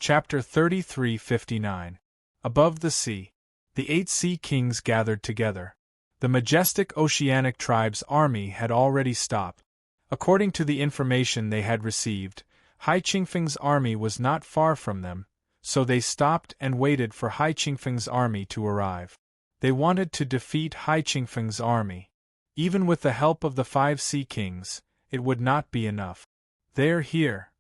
Chapter 33:59. Above the sea. The 8 sea kings gathered together. The majestic oceanic tribe's army had already stopped. According to the information they had received, Hai Qingfeng's army was not far from them, so they stopped and waited for Hai Qingfeng's army to arrive. They wanted to defeat Hai Qingfeng's army. Even with the help of the 5 sea kings, it would not be enough. They're here.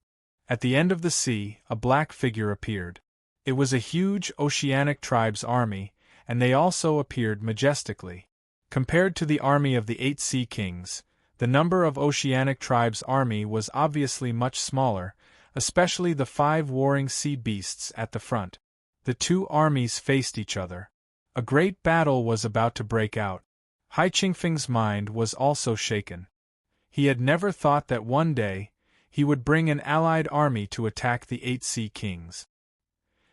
At the end of the sea, a black figure appeared. It was a huge oceanic tribe's army, and they also appeared majestically. Compared to the army of the 8 sea kings, the number of oceanic tribe's army was obviously much smaller, especially the 5 warring sea beasts at the front. The 2 armies faced each other. A great battle was about to break out. Hai Qingfeng's mind was also shaken. He had never thought that one day, he would bring an allied army to attack the 8 sea kings.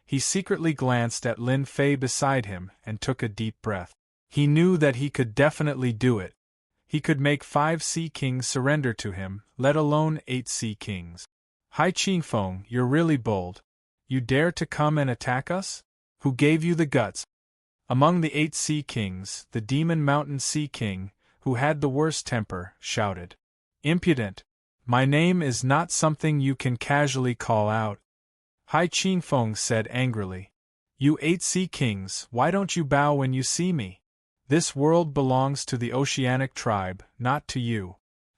He secretly glanced at Lin Fei beside him and took a deep breath. He knew that he could definitely do it. He could make 5 sea kings surrender to him, let alone 8 sea kings. Hai Qingfeng, you're really bold. You dare to come and attack us? Who gave you the guts? Among the 8 sea kings, the Demon Mountain Sea King, who had the worst temper, shouted. Impudent! My name is not something you can casually call out. Hai Qingfeng said angrily. You 8 sea kings, why don't you bow when you see me? This world belongs to the oceanic tribe, not to you.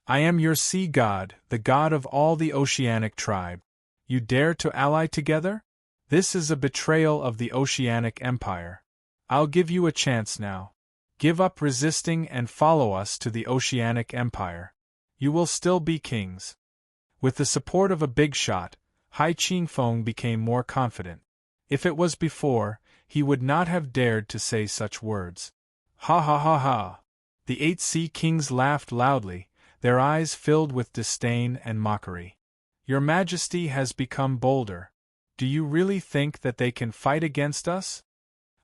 I am your sea god, the god of all the oceanic tribe. You dare to ally together? This is a betrayal of the oceanic empire. I'll give you a chance now. Give up resisting and follow us to the oceanic empire. You will still be kings. With the support of a big shot, Hai Qingfeng became more confident. If it was before, he would not have dared to say such words. Ha ha ha ha! The 8 sea kings laughed loudly, their eyes filled with disdain and mockery. Your Majesty has become bolder. Do you really think that they can fight against us?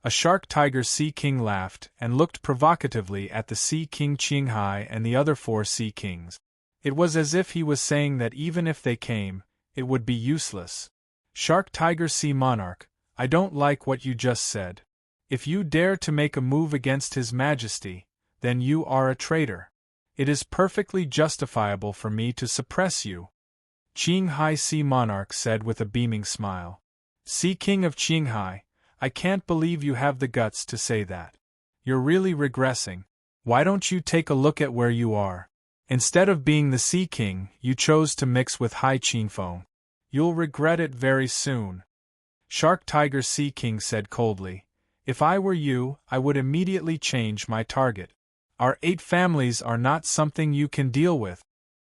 A shark-tiger sea king laughed and looked provocatively at the sea king Qinghai and the other 4 sea kings. It was as if he was saying that even if they came, it would be useless. Shark-tiger sea monarch, I don't like what you just said. If you dare to make a move against His Majesty, then you are a traitor. It is perfectly justifiable for me to suppress you. Qinghai Sea Monarch said with a beaming smile. Sea King of Qinghai, I can't believe you have the guts to say that. You're really regressing. Why don't you take a look at where you are? Instead of being the Sea King, you chose to mix with Hai Qingfeng. You'll regret it very soon. Shark-tiger Sea King said coldly. If I were you, I would immediately change my target. Our 8 families are not something you can deal with.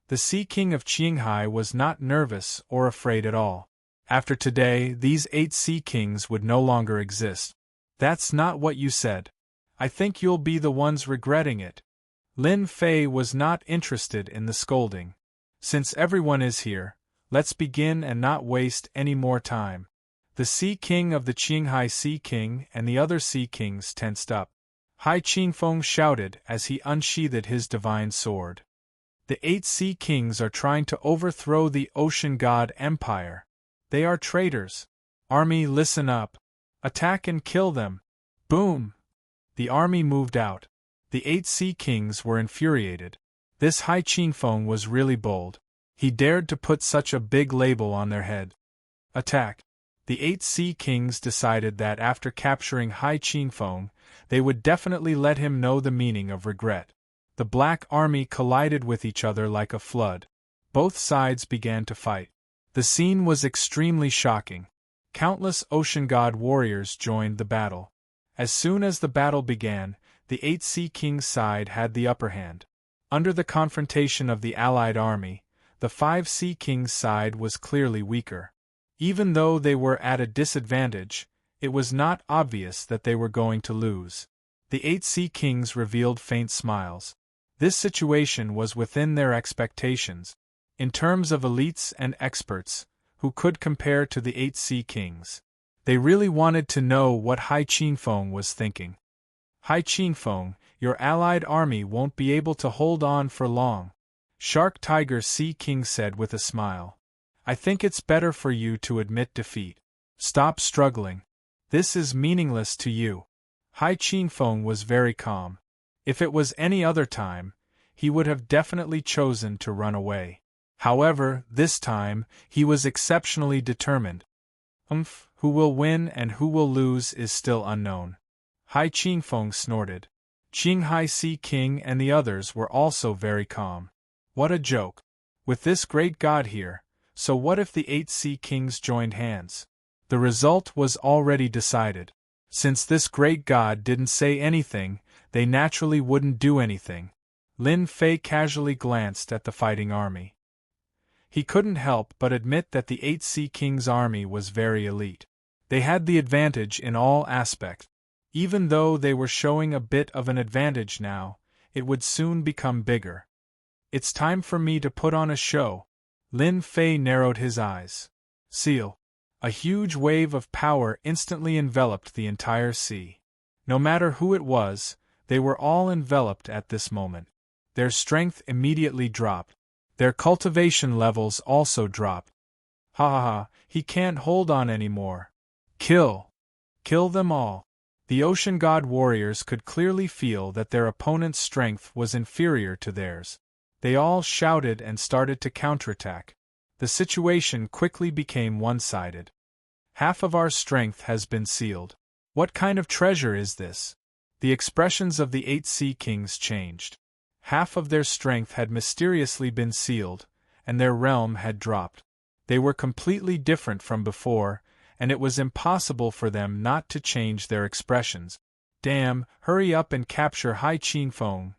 The Sea King of Qinghai was not nervous or afraid at all. After today, these 8 sea kings would no longer exist. That's not what you said. I think you'll be the ones regretting it. Lin Fei was not interested in the scolding. Since everyone is here, let's begin and not waste any more time. The Sea King of the Qinghai Sea King and the other sea kings tensed up. Hai Qingfeng shouted as he unsheathed his divine sword. The 8 sea kings are trying to overthrow the ocean god empire. They are traitors. Army, listen up. Attack and kill them. Boom! The army moved out. The 8 sea kings were infuriated. This Hai Qingfeng was really bold. He dared to put such a big label on their head. Attack! The 8 sea kings decided that after capturing Hai Qingfeng, they would definitely let him know the meaning of regret. The Black Army collided with each other like a flood. Both sides began to fight. The scene was extremely shocking. Countless ocean god warriors joined the battle. As soon as the battle began, the 8 sea kings' side had the upper hand. Under the confrontation of the allied army, the 5 sea kings' side was clearly weaker. Even though they were at a disadvantage, it was not obvious that they were going to lose. The 8 sea kings revealed faint smiles. This situation was within their expectations. In terms of elites and experts, who could compare to the 8 sea kings? They really wanted to know what Hai Qingfeng was thinking. Hai Qingfeng, your allied army won't be able to hold on for long. Shark-tiger Sea King said with a smile. I think it's better for you to admit defeat. Stop struggling. This is meaningless to you. Hai Qingfeng was very calm. If it was any other time, he would have definitely chosen to run away. However, this time, he was exceptionally determined. Who will win and who will lose is still unknown. Hai Qingfeng snorted. Qinghai Si King and the others were also very calm. What a joke. With this great god here, so what if the 8 Sea Kings joined hands? The result was already decided. Since this great god didn't say anything, they naturally wouldn't do anything. Lin Fei casually glanced at the fighting army. He couldn't help but admit that the 8 Sea Kings' army was very elite. They had the advantage in all aspects. Even though they were showing a bit of an advantage now, it would soon become bigger. It's time for me to put on a show. Lin Fei narrowed his eyes. Seal. A huge wave of power instantly enveloped the entire sea. No matter who it was, they were all enveloped at this moment. Their strength immediately dropped. Their cultivation levels also dropped. Ha ha ha, he can't hold on anymore. Kill! Kill them all! The Ocean God warriors could clearly feel that their opponent's strength was inferior to theirs. They all shouted and started to counterattack. The situation quickly became one-sided. Half of our strength has been sealed. What kind of treasure is this? The expressions of the 8 Sea Kings changed. Half of their strength had mysteriously been sealed, and their realm had dropped. They were completely different from before, and it was impossible for them not to change their expressions. Damn, hurry up and capture Hai Qingfeng.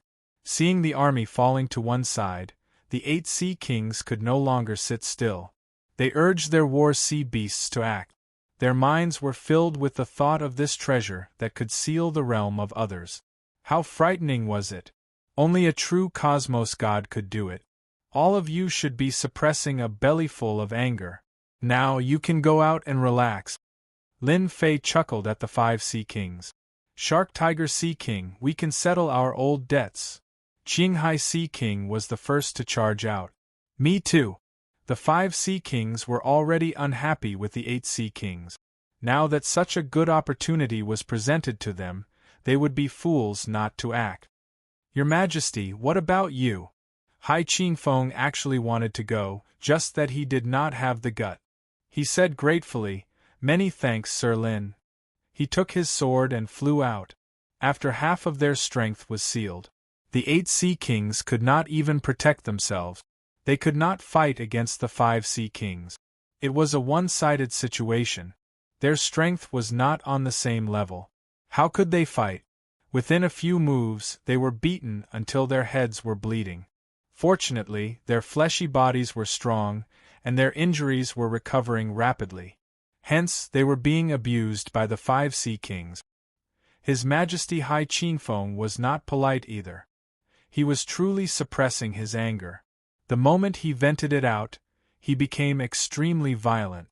Seeing the army falling to one side, the 8 Sea Kings could no longer sit still. They urged their war sea beasts to act. Their minds were filled with the thought of this treasure that could seal the realm of others. How frightening was it! Only a true cosmos god could do it. All of you should be suppressing a bellyful of anger. Now you can go out and relax. Lin Fei chuckled at the 5 Sea Kings. Shark Tiger Sea King, we can settle our old debts. Qinghai Sea King was the first to charge out. Me too. The 5 Sea Kings were already unhappy with the 8 Sea Kings. Now that such a good opportunity was presented to them, they would be fools not to act. Your Majesty, what about you? Hai Qingfeng actually wanted to go, just that he did not have the gut. He said gratefully, "Many thanks, Sir Lin." He took his sword and flew out. After half of their strength was sealed, the 8 Sea Kings could not even protect themselves. They could not fight against the 5 Sea Kings. It was a one-sided situation. Their strength was not on the same level. How could they fight? Within a few moves, they were beaten until their heads were bleeding. Fortunately, their fleshy bodies were strong, and their injuries were recovering rapidly. Hence, they were being abused by the 5 Sea Kings. His Majesty Hai Qingfeng was not polite either. He was truly suppressing his anger. The moment he vented it out, he became extremely violent.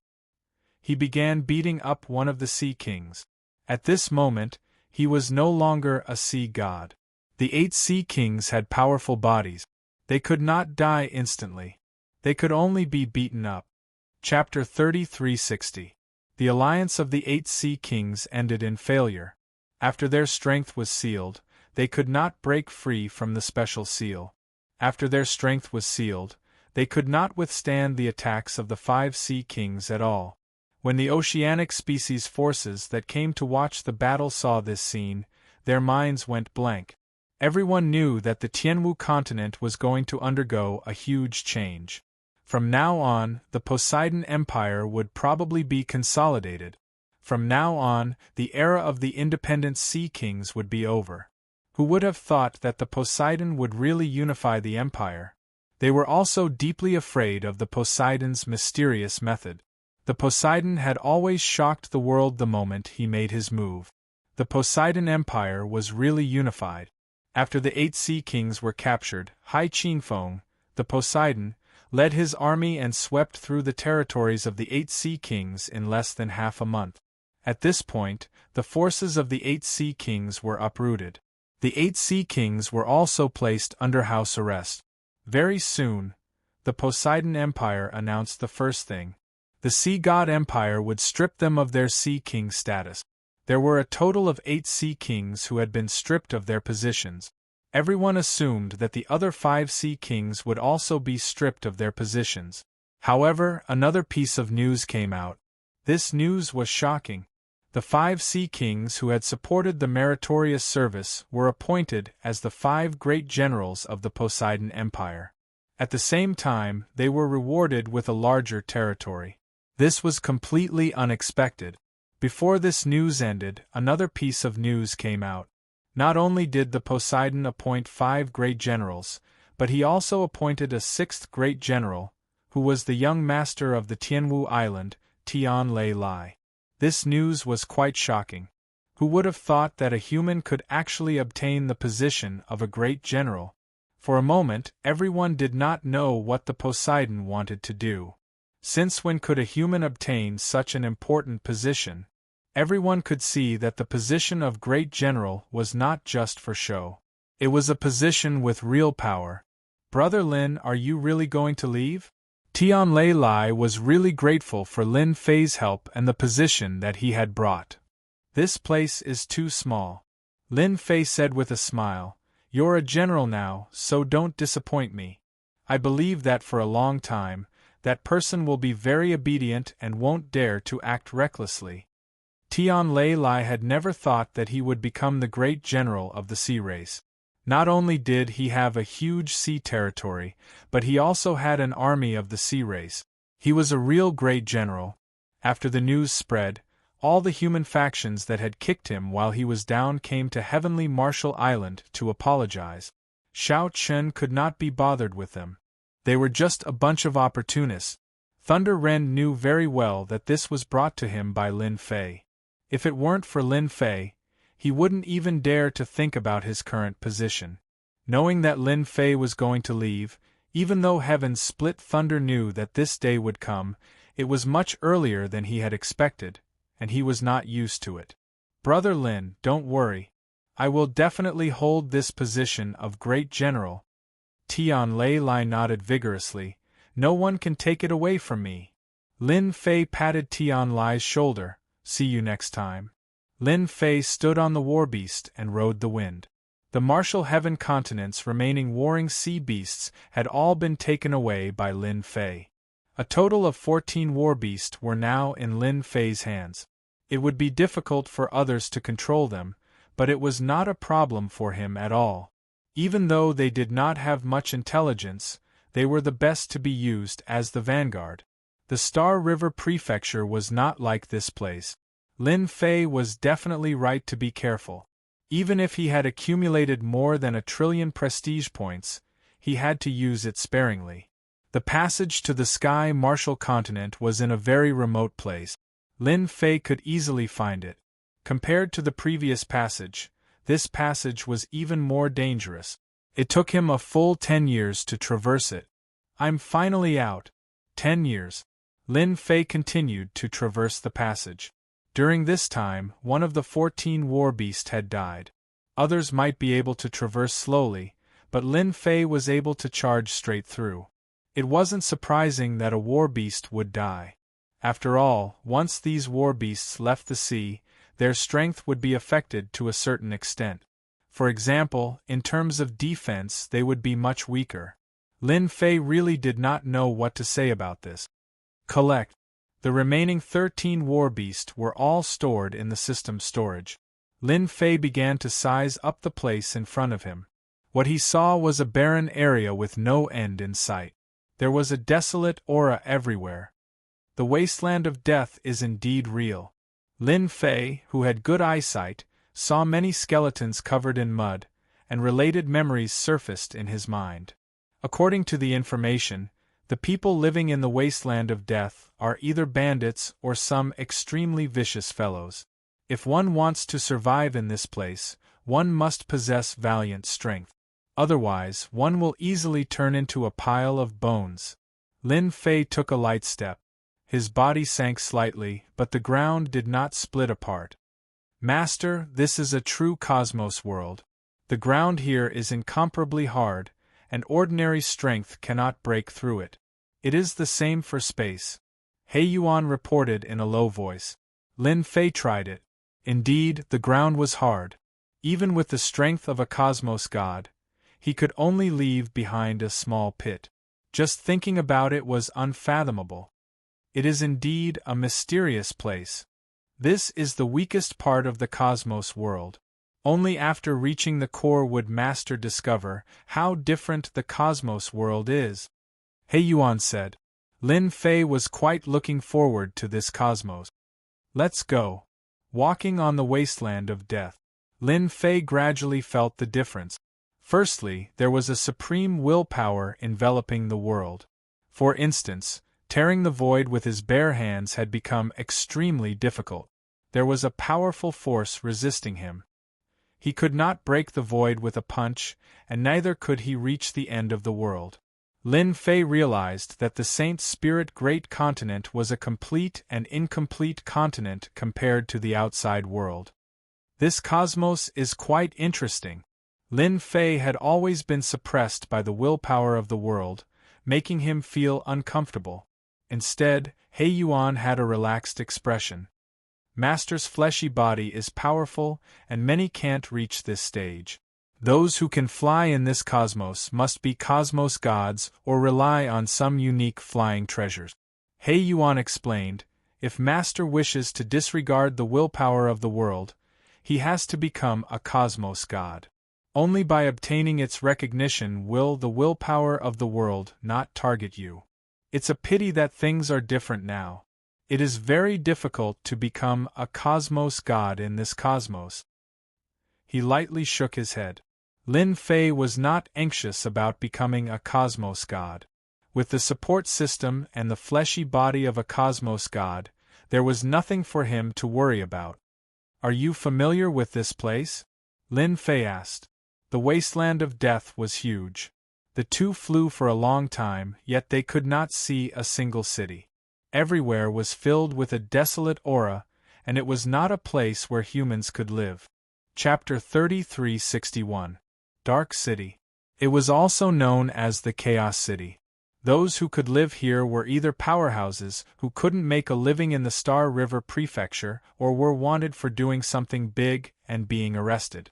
He began beating up one of the Sea Kings. At this moment, he was no longer a sea god. The 8 Sea Kings had powerful bodies. They could not die instantly. They could only be beaten up. Chapter 3360. The alliance of the 8 Sea Kings ended in failure. After their strength was sealed, they could not break free from the special seal. After their strength was sealed, they could not withstand the attacks of the 5 Sea Kings at all. When the oceanic species forces that came to watch the battle saw this scene, their minds went blank. Everyone knew that the Tianwu continent was going to undergo a huge change. From now on, the Poseidon Empire would probably be consolidated. From now on, the era of the independent Sea Kings would be over. Who would have thought that the Poseidon would really unify the empire? They were also deeply afraid of the Poseidon's mysterious method. The Poseidon had always shocked the world the moment he made his move. The Poseidon Empire was really unified. After the 8 Sea Kings were captured, Hai Qingfeng, the Poseidon, led his army and swept through the territories of the 8 Sea Kings in less than half a month. At this point, the forces of the 8 Sea Kings were uprooted. The 8 Sea Kings were also placed under house arrest. Very soon, the Poseidon Empire announced the first thing. The Sea God Empire would strip them of their Sea King status. There were a total of 8 Sea Kings who had been stripped of their positions. Everyone assumed that the other 5 Sea Kings would also be stripped of their positions. However, another piece of news came out. This news was shocking. The 5 Sea Kings who had supported the meritorious service were appointed as the 5 great generals of the Poseidon Empire. At the same time, they were rewarded with a larger territory. This was completely unexpected. Before this news ended, another piece of news came out. Not only did the Poseidon appoint 5 great generals, but he also appointed a 6th great general, who was the young master of the Tianwu Island, Tian Lei Lai. This news was quite shocking. Who would have thought that a human could actually obtain the position of a great general? For a moment, everyone did not know what the Poseidon wanted to do. Since when could a human obtain such an important position? Everyone could see that the position of great general was not just for show. It was a position with real power. Brother Lin, are you really going to leave? Tian Lei Lai was really grateful for Lin Fei's help and the position that he had brought. This place is too small. Lin Fei said with a smile, "You're a general now, so don't disappoint me. I believe that for a long time, that person will be very obedient and won't dare to act recklessly." Tian Lei Lai had never thought that he would become the great general of the sea race. Not only did he have a huge sea territory, but he also had an army of the sea race. He was a real great general. After the news spread, all the human factions that had kicked him while he was down came to Heavenly Marshall Island to apologize. Xiao Chen could not be bothered with them. They were just a bunch of opportunists. Thunder Ren knew very well that this was brought to him by Lin Fei. If it weren't for Lin Fei, he wouldn't even dare to think about his current position. Knowing that Lin Fei was going to leave, even though heaven split, Thunder knew that this day would come. It was much earlier than he had expected, and he was not used to it. Brother Lin, don't worry. I will definitely hold this position of great general. Tian Lei Lai nodded vigorously. No one can take it away from me. Lin Fei patted Tian Lai's shoulder. See you next time. Lin Fei stood on the war beast and rode the wind. The Marshall Heaven continent's remaining warring sea beasts had all been taken away by Lin Fei. A total of 14 war beasts were now in Lin Fei's hands. It would be difficult for others to control them, but it was not a problem for him at all. Even though they did not have much intelligence, they were the best to be used as the vanguard. The Star River Prefecture was not like this place. Lin Fei was definitely right to be careful. Even if he had accumulated more than 1 trillion prestige points, he had to use it sparingly. The passage to the Sky Marshall continent was in a very remote place. Lin Fei could easily find it. Compared to the previous passage, this passage was even more dangerous. It took him a full 10 years to traverse it. I'm finally out. 10 years. Lin Fei continued to traverse the passage. During this time, one of the 14 war beasts had died. Others might be able to traverse slowly, but Lin Fei was able to charge straight through. It wasn't surprising that a war beast would die. After all, once these war beasts left the sea, their strength would be affected to a certain extent. For example, in terms of defense, they would be much weaker. Lin Fei really did not know what to say about this. Collect. The remaining 13 war beasts were all stored in the system storage. Lin Fei began to size up the place in front of him. What he saw was a barren area with no end in sight. There was a desolate aura everywhere. The wasteland of death is indeed real. Lin Fei, who had good eyesight, saw many skeletons covered in mud, and related memories surfaced in his mind. According to the information, the people living in the wasteland of death are either bandits or some extremely vicious fellows. If one wants to survive in this place, one must possess valiant strength. Otherwise, one will easily turn into a pile of bones. Lin Fei took a light step. His body sank slightly, but the ground did not split apart. Master, this is a true cosmos world. The ground here is incomparably hard, and ordinary strength cannot break through it. It is the same for space. He Yuan reported in a low voice. Lin Fei tried it. Indeed, the ground was hard. Even with the strength of a cosmos god, he could only leave behind a small pit. Just thinking about it was unfathomable. It is indeed a mysterious place. This is the weakest part of the cosmos world. Only after reaching the core would Master discover how different the cosmos world is. He Yuan said. Lin Fei was quite looking forward to this cosmos. Let's go. Walking on the wasteland of death. Lin Fei gradually felt the difference. Firstly, there was a supreme willpower enveloping the world. For instance, tearing the void with his bare hands had become extremely difficult. There was a powerful force resisting him. He could not break the void with a punch, and neither could he reach the end of the world. Lin Fei realized that the Saint Spirit Great Continent was a complete and incomplete continent compared to the outside world. This cosmos is quite interesting. Lin Fei had always been suppressed by the willpower of the world, making him feel uncomfortable. Instead, He Yuan had a relaxed expression. Master's fleshy body is powerful, and many can't reach this stage. Those who can fly in this cosmos must be cosmos gods or rely on some unique flying treasures. He Yuan explained, if Master wishes to disregard the willpower of the world, he has to become a cosmos god. Only by obtaining its recognition will the willpower of the world not target you. It's a pity that things are different now. It is very difficult to become a cosmos god in this cosmos. He lightly shook his head. Lin Fei was not anxious about becoming a cosmos god. With the support system and the fleshy body of a cosmos god, there was nothing for him to worry about. Are you familiar with this place? Lin Fei asked. The wasteland of death was huge. The two flew for a long time, yet they could not see a single city. Everywhere was filled with a desolate aura, and it was not a place where humans could live. Chapter 3361. Dark City. It was also known as the Chaos City. Those who could live here were either powerhouses who couldn't make a living in the Star River Prefecture or were wanted for doing something big and being arrested.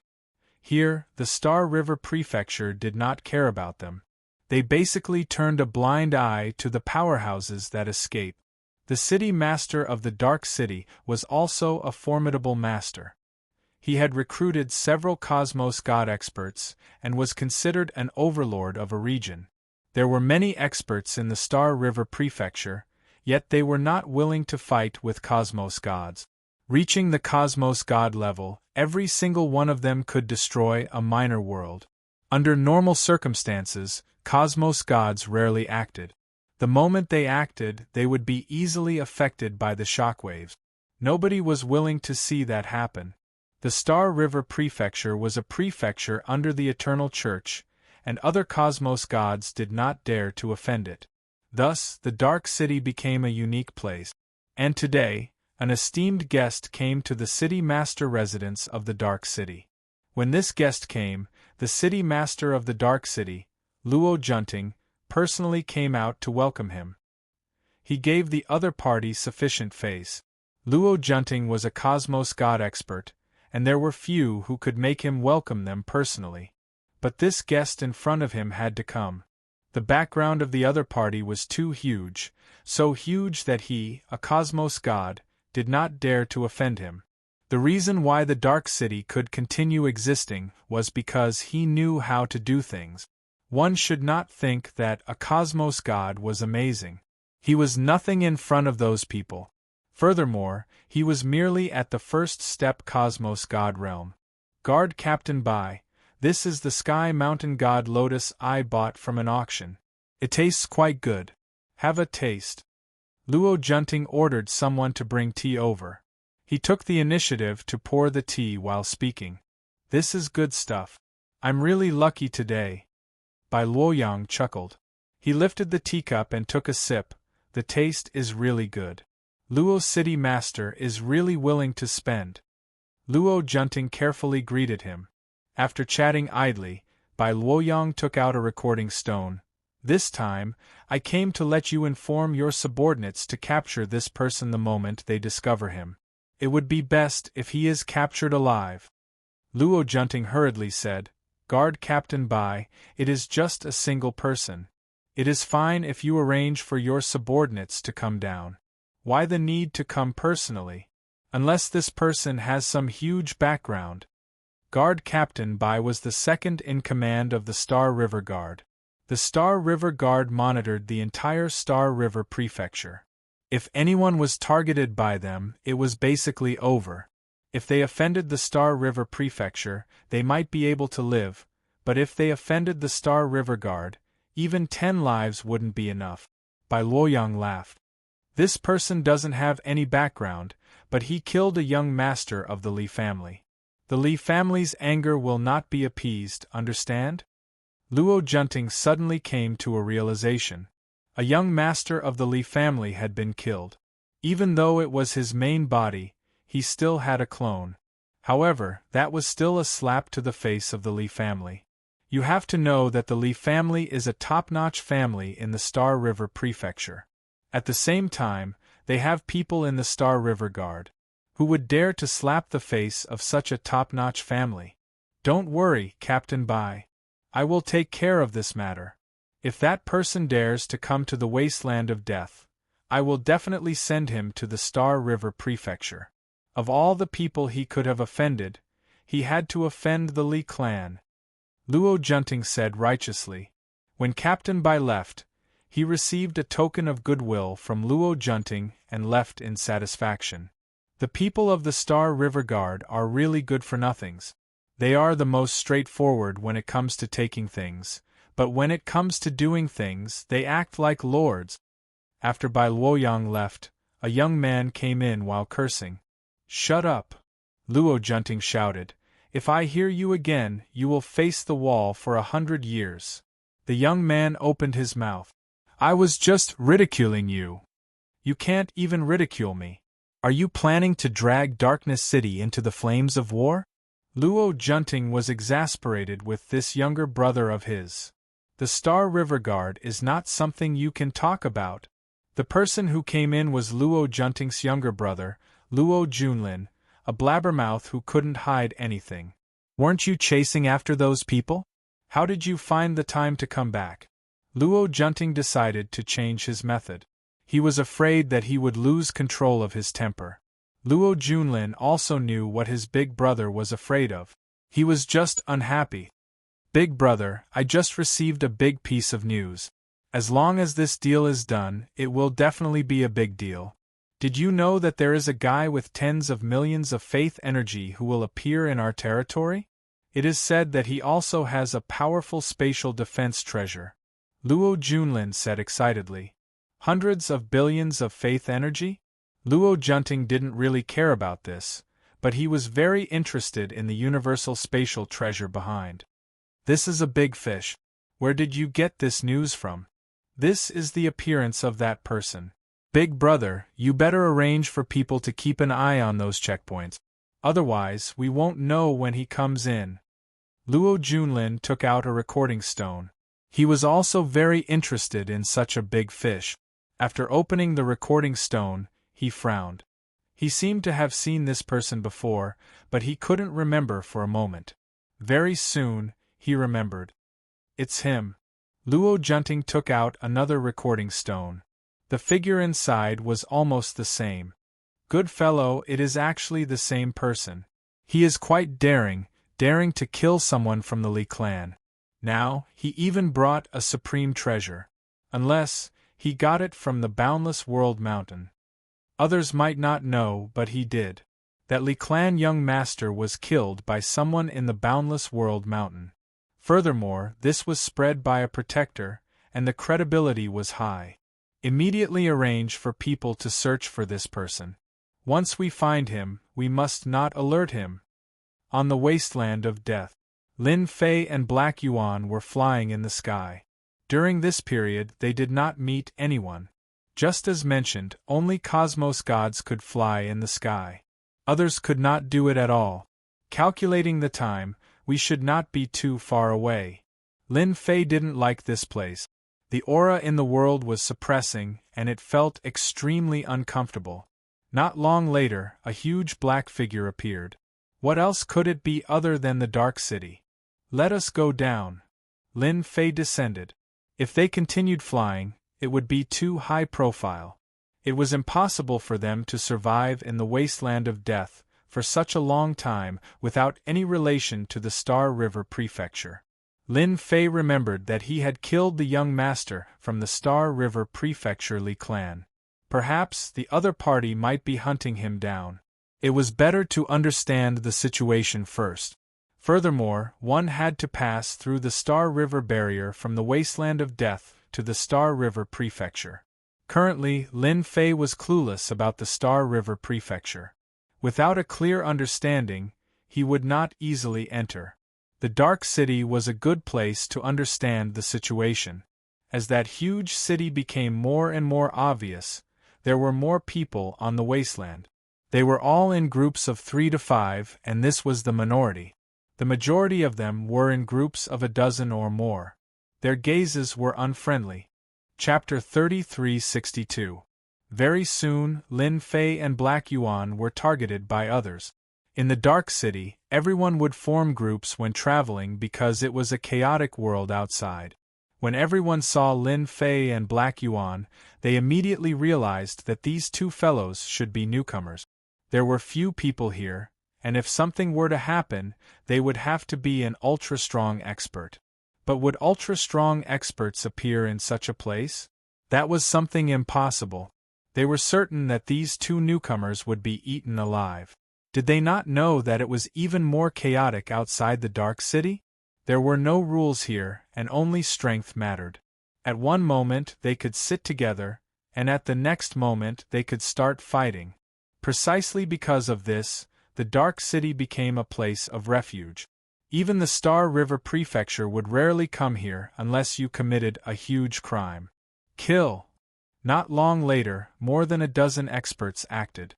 Here, the Star River Prefecture did not care about them. They basically turned a blind eye to the powerhouses that escape. The city master of the Dark City was also a formidable master. He had recruited several cosmos god experts and was considered an overlord of a region. There were many experts in the Star River Prefecture, yet they were not willing to fight with cosmos gods. Reaching the cosmos god level, every single one of them could destroy a minor world. Under normal circumstances, cosmos gods rarely acted. The moment they acted, they would be easily affected by the shockwaves. Nobody was willing to see that happen. The Star River Prefecture was a prefecture under the Eternal Church, and other cosmos gods did not dare to offend it. Thus, the Dark City became a unique place. And today, an esteemed guest came to the city master residence of the Dark City. When this guest came, the city master of the Dark City, Luo Junting, personally came out to welcome him. He gave the other party sufficient face. Luo Junting was a cosmos god expert, and there were few who could make him welcome them personally. But this guest in front of him had to come. The background of the other party was too huge, so huge that he, a cosmos god, did not dare to offend him. The reason why the Dark City could continue existing was because he knew how to do things. One should not think that a cosmos god was amazing. He was nothing in front of those people. Furthermore, he was merely at the first step cosmos god realm. Guard Captain Bai, this is the Sky Mountain God Lotus I bought from an auction. It tastes quite good. Have a taste. Luo Junting ordered someone to bring tea over. He took the initiative to pour the tea while speaking. This is good stuff. I'm really lucky today. Bai Luoyang chuckled. He lifted the teacup and took a sip. The taste is really good. Luo's city master is really willing to spend. Luo Junting carefully greeted him. After chatting idly, Bai Luoyang took out a recording stone. This time, I came to let you inform your subordinates to capture this person the moment they discover him. It would be best if he is captured alive. Luo Junting hurriedly said, Guard Captain Bai, it is just a single person. It is fine if you arrange for your subordinates to come down. Why the need to come personally? Unless this person has some huge background. Guard Captain Bai was the second in command of the Star River Guard. The Star River Guard monitored the entire Star River Prefecture. If anyone was targeted by them, it was basically over. If they offended the Star River Prefecture, they might be able to live, but if they offended the Star River Guard, even 10 lives wouldn't be enough. Bai Luoyang laughed. This person doesn't have any background, but he killed a young master of the Li family. The Li family's anger will not be appeased, understand? Luo Junting suddenly came to a realization. A young master of the Li family had been killed. Even though it was his main body, he still had a clone. However, that was still a slap to the face of the Li family. You have to know that the Li family is a top-notch family in the Star River Prefecture. At the same time, they have people in the Star River Guard. Who would dare to slap the face of such a top-notch family? Don't worry, Captain Bai. I will take care of this matter. If that person dares to come to the wasteland of death, I will definitely send him to the Star River Prefecture. Of all the people he could have offended, he had to offend the Li clan. Luo Junting said righteously. When Captain Bai left, he received a token of goodwill from Luo Junting and left in satisfaction. The people of the Star River Guard are really good-for-nothings. They are the most straightforward when it comes to taking things, but when it comes to doing things, they act like lords. After Bai Luoyang left, a young man came in while cursing. Shut up! Luo Junting shouted. If I hear you again, you will face the wall for 100 years. The young man opened his mouth. I was just ridiculing you. You can't even ridicule me. Are you planning to drag Darkness City into the flames of war? Luo Junting was exasperated with this younger brother of his. The Star River Guard is not something you can talk about. The person who came in was Luo Junting's younger brother, Luo Junlin, a blabbermouth who couldn't hide anything. Weren't you chasing after those people? How did you find the time to come back? Luo Junting decided to change his method. He was afraid that he would lose control of his temper. Luo Junlin also knew what his big brother was afraid of. He was just unhappy. Big brother, I just received a big piece of news. As long as this deal is done, it will definitely be a big deal. Did you know that there is a guy with tens of millions of faith energy who will appear in our territory? It is said that he also has a powerful spatial defense treasure. Luo Junlin said excitedly. Hundreds of billions of faith energy? Luo Junting didn't really care about this, but he was very interested in the universal spatial treasure behind. This is a big fish. Where did you get this news from? This is the appearance of that person. Big brother, you better arrange for people to keep an eye on those checkpoints. Otherwise, we won't know when he comes in. Luo Junlin took out a recording stone. He was also very interested in such a big fish. After opening the recording stone, he frowned. He seemed to have seen this person before, but he couldn't remember for a moment. Very soon, he remembered. It's him. Luo Junting took out another recording stone. The figure inside was almost the same. Good fellow, it is actually the same person. He is quite daring to kill someone from the Li clan. Now, he even brought a supreme treasure. Unless, he got it from the Boundless World Mountain. Others might not know, but he did. That Li clan young master was killed by someone in the Boundless World Mountain. Furthermore, this was spread by a protector, and the credibility was high. Immediately arrange for people to search for this person. Once we find him, we must not alert him. On the wasteland of death, Lin Fei and Black Yuan were flying in the sky. During this period, they did not meet anyone. Just as mentioned, only cosmos gods could fly in the sky. Others could not do it at all. Calculating the time, we should not be too far away. Lin Fei didn't like this place. The aura in the world was suppressing, and it felt extremely uncomfortable. Not long later, a huge black figure appeared. What else could it be other than the Dark City? Let us go down. Lin Fei descended. If they continued flying, it would be too high profile. It was impossible for them to survive in the wasteland of death for such a long time without any relation to the Star River Prefecture. Lin Fei remembered that he had killed the young master from the Star River Prefecture Li clan. Perhaps the other party might be hunting him down. It was better to understand the situation first. Furthermore, one had to pass through the Star River barrier from the wasteland of death to the Star River Prefecture. Currently, Lin Fei was clueless about the Star River Prefecture. Without a clear understanding, he would not easily enter. The Dark City was a good place to understand the situation. As that huge city became more and more obvious, there were more people on the wasteland. They were all in groups of 3 to 5, and this was the minority. The majority of them were in groups of a dozen or more. Their gazes were unfriendly. Chapter 3362. Very soon, Lin Fei and Black Yuan were targeted by others. In the Dark City, everyone would form groups when traveling because it was a chaotic world outside. When everyone saw Lin Fei and Black Yuan, they immediately realized that these two fellows should be newcomers. There were few people here, and if something were to happen, they would have to be an ultra-strong expert. But would ultra-strong experts appear in such a place? That was something impossible. They were certain that these two newcomers would be eaten alive. Did they not know that it was even more chaotic outside the Dark City? There were no rules here, and only strength mattered. At one moment they could sit together, and at the next moment they could start fighting. Precisely because of this, the Dark City became a place of refuge. Even the Star River Prefecture would rarely come here unless you committed a huge crime. Kill! Not long later, more than a dozen experts acted.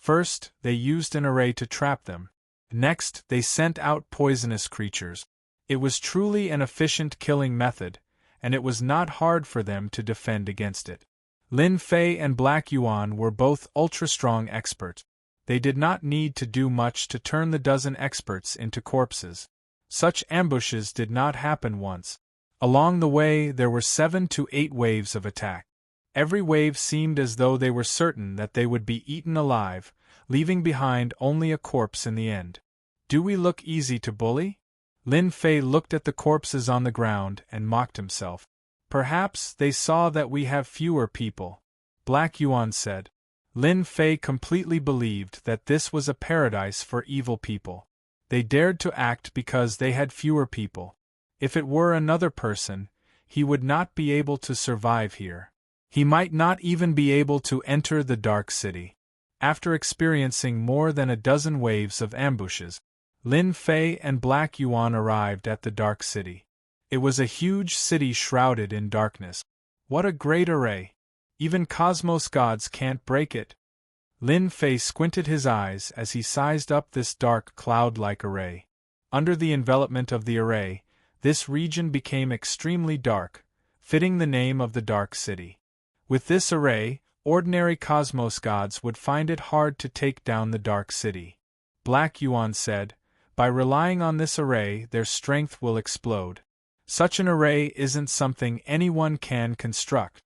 First, they used an array to trap them. Next, they sent out poisonous creatures. It was truly an efficient killing method, and it was not hard for them to defend against it. Lin Fei and Black Yuan were both ultra-strong experts. They did not need to do much to turn the dozen experts into corpses. Such ambushes did not happen once. Along the way, there were 7 to 8 waves of attack. Every wave seemed as though they were certain that they would be eaten alive, leaving behind only a corpse in the end. Do we look easy to bully? Lin Fei looked at the corpses on the ground and mocked himself. Perhaps they saw that we have fewer people, Black Yuan said. Lin Fei completely believed that this was a paradise for evil people. They dared to act because they had fewer people. If it were another person, he would not be able to survive here. He might not even be able to enter the Dark City. After experiencing more than a dozen waves of ambushes, Lin Fei and Black Yuan arrived at the Dark City. It was a huge city shrouded in darkness. What a great array! Even cosmos gods can't break it. Lin Fei squinted his eyes as he sized up this dark cloud-like array. Under the envelopment of the array, this region became extremely dark, fitting the name of the Dark City. With this array, ordinary cosmos gods would find it hard to take down the Dark City. Black Yuan said, by relying on this array, their strength will explode. Such an array isn't something anyone can construct.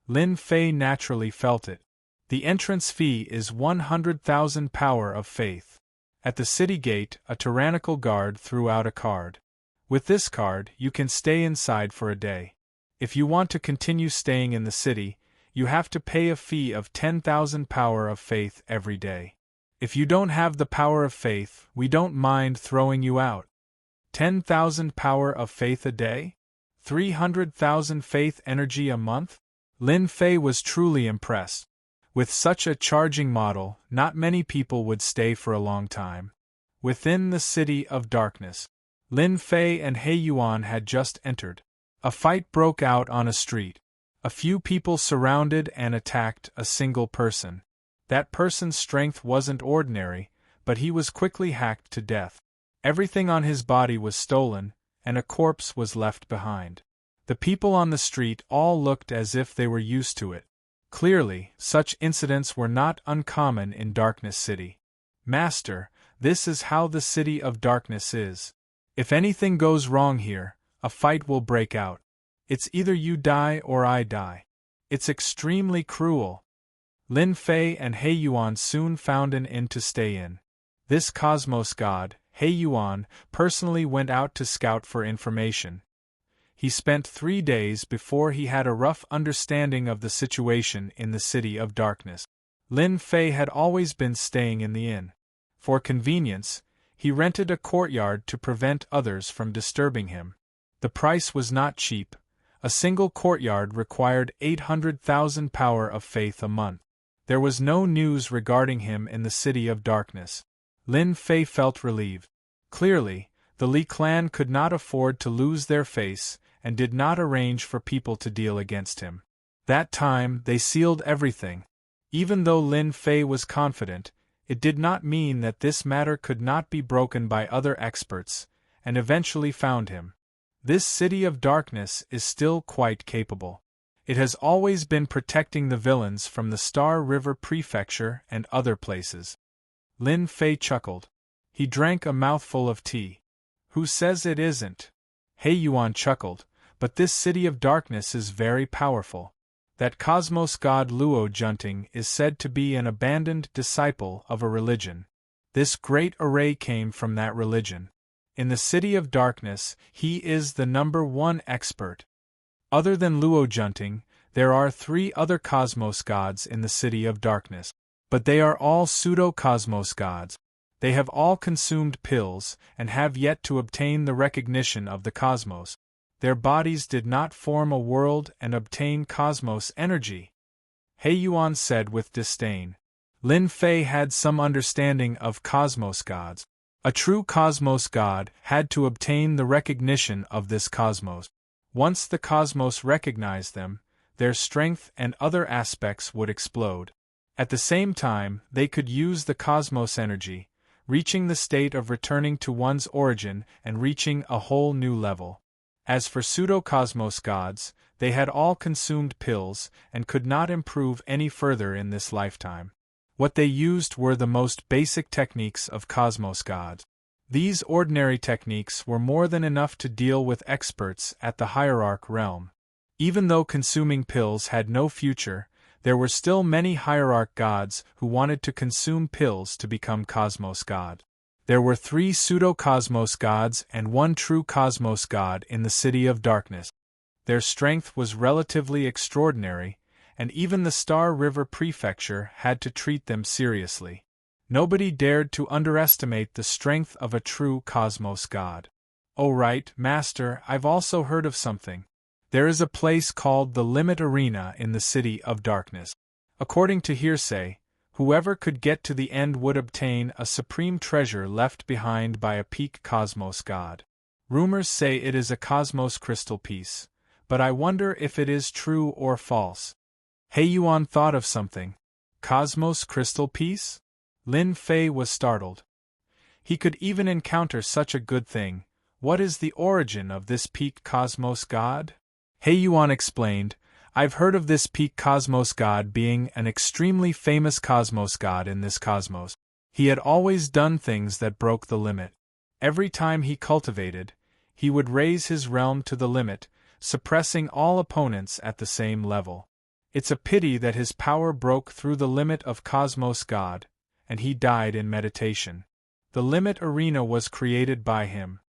Lin Fei naturally felt it. The entrance fee is 100,000 power of faith. At the city gate, a tyrannical guard threw out a card. With this card, you can stay inside for a day. If you want to continue staying in the city, you have to pay a fee of 10,000 power of faith every day. If you don't have the power of faith, we don't mind throwing you out. 10,000 power of faith a day? 300,000 faith energy a month? Lin Fei was truly impressed. With such a charging model, not many people would stay for a long time. Within the City of Darkness, Lin Fei and He Yuan had just entered. A fight broke out on a street. A few people surrounded and attacked a single person. That person's strength wasn't ordinary, but he was quickly hacked to death. Everything on his body was stolen, and a corpse was left behind. The people on the street all looked as if they were used to it. Clearly, such incidents were not uncommon in Darkness City. "Master, this is how the City of Darkness is. If anything goes wrong here, a fight will break out. It's either you die or I die. It's extremely cruel." Lin Fei and He Yuan soon found an inn to stay in. This cosmos god, He Yuan, personally went out to scout for information. He spent 3 days before he had a rough understanding of the situation in the City of Darkness. Lin Fei had always been staying in the inn. For convenience, he rented a courtyard to prevent others from disturbing him. The price was not cheap. A single courtyard required 800,000 power of faith a month. There was no news regarding him in the City of Darkness. Lin Fei felt relieved. Clearly, the Li clan could not afford to lose their face and did not arrange for people to deal against him. That time, they sealed everything. Even though Lin Fei was confident, it did not mean that this matter could not be broken by other experts, and eventually found him. This City of Darkness is still quite capable. It has always been protecting the villains from the Star River Prefecture and other places. Lin Fei chuckled. He drank a mouthful of tea. "Who says it isn't?" He Yuan chuckled. "But this City of Darkness is very powerful. That cosmos god Luo Junting is said to be an abandoned disciple of a religion. This great array came from that religion. In the City of Darkness, he is the #1 expert. Other than Luo Junting, there are 3 other cosmos gods in the City of Darkness. But they are all pseudo-cosmos gods. They have all consumed pills and have yet to obtain the recognition of the cosmos. Their bodies did not form a world and obtain cosmos energy," He Yuan said with disdain. Lin Fei had some understanding of cosmos gods. A true cosmos god had to obtain the recognition of this cosmos. Once the cosmos recognized them, their strength and other aspects would explode. At the same time, they could use the cosmos energy, reaching the state of returning to one's origin and reaching a whole new level. As for pseudo-cosmos gods, they had all consumed pills and could not improve any further in this lifetime. What they used were the most basic techniques of cosmos gods. These ordinary techniques were more than enough to deal with experts at the hierarch realm. Even though consuming pills had no future, there were still many hierarch gods who wanted to consume pills to become cosmos god. There were 3 pseudo-cosmos gods and 1 true cosmos god in the City of Darkness. Their strength was relatively extraordinary, and even the Star River Prefecture had to treat them seriously. Nobody dared to underestimate the strength of a true cosmos god. "Oh right, Master, I've also heard of something. There is a place called the Limit Arena in the City of Darkness. According to hearsay, whoever could get to the end would obtain a supreme treasure left behind by a peak cosmos god. Rumors say it is a cosmos crystal piece, but I wonder if it is true or false." He Yuan thought of something. Cosmos crystal piece? Lin Fei was startled. He could even encounter such a good thing. What is the origin of this peak cosmos god? He Yuan explained, "I've heard of this peak cosmos god being an extremely famous cosmos god in this cosmos. He had always done things that broke the limit. Every time he cultivated, he would raise his realm to the limit, suppressing all opponents at the same level. It's a pity that his power broke through the limit of cosmos god, and he died in meditation. The limit arena was created by him."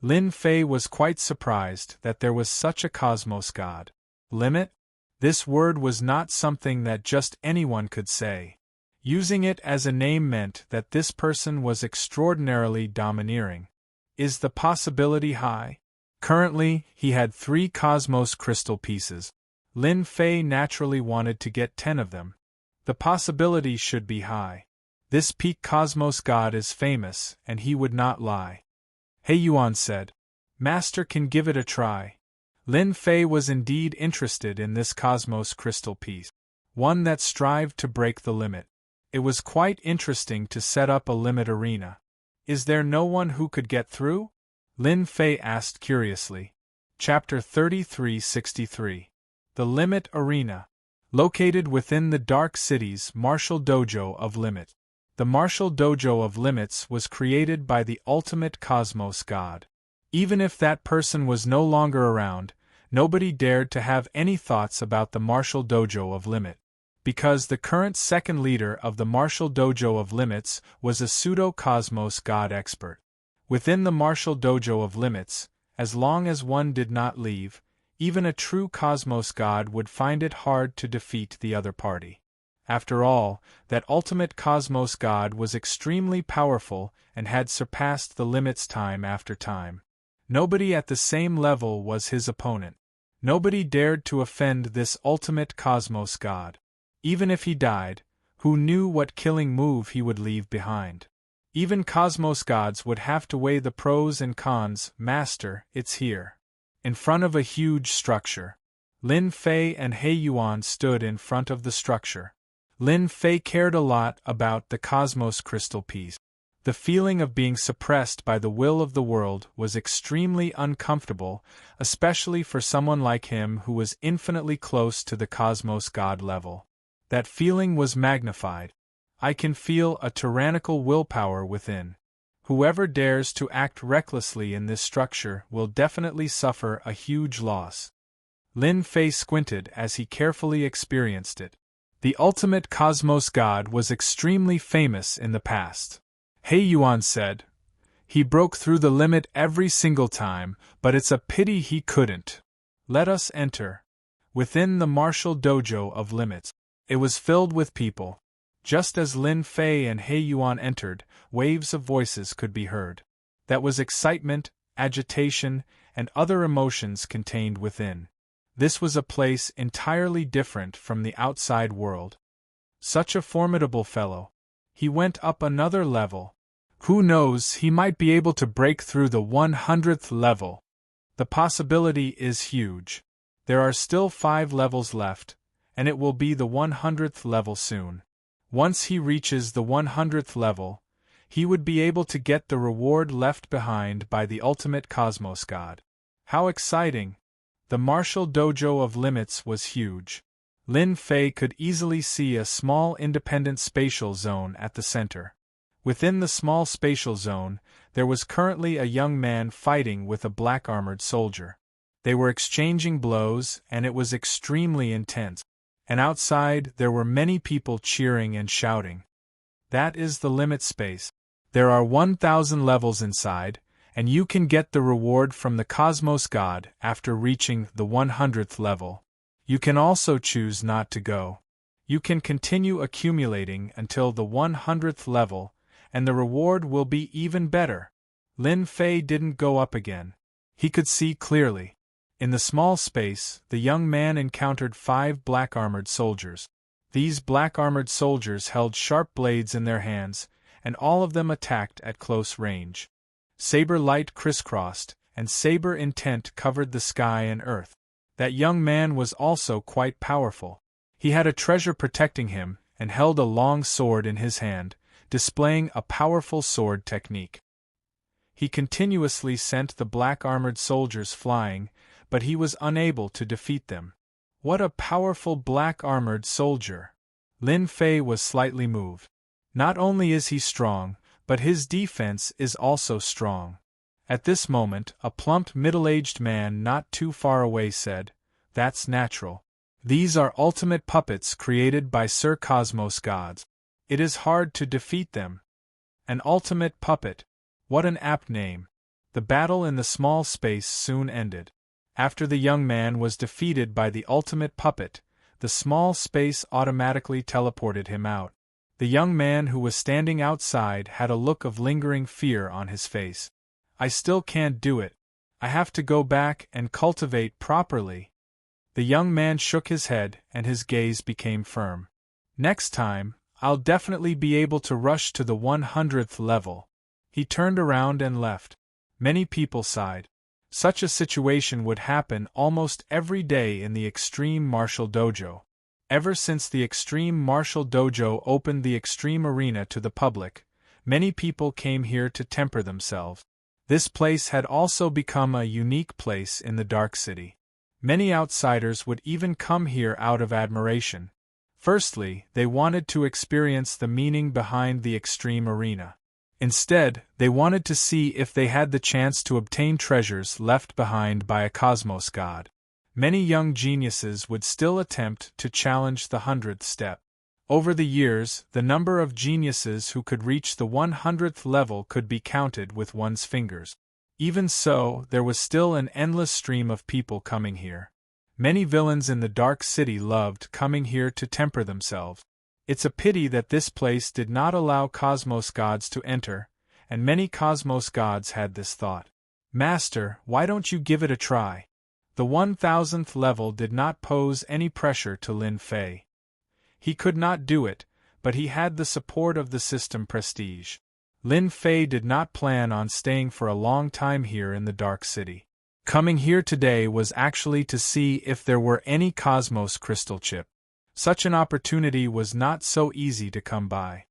Lin Fei was quite surprised that there was such a cosmos god. Limit? This word was not something that just anyone could say. Using it as a name meant that this person was extraordinarily domineering. Is the possibility high? Currently, he had 3 cosmos crystal pieces. Lin Fei naturally wanted to get 10 of them. The possibility should be high. This peak cosmos god is famous, and he would not lie. He Yuan said, "Master can give it a try." Lin Fei was indeed interested in this cosmos crystal piece, one that strived to break the limit. It was quite interesting to set up a limit arena. "Is there no one who could get through?" Lin Fei asked curiously. Chapter 3363. The Limit Arena. Located within the Dark City's Martial Dojo of Limit. The Martial Dojo of Limits was created by the ultimate cosmos god. Even if that person was no longer around, nobody dared to have any thoughts about the Martial Dojo of Limit. Because the current second leader of the Martial Dojo of Limits was a pseudo-cosmos god expert. Within the Martial Dojo of Limits, as long as one did not leave, even a true cosmos god would find it hard to defeat the other party. After all, that ultimate cosmos god was extremely powerful and had surpassed the limits time after time. Nobody at the same level was his opponent. Nobody dared to offend this ultimate cosmos god. Even if he died, who knew what killing move he would leave behind? Even cosmos gods would have to weigh the pros and cons. Master, it's here. In front of a huge structure. Lin Fei and He Yuan stood in front of the structure. Lin Fei cared a lot about the cosmos crystal piece. The feeling of being suppressed by the will of the world was extremely uncomfortable, especially for someone like him who was infinitely close to the cosmos god level. That feeling was magnified. I can feel a tyrannical willpower within. Whoever dares to act recklessly in this structure will definitely suffer a huge loss. Lin Fei squinted as he carefully experienced it. The ultimate cosmos god was extremely famous in the past. He Yuan said. He broke through the limit every single time, but it's a pity he couldn't. Let us enter. Within the Martial Dojo of Limits, it was filled with people. Just as Lin Fei and He Yuan entered, waves of voices could be heard. That was excitement, agitation, and other emotions contained within. This was a place entirely different from the outside world. Such a formidable fellow. He went up another level. Who knows, he might be able to break through the 100th level. The possibility is huge. There are still 5 levels left, and it will be the 100th level soon. Once he reaches the 100th level, he would be able to get the reward left behind by the ultimate cosmos god. How exciting! The Martial Dojo of Limits was huge. Lin Fei could easily see a small independent spatial zone at the center. Within the small spatial zone, there was currently a young man fighting with a black-armored soldier. They were exchanging blows, and it was extremely intense. And outside there were many people cheering and shouting. That is the limit space. There are 1,000 levels inside, and you can get the reward from the Cosmos God after reaching the 100th level. You can also choose not to go. You can continue accumulating until the 100th level, and the reward will be even better. Lin Fei didn't go up again. He could see clearly. In the small space, the young man encountered 5 black-armored soldiers. These black-armored soldiers held sharp blades in their hands, and all of them attacked at close range. Saber light crisscrossed, and saber intent covered the sky and earth. That young man was also quite powerful. He had a treasure protecting him, and held a long sword in his hand, displaying a powerful sword technique. He continuously sent the black-armored soldiers flying, but he was unable to defeat them. What a powerful black-armored soldier! Lin Fei was slightly moved. Not only is he strong, but his defense is also strong. At this moment, a plump middle-aged man not too far away said, "That's natural. These are ultimate puppets created by Sir Cosmos gods. It is hard to defeat them." An ultimate puppet. What an apt name. The battle in the small space soon ended. After the young man was defeated by the ultimate puppet, the small space automatically teleported him out. The young man who was standing outside had a look of lingering fear on his face. "I still can't do it. I have to go back and cultivate properly." The young man shook his head and his gaze became firm. "Next time, I'll definitely be able to rush to the 100th level." He turned around and left. Many people sighed. Such a situation would happen almost every day in the Extreme Martial Dojo. Ever since the Extreme Martial Dojo opened the Extreme Arena to the public, many people came here to temper themselves. This place had also become a unique place in the Dark City. Many outsiders would even come here out of admiration. Firstly, they wanted to experience the meaning behind the extreme arena. Instead, they wanted to see if they had the chance to obtain treasures left behind by a cosmos god. Many young geniuses would still attempt to challenge the 100th step. Over the years, the number of geniuses who could reach the 100th level could be counted with one's fingers. Even so, there was still an endless stream of people coming here. Many villains in the Dark City loved coming here to temper themselves. It's a pity that this place did not allow cosmos gods to enter, and many cosmos gods had this thought. Master, why don't you give it a try? The 1000th level did not pose any pressure to Lin Fei. He could not do it, but he had the support of the system prestige. Lin Fei did not plan on staying for a long time here in the Dark City. Coming here today was actually to see if there were any cosmos crystal chip. Such an opportunity was not so easy to come by.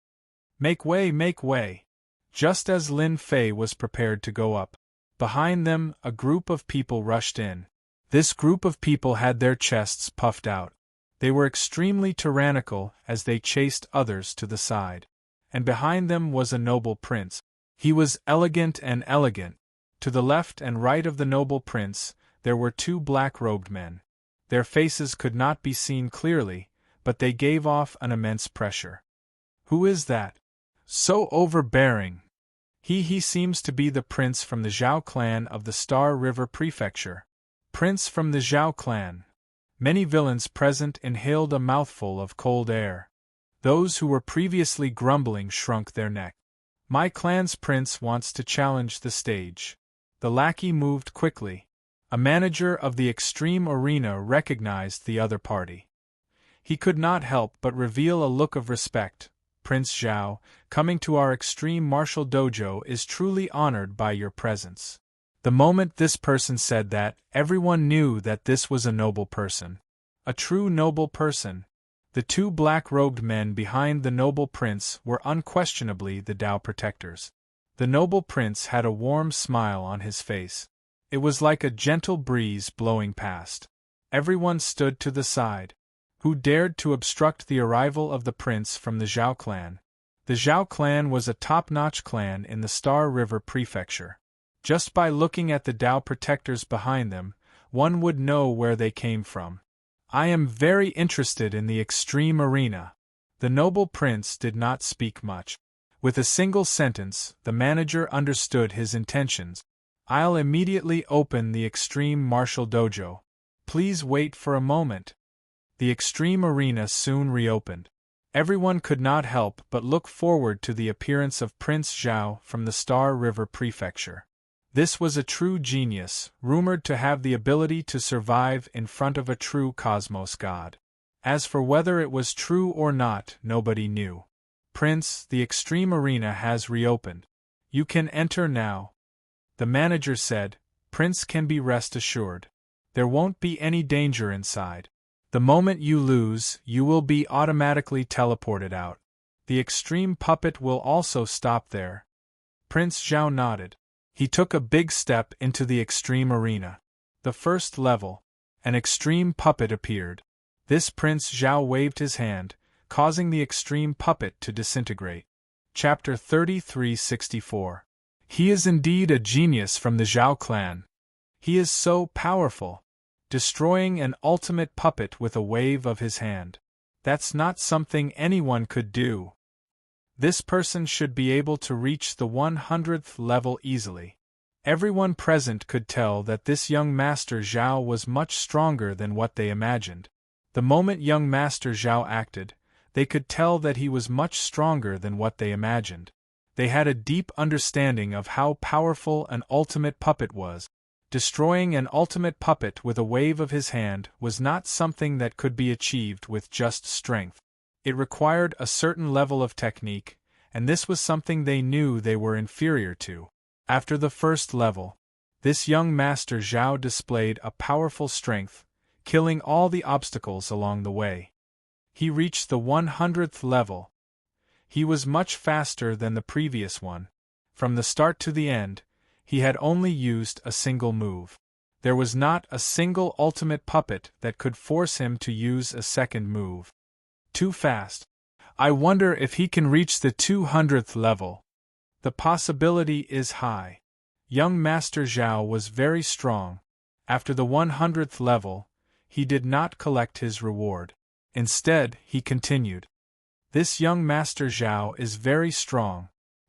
Make way, make way! Just as Lin Fei was prepared to go up, behind them a group of people rushed in. This group of people had their chests puffed out. They were extremely tyrannical as they chased others to the side. And behind them was a noble prince. He was elegant and elegant. To the left and right of the noble prince, there were two black-robed men. Their faces could not be seen clearly, but they gave off an immense pressure. Who is that? So overbearing! He seems to be the prince from the Zhao clan of the Star River Prefecture. Prince from the Zhao clan. Many villains present inhaled a mouthful of cold air. Those who were previously grumbling shrunk their neck. My clan's prince wants to challenge the stage. The lackey moved quickly. A manager of the extreme arena recognized the other party. He could not help but reveal a look of respect. Prince Zhao, coming to our extreme martial dojo is truly honored by your presence. The moment this person said that, everyone knew that this was a noble person. A true noble person. The two black-robed men behind the noble prince were unquestionably the Tao protectors. The noble prince had a warm smile on his face. It was like a gentle breeze blowing past. Everyone stood to the side. Who dared to obstruct the arrival of the prince from the Zhao clan? The Zhao clan was a top-notch clan in the Star River Prefecture. Just by looking at the Tao protectors behind them, one would know where they came from. I am very interested in the extreme arena. The noble prince did not speak much. With a single sentence, the manager understood his intentions. I'll immediately open the extreme martial dojo. Please wait for a moment. The extreme arena soon reopened. Everyone could not help but look forward to the appearance of Prince Zhao from the Star River Prefecture. This was a true genius, rumored to have the ability to survive in front of a true cosmos god. As for whether it was true or not, nobody knew. Prince, the extreme arena has reopened. You can enter now. The manager said, Prince can be rest assured. There won't be any danger inside. The moment you lose, you will be automatically teleported out. The extreme puppet will also stop there. Prince Zhao nodded. He took a big step into the extreme arena. The first level. An extreme puppet appeared. This Prince Zhao waved his hand, causing the extreme puppet to disintegrate. Chapter 3364. He is indeed a genius from the Zhao clan. He is so powerful. Destroying an ultimate puppet with a wave of his hand. That's not something anyone could do. This person should be able to reach the 100th level easily. Everyone present could tell that this young Master Zhao was much stronger than what they imagined. The moment young Master Zhao acted, they could tell that he was much stronger than what they imagined. They had a deep understanding of how powerful an ultimate puppet was. Destroying an ultimate puppet with a wave of his hand was not something that could be achieved with just strength. It required a certain level of technique, and this was something they knew they were inferior to. After the first level, this young Master Zhao displayed a powerful strength, killing all the obstacles along the way. He reached the 100th level. He was much faster than the previous one. From the start to the end, he had only used a single move. There was not a single ultimate puppet that could force him to use a second move. Too fast. I wonder if he can reach the 200th level. The possibility is high. Young Master Zhao was very strong. After the 100th level, he did not collect his reward. Instead, he continued. This young Master Zhao is very strong.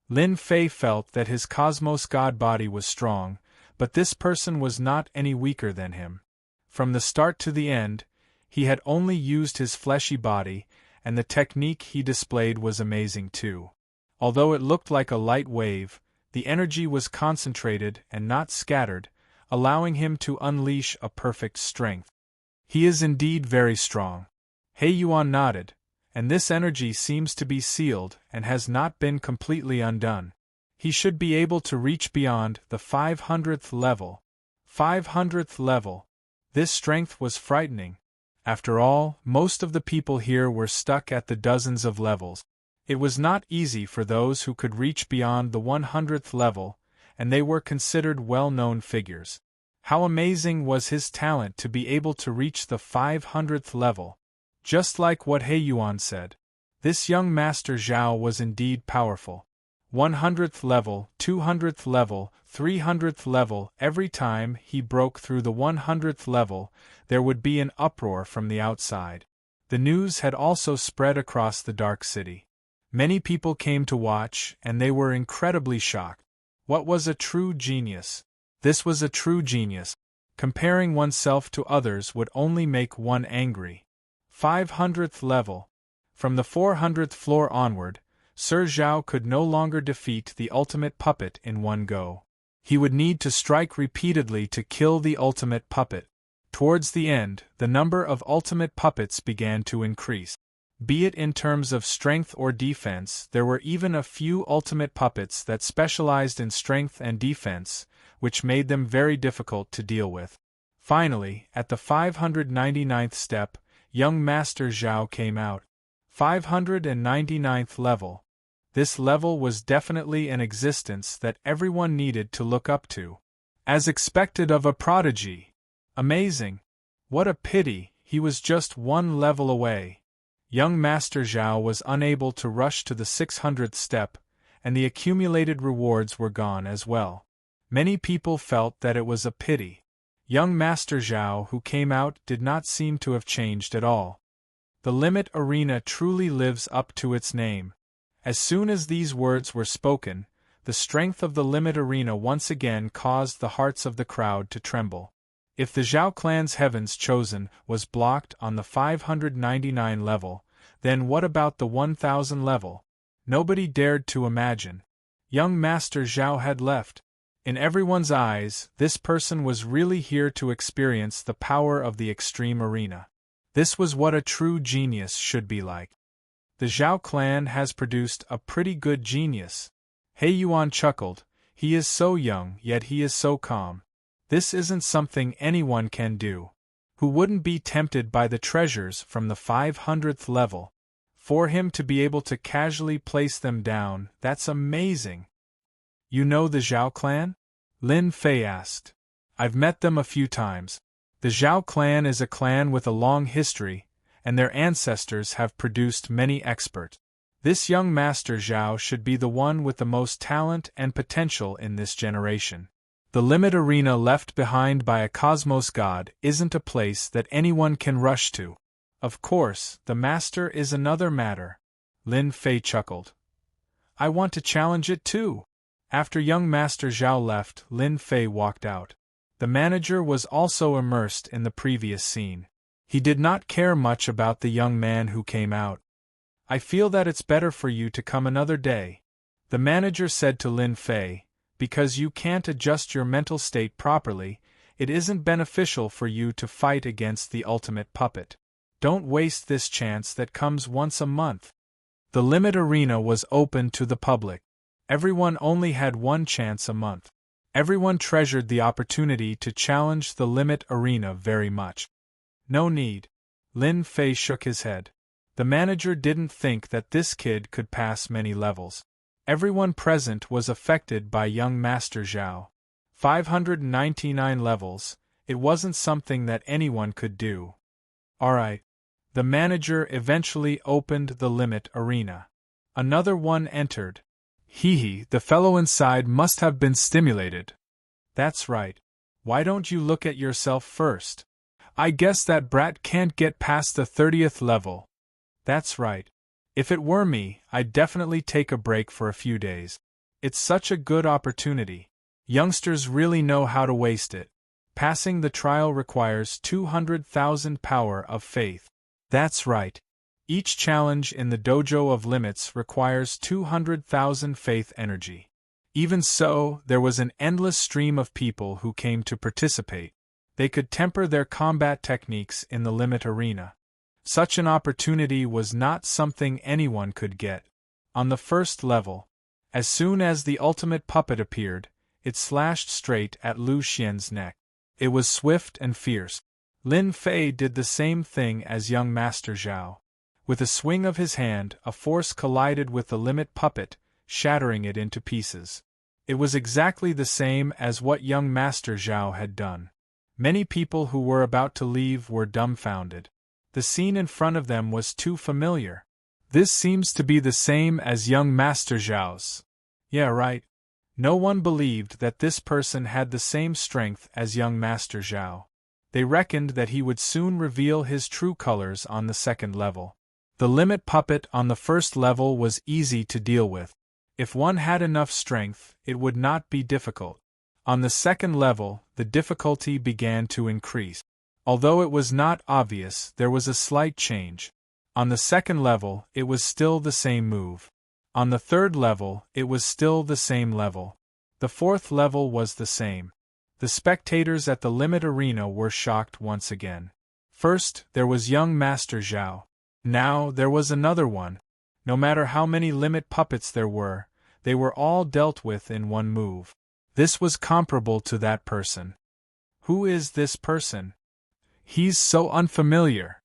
Lin Fei felt that his cosmos god body was strong, but this person was not any weaker than him. From the start to the end, he had only used his fleshy body, and the technique he displayed was amazing too. Although it looked like a light wave, the energy was concentrated and not scattered, allowing him to unleash a perfect strength. He is indeed very strong. He Yuan nodded, and this energy seems to be sealed and has not been completely undone. He should be able to reach beyond the 500th level. 500th level. This strength was frightening. After all, most of the people here were stuck at the dozens of levels. It was not easy for those who could reach beyond the 100th level, and they were considered well-known figures. How amazing was his talent to be able to reach the 500th level. Just like what He Yuan said. This young Master Zhao was indeed powerful. 100th level, 200th level, 300th level, every time he broke through the 100th level, there would be an uproar from the outside. The news had also spread across the Dark City. Many people came to watch, and they were incredibly shocked. What was a true genius? This was a true genius. Comparing oneself to others would only make one angry. 500th level. From the 400th floor onward, Sir Zhao could no longer defeat the ultimate puppet in one go. He would need to strike repeatedly to kill the ultimate puppet. Towards the end, the number of ultimate puppets began to increase. Be it in terms of strength or defense, there were even a few ultimate puppets that specialized in strength and defense, which made them very difficult to deal with. Finally, at the 599th step, young Master Zhao came out. 599th level. This level was definitely an existence that everyone needed to look up to. As expected of a prodigy. Amazing. What a pity, he was just one level away. Young Master Zhao was unable to rush to the 600th step, and the accumulated rewards were gone as well. Many people felt that it was a pity. Young Master Zhao who came out did not seem to have changed at all. The limit arena truly lives up to its name. As soon as these words were spoken, the strength of the limit arena once again caused the hearts of the crowd to tremble. If the Zhao clan's heavens chosen was blocked on the 599 level, then what about the 1000 level? Nobody dared to imagine. Young Master Zhao had left. In everyone's eyes, this person was really here to experience the power of the extreme arena. This was what a true genius should be like. The Zhao clan has produced a pretty good genius. He Yuan chuckled. He is so young, yet he is so calm. This isn't something anyone can do. Who wouldn't be tempted by the treasures from the 500th level? For him to be able to casually place them down, that's amazing. You know the Zhao clan? Lin Fei asked. I've met them a few times. The Zhao clan is a clan with a long history, and their ancestors have produced many experts. This young Master Zhao should be the one with the most talent and potential in this generation. The limit arena left behind by a cosmos god isn't a place that anyone can rush to. Of course, the master is another matter. Lin Fei chuckled. I want to challenge it too. After young Master Zhao left, Lin Fei walked out. The manager was also immersed in the previous scene. He did not care much about the young man who came out. I feel that it's better for you to come another day, the manager said to Lin Fei, because you can't adjust your mental state properly, it isn't beneficial for you to fight against the ultimate puppet. Don't waste this chance that comes once a month. The limit arena was open to the public. Everyone only had one chance a month. Everyone treasured the opportunity to challenge the limit arena very much. No need. Lin Fei shook his head. The manager didn't think that this kid could pass many levels. Everyone present was affected by young Master Zhao. 599 levels, it wasn't something that anyone could do. Alright. The manager eventually opened the limit arena. Another one entered. The fellow inside must have been stimulated. That's right. Why don't you look at yourself first? I guess that brat can't get past the 30th level. That's right. If it were me, I'd definitely take a break for a few days. It's such a good opportunity. Youngsters really know how to waste it. Passing the trial requires 200,000 power of faith. That's right. Each challenge in the Dojo of Limits requires 200,000 faith energy. Even so, there was an endless stream of people who came to participate. They could temper their combat techniques in the limit arena. Such an opportunity was not something anyone could get. On the first level, as soon as the ultimate puppet appeared, it slashed straight at Lu Xian's neck. It was swift and fierce. Lin Fei did the same thing as young Master Zhao. With a swing of his hand, a force collided with the limit puppet, shattering it into pieces. It was exactly the same as what young Master Zhao had done. Many people who were about to leave were dumbfounded. The scene in front of them was too familiar. This seems to be the same as young Master Zhao's. Yeah, right. No one believed that this person had the same strength as young Master Zhao. They reckoned that he would soon reveal his true colors on the second level. The limit puppet on the first level was easy to deal with. If one had enough strength, it would not be difficult. On the second level, the difficulty began to increase. Although it was not obvious, there was a slight change. On the second level, it was still the same move. On the third level, it was still the same level. The fourth level was the same. The spectators at the limit arena were shocked once again. First, there was young Master Zhao. Now, there was another one. No matter how many limit puppets there were, they were all dealt with in one move. This was comparable to that person. Who is this person? He's so unfamiliar.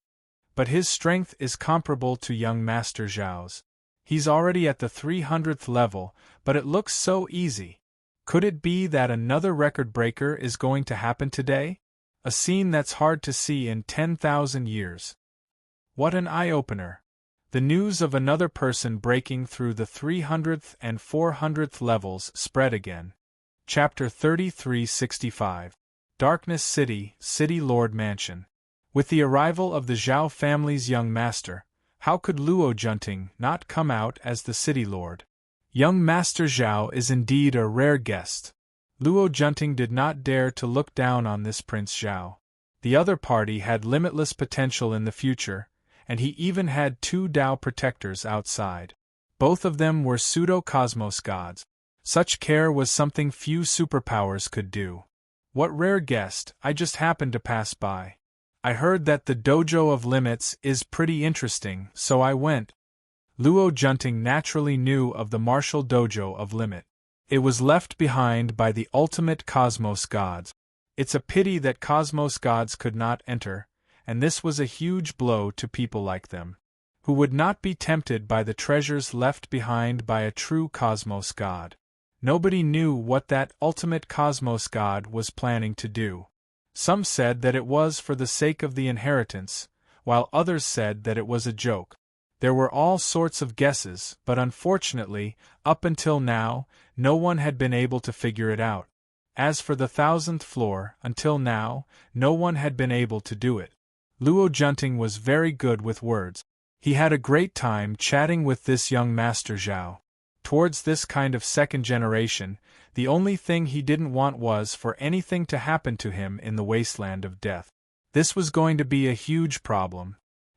But his strength is comparable to young Master Zhao's. He's already at the 300th level, but it looks so easy. Could it be that another record breaker is going to happen today? A scene that's hard to see in 10,000 years. What an eye-opener. The news of another person breaking through the 300th and 400th levels spread again. Chapter 3365. Darkness City, City Lord Mansion. With the arrival of the Zhao family's young master, how could Luo Junting not come out as the City Lord? Young Master Zhao is indeed a rare guest. Luo Junting did not dare to look down on this Prince Zhao. The other party had limitless potential in the future, and he even had 2 Dao protectors outside. Both of them were pseudo-cosmos gods. Such care was something few superpowers could do. What rare guest, I just happened to pass by. I heard that the Dojo of Limits is pretty interesting, so I went. Luo Junting naturally knew of the martial Dojo of Limit. It was left behind by the ultimate cosmos gods. It's a pity that cosmos gods could not enter, and this was a huge blow to people like them, who would not be tempted by the treasures left behind by a true cosmos god. Nobody knew what that ultimate cosmos god was planning to do. Some said that it was for the sake of the inheritance, while others said that it was a joke. There were all sorts of guesses, but unfortunately, up until now, no one had been able to figure it out. As for the 1000th floor, until now, no one had been able to do it. Luo Junting was very good with words. He had a great time chatting with this young Master Zhao. Towards this kind of second generation, the only thing he didn't want was for anything to happen to him in the wasteland of death. This was going to be a huge problem.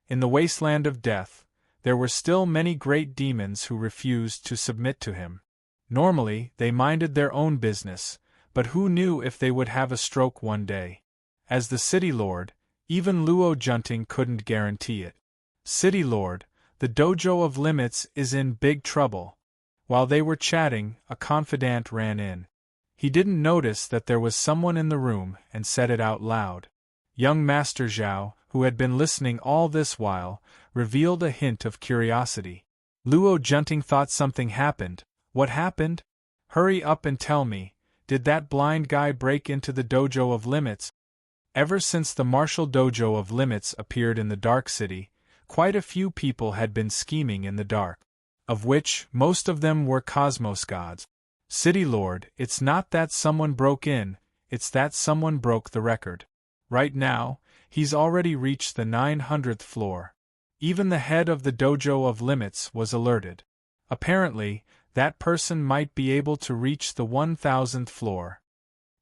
In the wasteland of death, there were still many great demons who refused to submit to him. Normally, they minded their own business, but who knew if they would have a stroke one day? As the City Lord, even Luo Junting couldn't guarantee it. City Lord, the Dojo of Limits is in big trouble. While they were chatting, a confidant ran in. He didn't notice that there was someone in the room and said it out loud. Young Master Zhao, who had been listening all this while, revealed a hint of curiosity. Luo Junting thought something happened. What happened? Hurry up and tell me. did that blind guy break into the dojo of limits? Ever since the martial dojo of limits appeared in the Dark City, quite a few people had been scheming in the dark, of which most of them were cosmos gods. City Lord, it's not that someone broke in, it's that someone broke the record. Right now, he's already reached the 900th floor. Even the head of the dojo of limits was alerted. Apparently, that person might be able to reach the 1000th floor.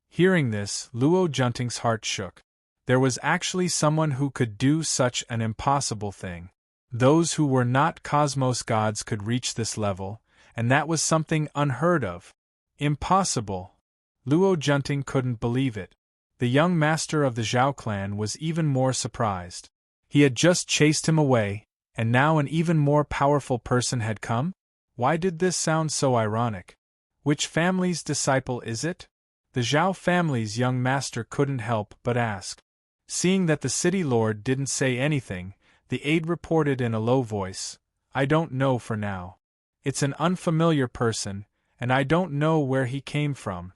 Hearing this, Luo Junting's heart shook. There was actually someone who could do such an impossible thing. Those who were not cosmos gods could reach this level, and that was something unheard of. Impossible! Luo Junting couldn't believe it. The young master of the Zhao clan was even more surprised. He had just chased him away, and now an even more powerful person had come? Why did this sound so ironic? Which family's disciple is it? The Zhao family's young master couldn't help but ask. Seeing that the city lord didn't say anything, the aide reported in a low voice, I don't know for now. It's an unfamiliar person, and I don't know where he came from.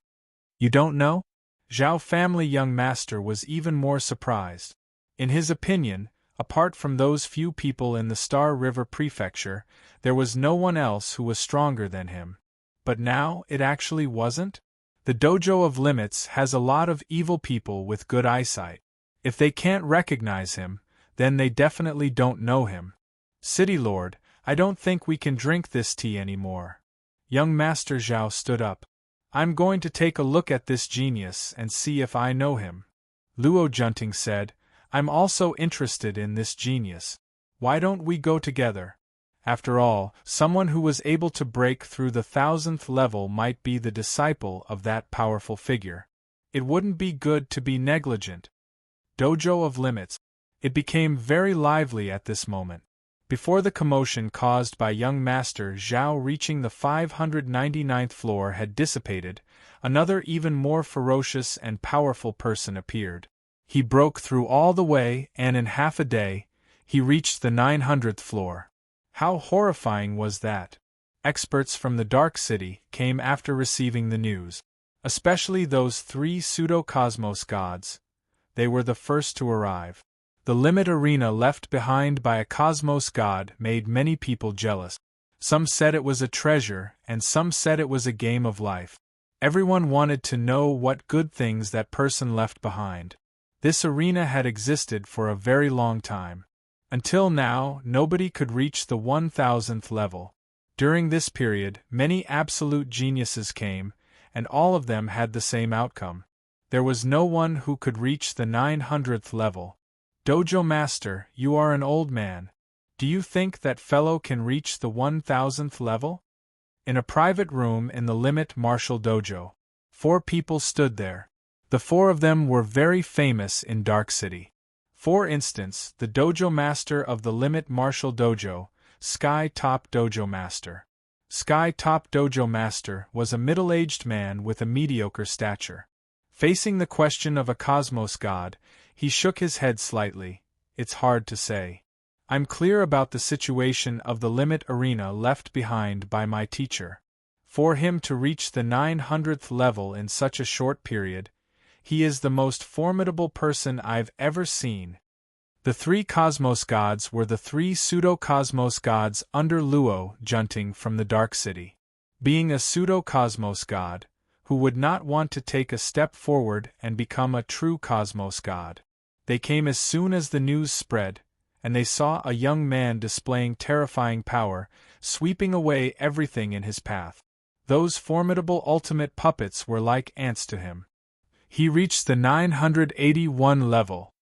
You don't know? Zhao family young master was even more surprised. In his opinion, apart from those few people in the Star River Prefecture, there was no one else who was stronger than him. But now it actually wasn't? The dojo of limits has a lot of evil people with good eyesight. If they can't recognize him, then they definitely don't know him. City Lord, I don't think we can drink this tea anymore. Young Master Zhao stood up. I'm going to take a look at this genius and see if I know him. Luo Junting said, I'm also interested in this genius. Why don't we go together? After all, someone who was able to break through the 1000th level might be the disciple of that powerful figure. It wouldn't be good to be negligent. Dojo of Limits. It became very lively at this moment. Before the commotion caused by young Master Zhao reaching the 599th floor had dissipated, another even more ferocious and powerful person appeared. He broke through all the way, and in half a day, he reached the 900th floor. How horrifying was that? Experts from the Dark City came after receiving the news. Especially those 3 pseudo-cosmos gods. They were the first to arrive. The limit arena left behind by a cosmos god made many people jealous. Some said it was a treasure, and some said it was a game of life. Everyone wanted to know what good things that person left behind. This arena had existed for a very long time. Until now, nobody could reach the 1000th level. During this period, many absolute geniuses came, and all of them had the same outcome. There was no one who could reach the 900th level. Dojo Master, you are an old man. Do you think that fellow can reach the 1000th level? In a private room in the Limit Martial Dojo, 4 people stood there. The 4 of them were very famous in Dark City. For instance, the Dojo Master of the Limit Martial Dojo, Sky Top Dojo Master. Sky Top Dojo Master was a middle-aged man with a mediocre stature. Facing the question of a cosmos god, he shook his head slightly. It's hard to say. I'm clear about the situation of the Limit Arena left behind by my teacher. For him to reach the 900th level in such a short period, he is the most formidable person I've ever seen. The 3 cosmos gods were the 3 pseudo-cosmos gods under Luo Junting from the Dark City. Being a pseudo-cosmos god, who would not want to take a step forward and become a true cosmos god. They came as soon as the news spread, and they saw a young man displaying terrifying power, sweeping away everything in his path. Those formidable ultimate puppets were like ants to him. He reached the 981 level.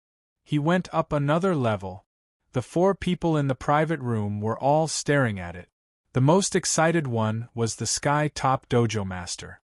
He went up another level. The 4 people in the private room were all staring at it. The most excited one was the Sky Top Dojo Master.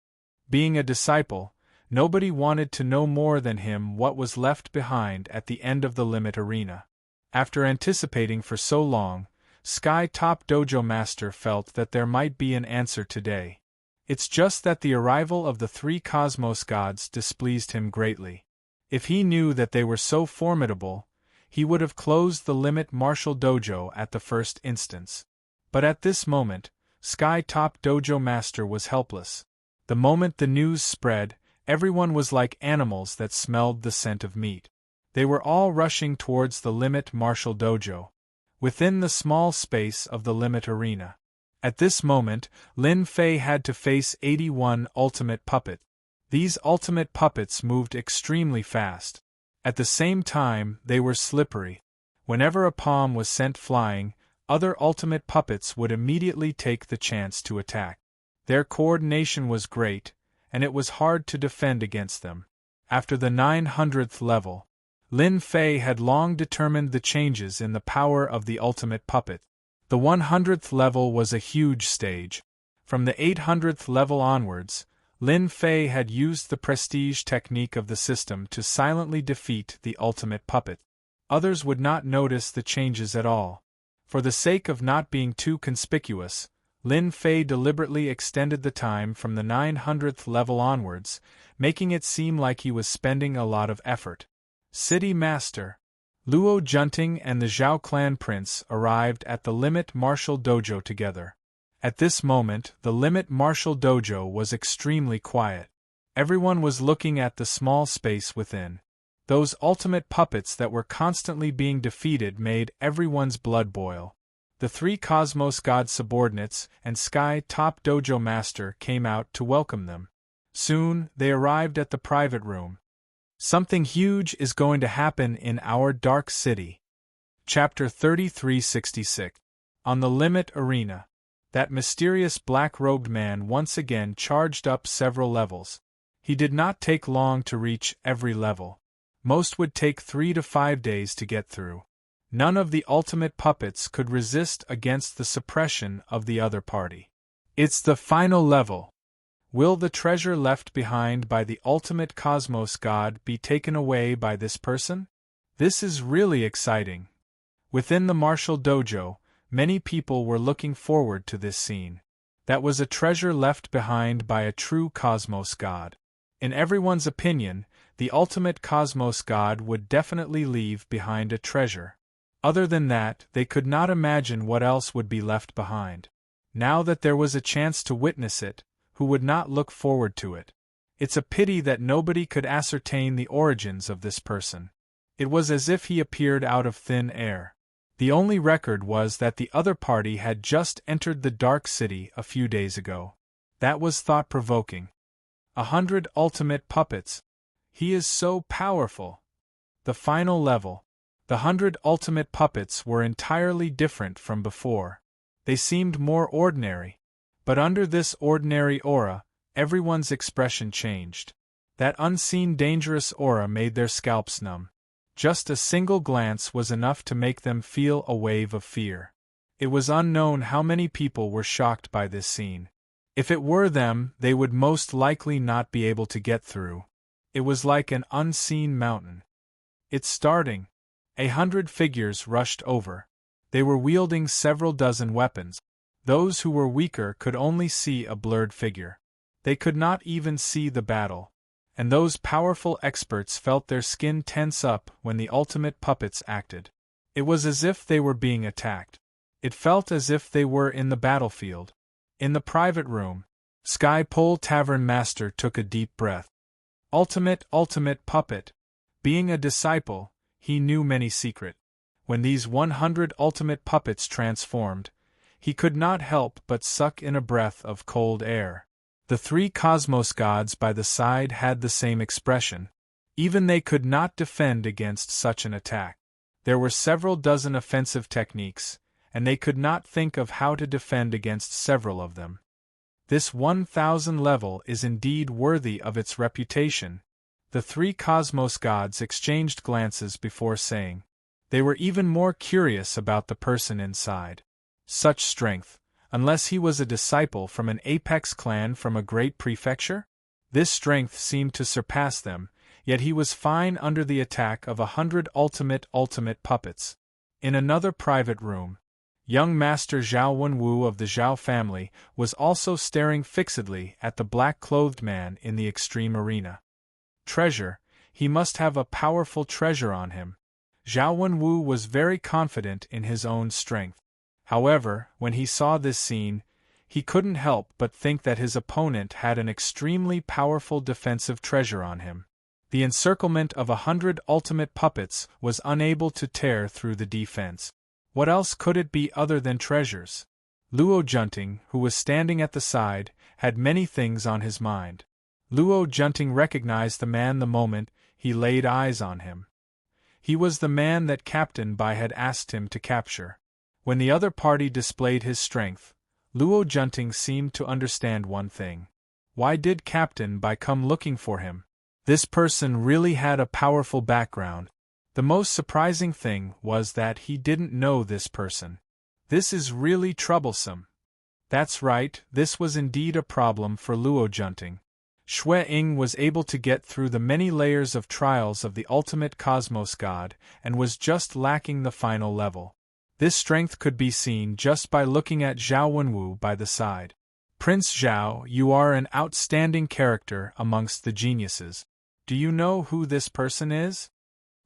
Being a disciple, nobody wanted to know more than him what was left behind at the end of the Limit Arena. After anticipating for so long, Sky Top Dojo Master felt that there might be an answer today. It's just that the arrival of the 3 cosmos gods displeased him greatly. If he knew that they were so formidable, he would have closed the Limit Martial Dojo at the first instance. But at this moment, Sky Top Dojo Master was helpless. The moment the news spread, everyone was like animals that smelled the scent of meat. They were all rushing towards the limit martial dojo, within the small space of the limit arena. At this moment, Lin Fei had to face 81 ultimate puppets. These ultimate puppets moved extremely fast. At the same time, they were slippery. Whenever a palm was sent flying, other ultimate puppets would immediately take the chance to attack. Their coordination was great, and it was hard to defend against them. After the 900th level, Lin Fei had long determined the changes in the power of the ultimate puppet. The 100th level was a huge stage. From the 800th level onwards, Lin Fei had used the prestige technique of the system to silently defeat the ultimate puppet. Others would not notice the changes at all. For the sake of not being too conspicuous, Lin Fei deliberately extended the time from the 900th level onwards, making it seem like he was spending a lot of effort. City Master Luo Junting and the Zhao clan prince arrived at the Limit Martial Dojo together. At this moment, the Limit Martial Dojo was extremely quiet. Everyone was looking at the small space within. Those ultimate puppets that were constantly being defeated made everyone's blood boil. The 3 Cosmos God subordinates and Sky Top Dojo Master came out to welcome them. Soon, they arrived at the private room. Something huge is going to happen in our dark city. Chapter 3366. On the Limit Arena. That mysterious black-robed man once again charged up several levels. He did not take long to reach every level. Most would take 3 to 5 days to get through. None of the ultimate puppets could resist against the suppression of the other party. It's the final level. Will the treasure left behind by the ultimate Cosmos God be taken away by this person? This is really exciting. Within the martial dojo, many people were looking forward to this scene. That was a treasure left behind by a true Cosmos God. In everyone's opinion, the ultimate Cosmos God would definitely leave behind a treasure. Other than that, they could not imagine what else would be left behind. Now that there was a chance to witness it, who would not look forward to it? It's a pity that nobody could ascertain the origins of this person. It was as if he appeared out of thin air. The only record was that the other party had just entered the Dark City a few days ago. That was thought-provoking. 100 ultimate puppets. He is so powerful. The final level. The 100 ultimate puppets were entirely different from before. They seemed more ordinary. But under this ordinary aura, everyone's expression changed. That unseen dangerous aura made their scalps numb. Just a single glance was enough to make them feel a wave of fear. It was unknown how many people were shocked by this scene. If it were them, they would most likely not be able to get through. It was like an unseen mountain. It's starting. 100 figures rushed over. They were wielding several dozen weapons. Those who were weaker could only see a blurred figure. They could not even see the battle. And those powerful experts felt their skin tense up when the ultimate puppets acted. It was as if they were being attacked. It felt as if they were in the battlefield. In the private room, Sky Pole Tavern Master took a deep breath. Ultimate puppet. Being a disciple, he knew many secrets. When these 100 ultimate puppets transformed, he could not help but suck in a breath of cold air. The 3 Cosmos Gods by the side had the same expression. Even they could not defend against such an attack. There were several dozen offensive techniques, and they could not think of how to defend against several of them. This 1000 level is indeed worthy of its reputation. The 3 Cosmos Gods exchanged glances before saying. They were even more curious about the person inside. Such strength, unless he was a disciple from an apex clan from a great prefecture? This strength seemed to surpass them, yet he was fine under the attack of 100 ultimate puppets. In another private room, young Master Zhao Wenwu of the Zhao family was also staring fixedly at the black-clothed man in the extreme arena. Treasure, he must have a powerful treasure on him. Zhao Wenwu was very confident in his own strength. However, when he saw this scene, he couldn't help but think that his opponent had an extremely powerful defensive treasure on him. The encirclement of 100 ultimate puppets was unable to tear through the defense. What else could it be other than treasures? Luo Junting, who was standing at the side, had many things on his mind. Luo Junting recognized the man the moment he laid eyes on him. He was the man that Captain Bai had asked him to capture. When the other party displayed his strength, Luo Junting seemed to understand one thing. Why did Captain Bai come looking for him? This person really had a powerful background. The most surprising thing was that he didn't know this person. This is really troublesome. That's right, this was indeed a problem for Luo Junting. Xue Ying was able to get through the many layers of trials of the ultimate cosmos god and was just lacking the final level. This strength could be seen just by looking at Zhao Wenwu by the side. Prince Zhao, you are an outstanding character amongst the geniuses. Do you know who this person is?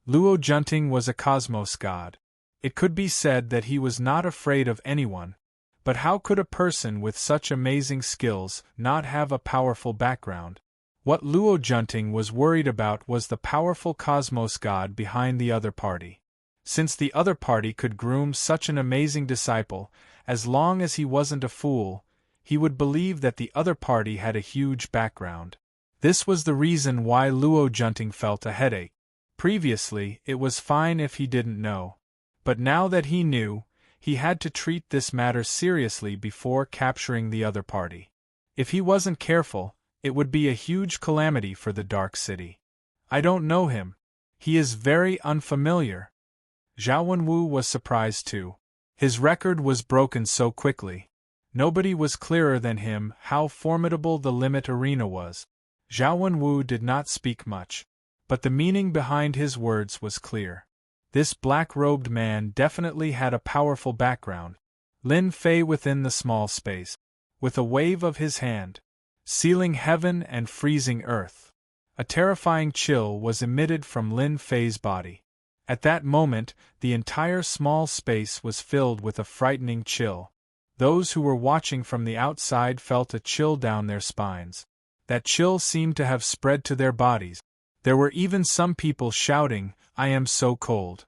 Luo Junting was a cosmos god. It could be said that he was not afraid of anyone, but how could a person with such amazing skills not have a powerful background? What Luo Junting was worried about was the powerful cosmos god behind the other party. Since the other party could groom such an amazing disciple, as long as he wasn't a fool, he would believe that the other party had a huge background. This was the reason why Luo Junting felt a headache. Previously, it was fine if he didn't know. But now that he knew, he had to treat this matter seriously before capturing the other party. If he wasn't careful, it would be a huge calamity for the Dark City. I don't know him. He is very unfamiliar. Zhao Wenwu was surprised too. His record was broken so quickly. Nobody was clearer than him how formidable the limit arena was. Zhao Wenwu did not speak much, but the meaning behind his words was clear. This black-robed man definitely had a powerful background. Lin Fei within the small space, with a wave of his hand, sealing heaven and freezing earth. A terrifying chill was emitted from Lin Fei's body. At that moment, the entire small space was filled with a frightening chill. Those who were watching from the outside felt a chill down their spines. That chill seemed to have spread to their bodies. There were even some people shouting, "I am so cold."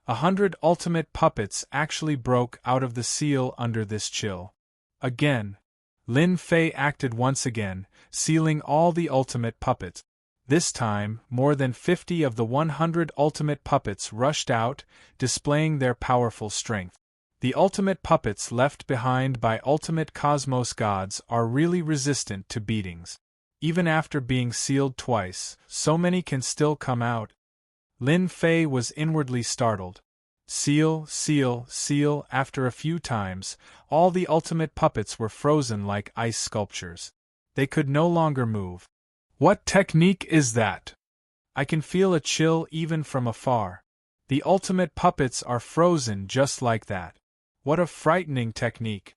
100 ultimate puppets actually broke out of the seal under this chill. Again, Lin Fei acted once again, sealing all the ultimate puppets. This time, more than 50 of the 100 ultimate puppets rushed out, displaying their powerful strength. The ultimate puppets left behind by ultimate cosmos gods are really resistant to beatings. Even after being sealed twice, so many can still come out. Lin Fei was inwardly startled. Seal, seal, seal. After a few times, all the ultimate puppets were frozen like ice sculptures. They could no longer move. What technique is that? I can feel a chill even from afar. The ultimate puppets are frozen just like that. What a frightening technique.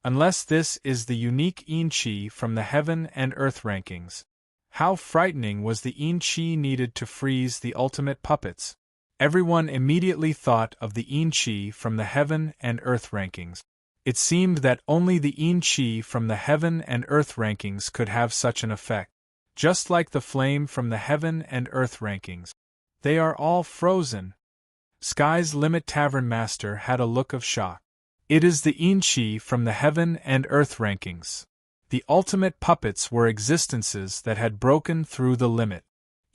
Unless this is the unique Yin Qi from the Heaven and Earth rankings. How frightening was the Yin Qi needed to freeze the ultimate puppets? Everyone immediately thought of the Yin Qi from the Heaven and Earth rankings. It seemed that only the Yin Qi from the Heaven and Earth rankings could have such an effect. Just like the flame from the Heaven and Earth rankings. They are all frozen. Sky's Limit Tavern Master had a look of shock. It is the Yin Qi from the Heaven and Earth rankings. The ultimate puppets were existences that had broken through the limit.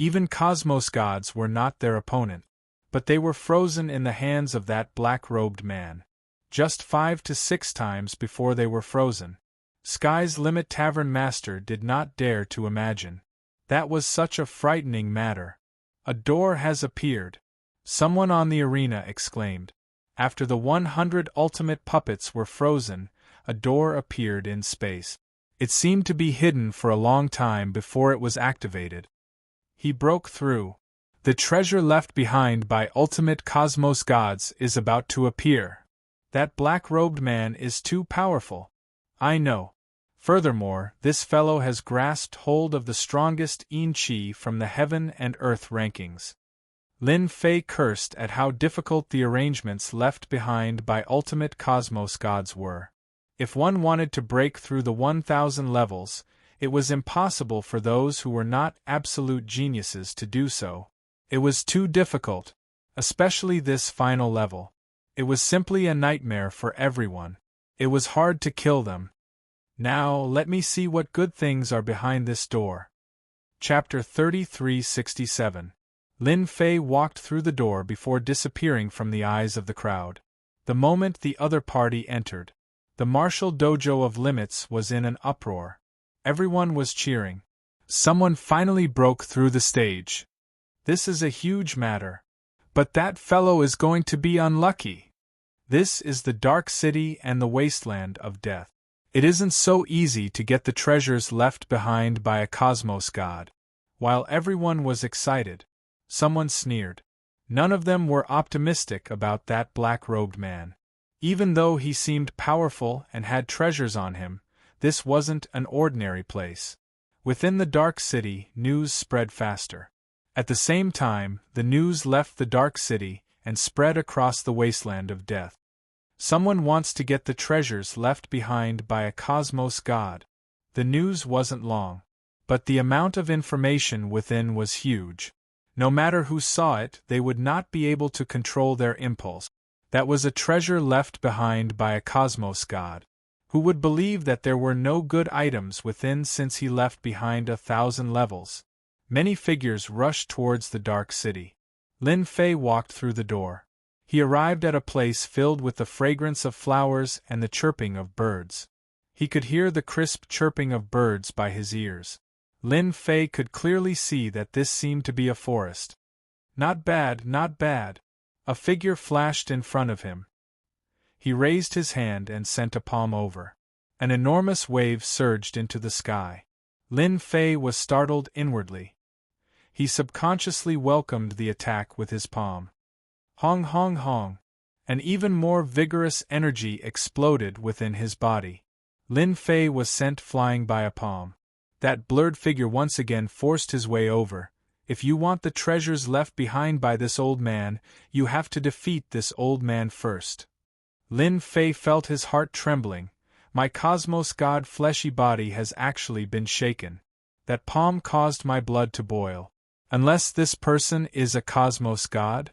Even cosmos gods were not their opponent. But they were frozen in the hands of that black-robed man. Just 5 to 6 times before they were frozen. Sky's Limit Tavern Master did not dare to imagine. That was such a frightening matter. A door has appeared. Someone on the arena exclaimed. After the 100 ultimate puppets were frozen, a door appeared in space. It seemed to be hidden for a long time before it was activated. He broke through. The treasure left behind by ultimate cosmos gods is about to appear. That black-robed man is too powerful. I know. Furthermore, this fellow has grasped hold of the strongest Yin Qi from the Heaven and Earth rankings. Lin Fei cursed at how difficult the arrangements left behind by ultimate cosmos gods were. If one wanted to break through the 1,000 levels, it was impossible for those who were not absolute geniuses to do so. It was too difficult, especially this final level. It was simply a nightmare for everyone. It was hard to kill them. Now, let me see what good things are behind this door. Chapter 3367. Lin Fei walked through the door before disappearing from the eyes of the crowd. The moment the other party entered, the martial dojo of Limits was in an uproar. Everyone was cheering. Someone finally broke through the stage. This is a huge matter. But that fellow is going to be unlucky. This is the Dark City and the wasteland of death. It isn't so easy to get the treasures left behind by a cosmos god. While everyone was excited, someone sneered. None of them were optimistic about that black-robed man. Even though he seemed powerful and had treasures on him, this wasn't an ordinary place. Within the Dark City, news spread faster. At the same time, the news left the Dark City and spread across the wasteland of death. Someone wants to get the treasures left behind by a cosmos god. The news wasn't long, but the amount of information within was huge. No matter who saw it, they would not be able to control their impulse. That was a treasure left behind by a cosmos god. Who would believe that there were no good items within since he left behind 1,000 levels? Many figures rushed towards the Dark City. Lin Fei walked through the door. He arrived at a place filled with the fragrance of flowers and the chirping of birds. He could hear the crisp chirping of birds by his ears. Lin Fei could clearly see that this seemed to be a forest. Not bad, not bad. A figure flashed in front of him. He raised his hand and sent a palm over. An enormous wave surged into the sky. Lin Fei was startled inwardly. He subconsciously welcomed the attack with his palm. Hong hong hong. An even more vigorous energy exploded within his body. Lin Fei was sent flying by a palm. That blurred figure once again forced his way over. If you want the treasures left behind by this old man, you have to defeat this old man first. Lin Fei felt his heart trembling. My cosmos god fleshy body has actually been shaken. That palm caused my blood to boil. Unless this person is a cosmos god?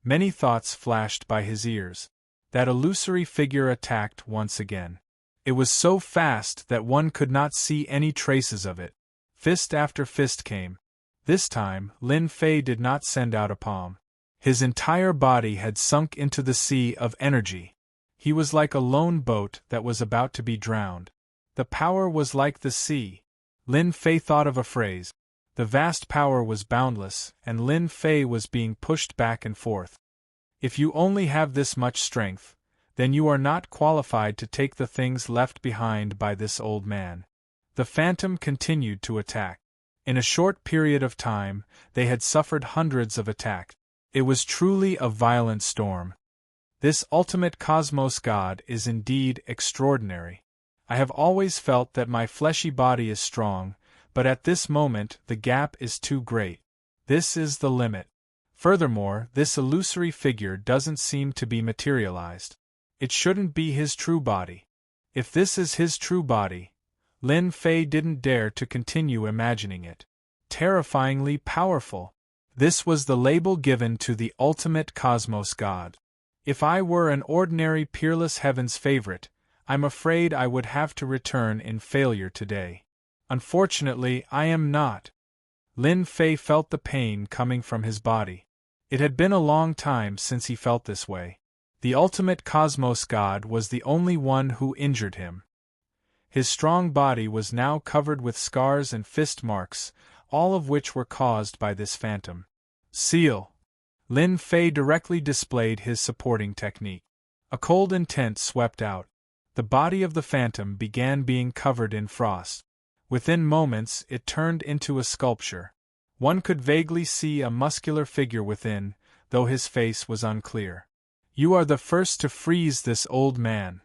Many thoughts flashed by his ears. That illusory figure attacked once again. It was so fast that one could not see any traces of it. Fist after fist came. This time, Lin Fei did not send out a palm. His entire body had sunk into the sea of energy. He was like a lone boat that was about to be drowned. The power was like the sea. Lin Fei thought of a phrase. The vast power was boundless, and Lin Fei was being pushed back and forth. If you only have this much strength, then you are not qualified to take the things left behind by this old man. The phantom continued to attack. In a short period of time, they had suffered hundreds of attacks. It was truly a violent storm. This ultimate cosmos god is indeed extraordinary. I have always felt that my fleshy body is strong, but at this moment the gap is too great. This is the limit. Furthermore, this illusory figure doesn't seem to be materialized. It shouldn't be his true body. If this is his true body, Lin Fei didn't dare to continue imagining it. Terrifyingly powerful. This was the label given to the ultimate cosmos god. If I were an ordinary peerless heaven's favorite, I'm afraid I would have to return in failure today. Unfortunately, I am not. Lin Fei felt the pain coming from his body. It had been a long time since he felt this way. The ultimate cosmos god was the only one who injured him. His strong body was now covered with scars and fist marks, all of which were caused by this phantom. Seal. Lin Fei directly displayed his supporting technique. A cold intent swept out. The body of the phantom began being covered in frost. Within moments it turned into a sculpture. One could vaguely see a muscular figure within, though his face was unclear. You are the first to freeze this old man.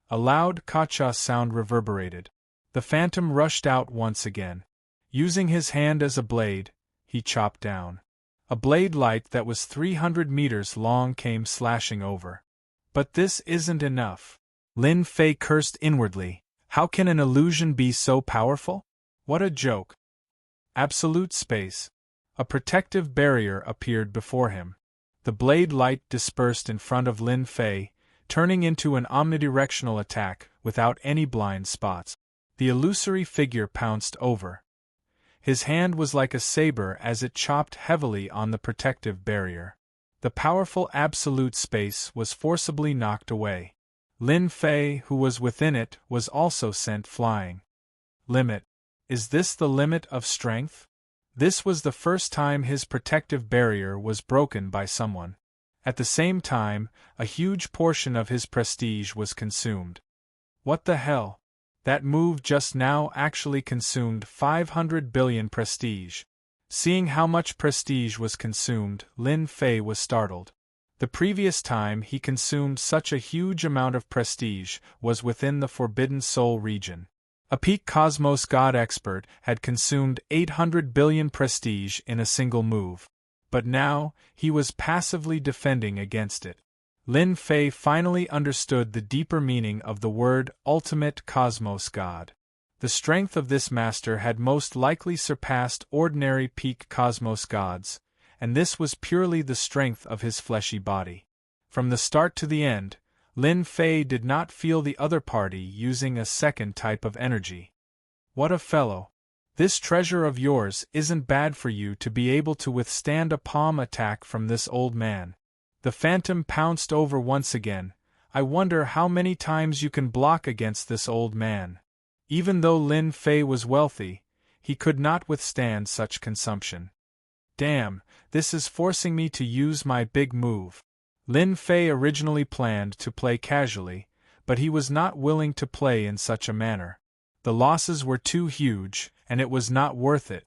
A loud ka-cha sound reverberated. The phantom rushed out once again. Using his hand as a blade, he chopped down. A blade light that was 300 meters long came slashing over. But this isn't enough. Lin Fei cursed inwardly. How can an illusion be so powerful? What a joke. Absolute space. A protective barrier appeared before him. The blade light dispersed in front of Lin Fei, turning into an omnidirectional attack without any blind spots. The illusory figure pounced over. His hand was like a saber as it chopped heavily on the protective barrier. The powerful absolute space was forcibly knocked away. Lin Fei, who was within it, was also sent flying. Limit. Is this the limit of strength? This was the first time his protective barrier was broken by someone. At the same time, a huge portion of his prestige was consumed. What the hell? That move just now actually consumed 500 billion prestige. Seeing how much prestige was consumed, Lin Fei was startled. The previous time he consumed such a huge amount of prestige was within the Forbidden Soul region. A peak Cosmos God expert had consumed 800 billion prestige in a single move. But now, he was passively defending against it. Lin Fei finally understood the deeper meaning of the word ultimate Cosmos God. The strength of this master had most likely surpassed ordinary peak Cosmos gods, and this was purely the strength of his fleshy body. From the start to the end, Lin Fei did not feel the other party using a second type of energy. What a fellow! This treasure of yours isn't bad for you to be able to withstand a palm attack from this old man. The phantom pounced over once again. I wonder how many times you can block against this old man. Even though Lin Fei was wealthy, he could not withstand such consumption. Damn, this is forcing me to use my big move. Lin Fei originally planned to play casually, but he was not willing to play in such a manner. The losses were too huge, and it was not worth it.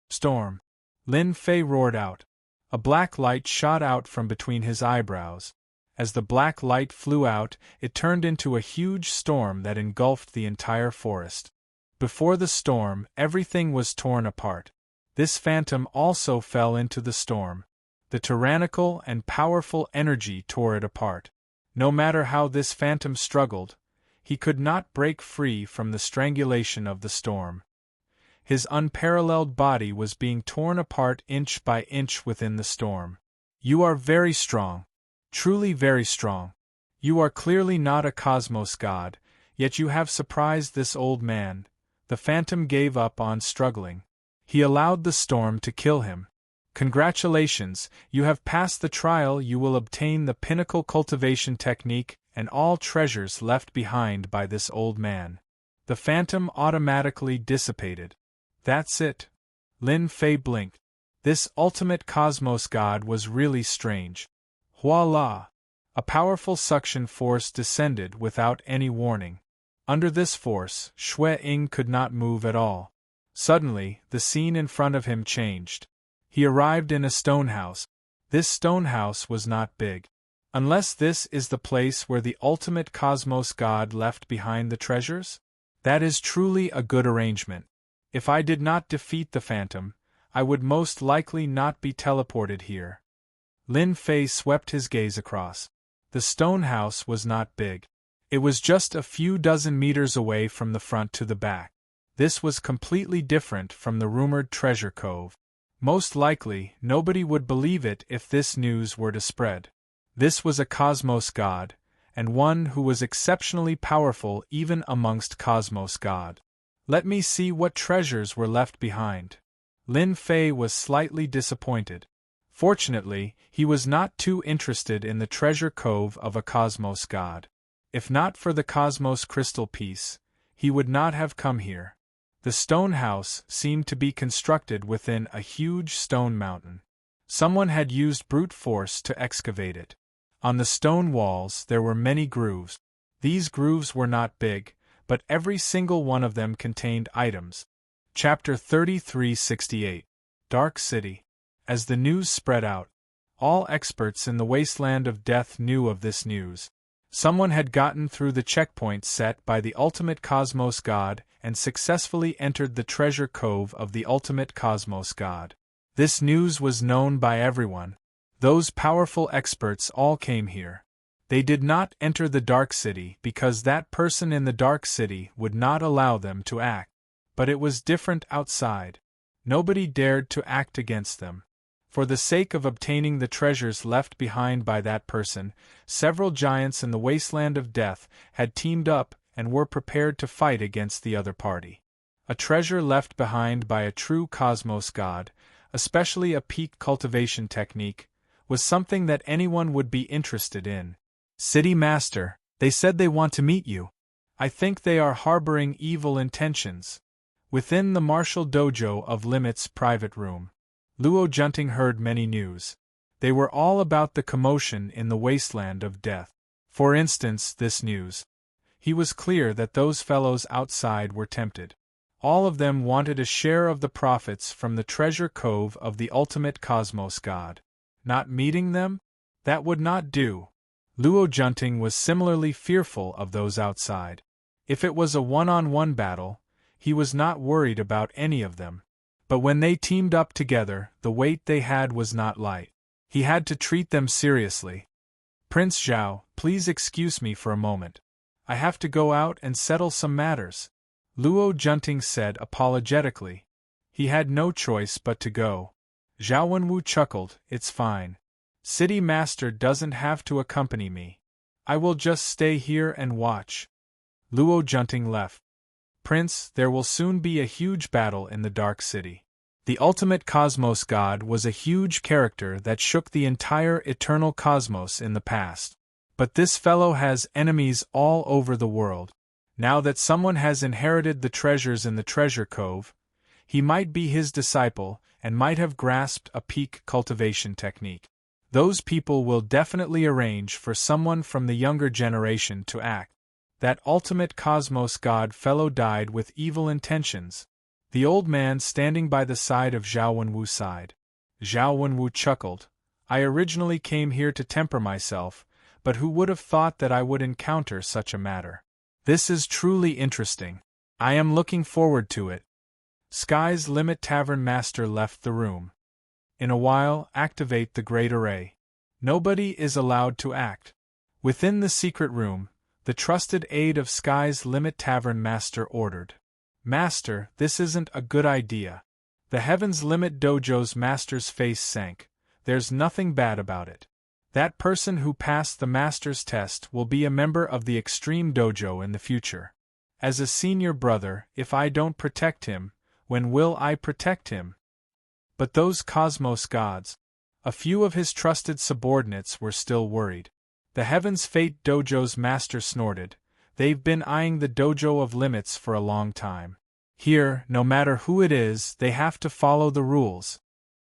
Storm! Lin Fei roared out. A black light shot out from between his eyebrows. As the black light flew out, it turned into a huge storm that engulfed the entire forest. Before the storm, everything was torn apart. This phantom also fell into the storm. The tyrannical and powerful energy tore it apart. No matter how this phantom struggled, he could not break free from the strangulation of the storm. His unparalleled body was being torn apart inch by inch within the storm. You are very strong. Truly very strong. You are clearly not a Cosmos God, yet you have surprised this old man. The phantom gave up on struggling. He allowed the storm to kill him. Congratulations, you have passed the trial. You will obtain the pinnacle cultivation technique and all treasures left behind by this old man. The phantom automatically dissipated. That's it. Lin Fei blinked. This ultimate Cosmos God was really strange. Voila! A powerful suction force descended without any warning. Under this force, Xue Ying could not move at all. Suddenly, the scene in front of him changed. He arrived in a stone house. This stone house was not big. Unless this is the place where the ultimate Cosmos God left behind the treasures? That is truly a good arrangement. If I did not defeat the phantom, I would most likely not be teleported here. Lin Fei swept his gaze across. The stone house was not big. It was just a few dozen meters away from the front to the back. This was completely different from the rumored treasure cove. Most likely, nobody would believe it if this news were to spread. This was a Cosmos God, and one who was exceptionally powerful even amongst Cosmos God. Let me see what treasures were left behind. Lin Fei was slightly disappointed. Fortunately, he was not too interested in the treasure cove of a Cosmos God. If not for the Cosmos crystal piece, he would not have come here. The stone house seemed to be constructed within a huge stone mountain. Someone had used brute force to excavate it. On the stone walls there were many grooves. These grooves were not big, but every single one of them contained items. Chapter 3368. Dark City. As the news spread out, all experts in the wasteland of death knew of this news. Someone had gotten through the checkpoint set by the ultimate Cosmos God and successfully entered the treasure cove of the ultimate Cosmos God. This news was known by everyone. Those powerful experts all came here. They did not enter the Dark City because that person in the Dark City would not allow them to act. But it was different outside. Nobody dared to act against them. For the sake of obtaining the treasures left behind by that person, several giants in the wasteland of death had teamed up and were prepared to fight against the other party. A treasure left behind by a true cosmos god, especially a peak cultivation technique, was something that anyone would be interested in. City Master, they said they want to meet you. I think they are harboring evil intentions. Within the Martial Dojo of Limit's private room, Luo Junting heard many news. They were all about the commotion in the wasteland of death. For instance, this news. He was clear that those fellows outside were tempted. All of them wanted a share of the profits from the treasure cove of the ultimate cosmos god. Not meeting them? That would not do. Luo Junting was similarly fearful of those outside. If it was a one-on-one battle, he was not worried about any of them. But when they teamed up together, the weight they had was not light. He had to treat them seriously. Prince Zhao, please excuse me for a moment. I have to go out and settle some matters, Luo Junting said apologetically. He had no choice but to go. Zhao Wenwu chuckled, it's fine. City Master doesn't have to accompany me. I will just stay here and watch. Luo Junting left. Prince, there will soon be a huge battle in the Dark City. The ultimate cosmos god was a huge character that shook the entire eternal cosmos in the past. But this fellow has enemies all over the world. Now that someone has inherited the treasures in the treasure cove, he might be his disciple and might have grasped a peak cultivation technique. Those people will definitely arrange for someone from the younger generation to act. That ultimate cosmos god fellow died with evil intentions. The old man standing by the side of Zhao Wenwu sighed. Zhao Wenwu chuckled. I originally came here to temper myself, but who would have thought that I would encounter such a matter? This is truly interesting. I am looking forward to it. Sky's Limit Tavern Master left the room. In a while, activate the Great Array. Nobody is allowed to act. Within the secret room, the trusted aide of Sky's Limit Tavern Master ordered. Master, this isn't a good idea. The Heaven's Limit Dojo's master's face sank. There's nothing bad about it. That person who passed the master's test will be a member of the Extreme Dojo in the future. As a senior brother, if I don't protect him, when will I protect him? But those cosmos gods, a few of his trusted subordinates were still worried. The Heaven's Fate Dojo's master snorted. They've been eyeing the dojo of limits for a long time. Here, no matter who it is, they have to follow the rules.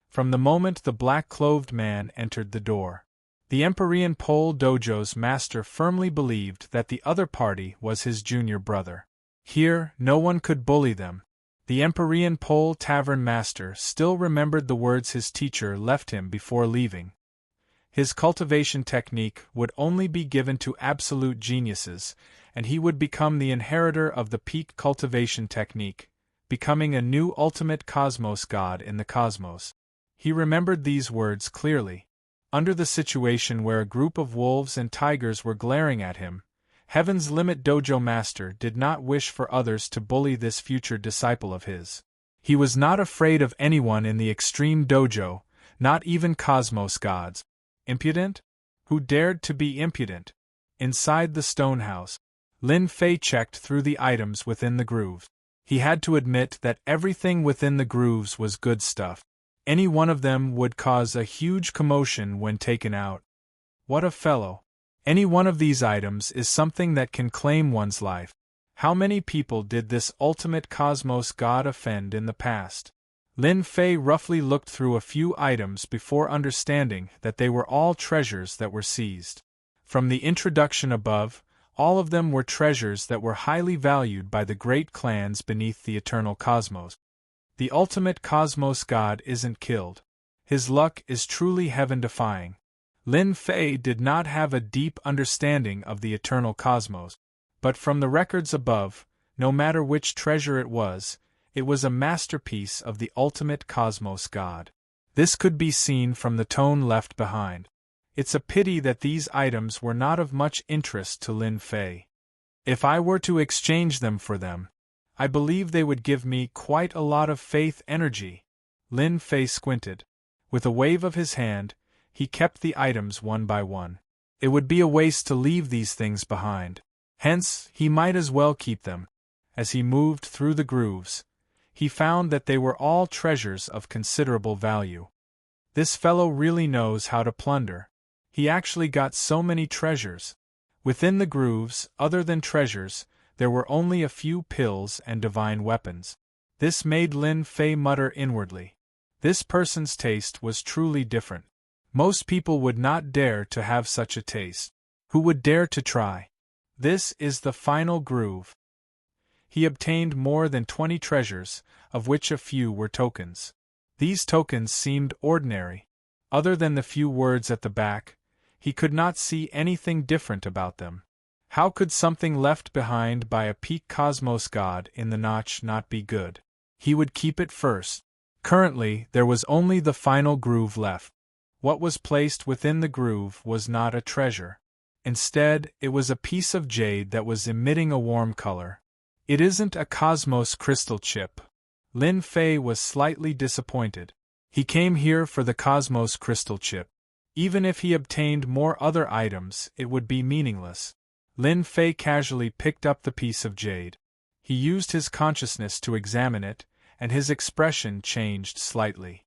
From the moment the black-clothed man entered the door, the Empyrean Pole Dojo's master firmly believed that the other party was his junior brother. Here, no one could bully them. The Empyrean Pole Tavern Master still remembered the words his teacher left him before leaving. His cultivation technique would only be given to absolute geniuses, and he would become the inheritor of the peak cultivation technique, becoming a new ultimate cosmos god in the cosmos. He remembered these words clearly. Under the situation where a group of wolves and tigers were glaring at him, Heaven's Limit Dojo Master did not wish for others to bully this future disciple of his. He was not afraid of anyone in the Extreme Dojo, not even cosmos gods. Impudent? Who dared to be impudent? Inside the stone house, Lin Fei checked through the items within the grooves. He had to admit that everything within the grooves was good stuff. Any one of them would cause a huge commotion when taken out. What a fellow! Any one of these items is something that can claim one's life. How many people did this ultimate cosmos god offend in the past? Lin Fei roughly looked through a few items before understanding that they were all treasures that were seized. From the introduction above, all of them were treasures that were highly valued by the great clans beneath the eternal cosmos. The ultimate cosmos god isn't killed. His luck is truly heaven-defying. Lin Fei did not have a deep understanding of the eternal cosmos, but from the records above, no matter which treasure it was a masterpiece of the ultimate cosmos god. This could be seen from the tone left behind. It's a pity that these items were not of much interest to Lin Fei. If I were to exchange them for them, I believe they would give me quite a lot of faith energy. Lin Fei squinted. With a wave of his hand, he kept the items one by one. It would be a waste to leave these things behind. Hence, he might as well keep them. As he moved through the grooves, he found that they were all treasures of considerable value. This fellow really knows how to plunder. He actually got so many treasures. Within the grooves, other than treasures, there were only a few pills and divine weapons. This made Lin Fei mutter inwardly. This person's taste was truly different. Most people would not dare to have such a taste. Who would dare to try? This is the final groove. He obtained more than 20 treasures, of which a few were tokens. These tokens seemed ordinary. Other than the few words at the back, he could not see anything different about them. How could something left behind by a peak cosmos god in the notch not be good? He would keep it first. Currently, there was only the final groove left. What was placed within the groove was not a treasure. Instead, it was a piece of jade that was emitting a warm color. It isn't a cosmos crystal chip. Lin Fei was slightly disappointed. He came here for the cosmos crystal chip. Even if he obtained more other items, it would be meaningless. Lin Fei casually picked up the piece of jade. He used his consciousness to examine it, and his expression changed slightly.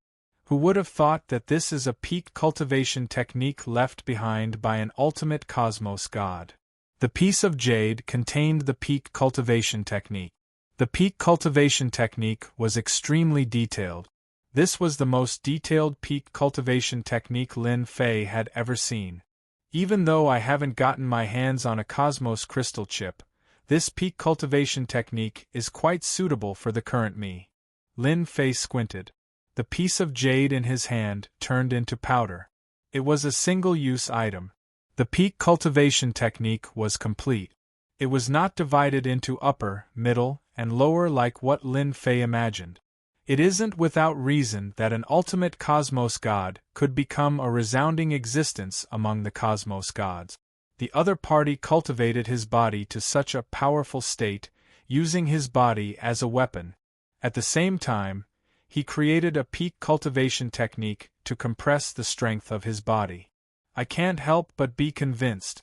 Who would have thought that this is a peak cultivation technique left behind by an ultimate cosmos god? The piece of jade contained the peak cultivation technique. The peak cultivation technique was extremely detailed. This was the most detailed peak cultivation technique Lin Fei had ever seen. Even though I haven't gotten my hands on a cosmos crystal chip, this peak cultivation technique is quite suitable for the current me. Lin Fei squinted. The piece of jade in his hand turned into powder. It was a single-use item. The peak cultivation technique was complete. It was not divided into upper, middle, and lower like what Lin Fei imagined. It isn't without reason that an ultimate cosmos god could become a resounding existence among the cosmos gods. The other party cultivated his body to such a powerful state, using his body as a weapon. At the same time, he created a peak cultivation technique to compress the strength of his body. I can't help but be convinced.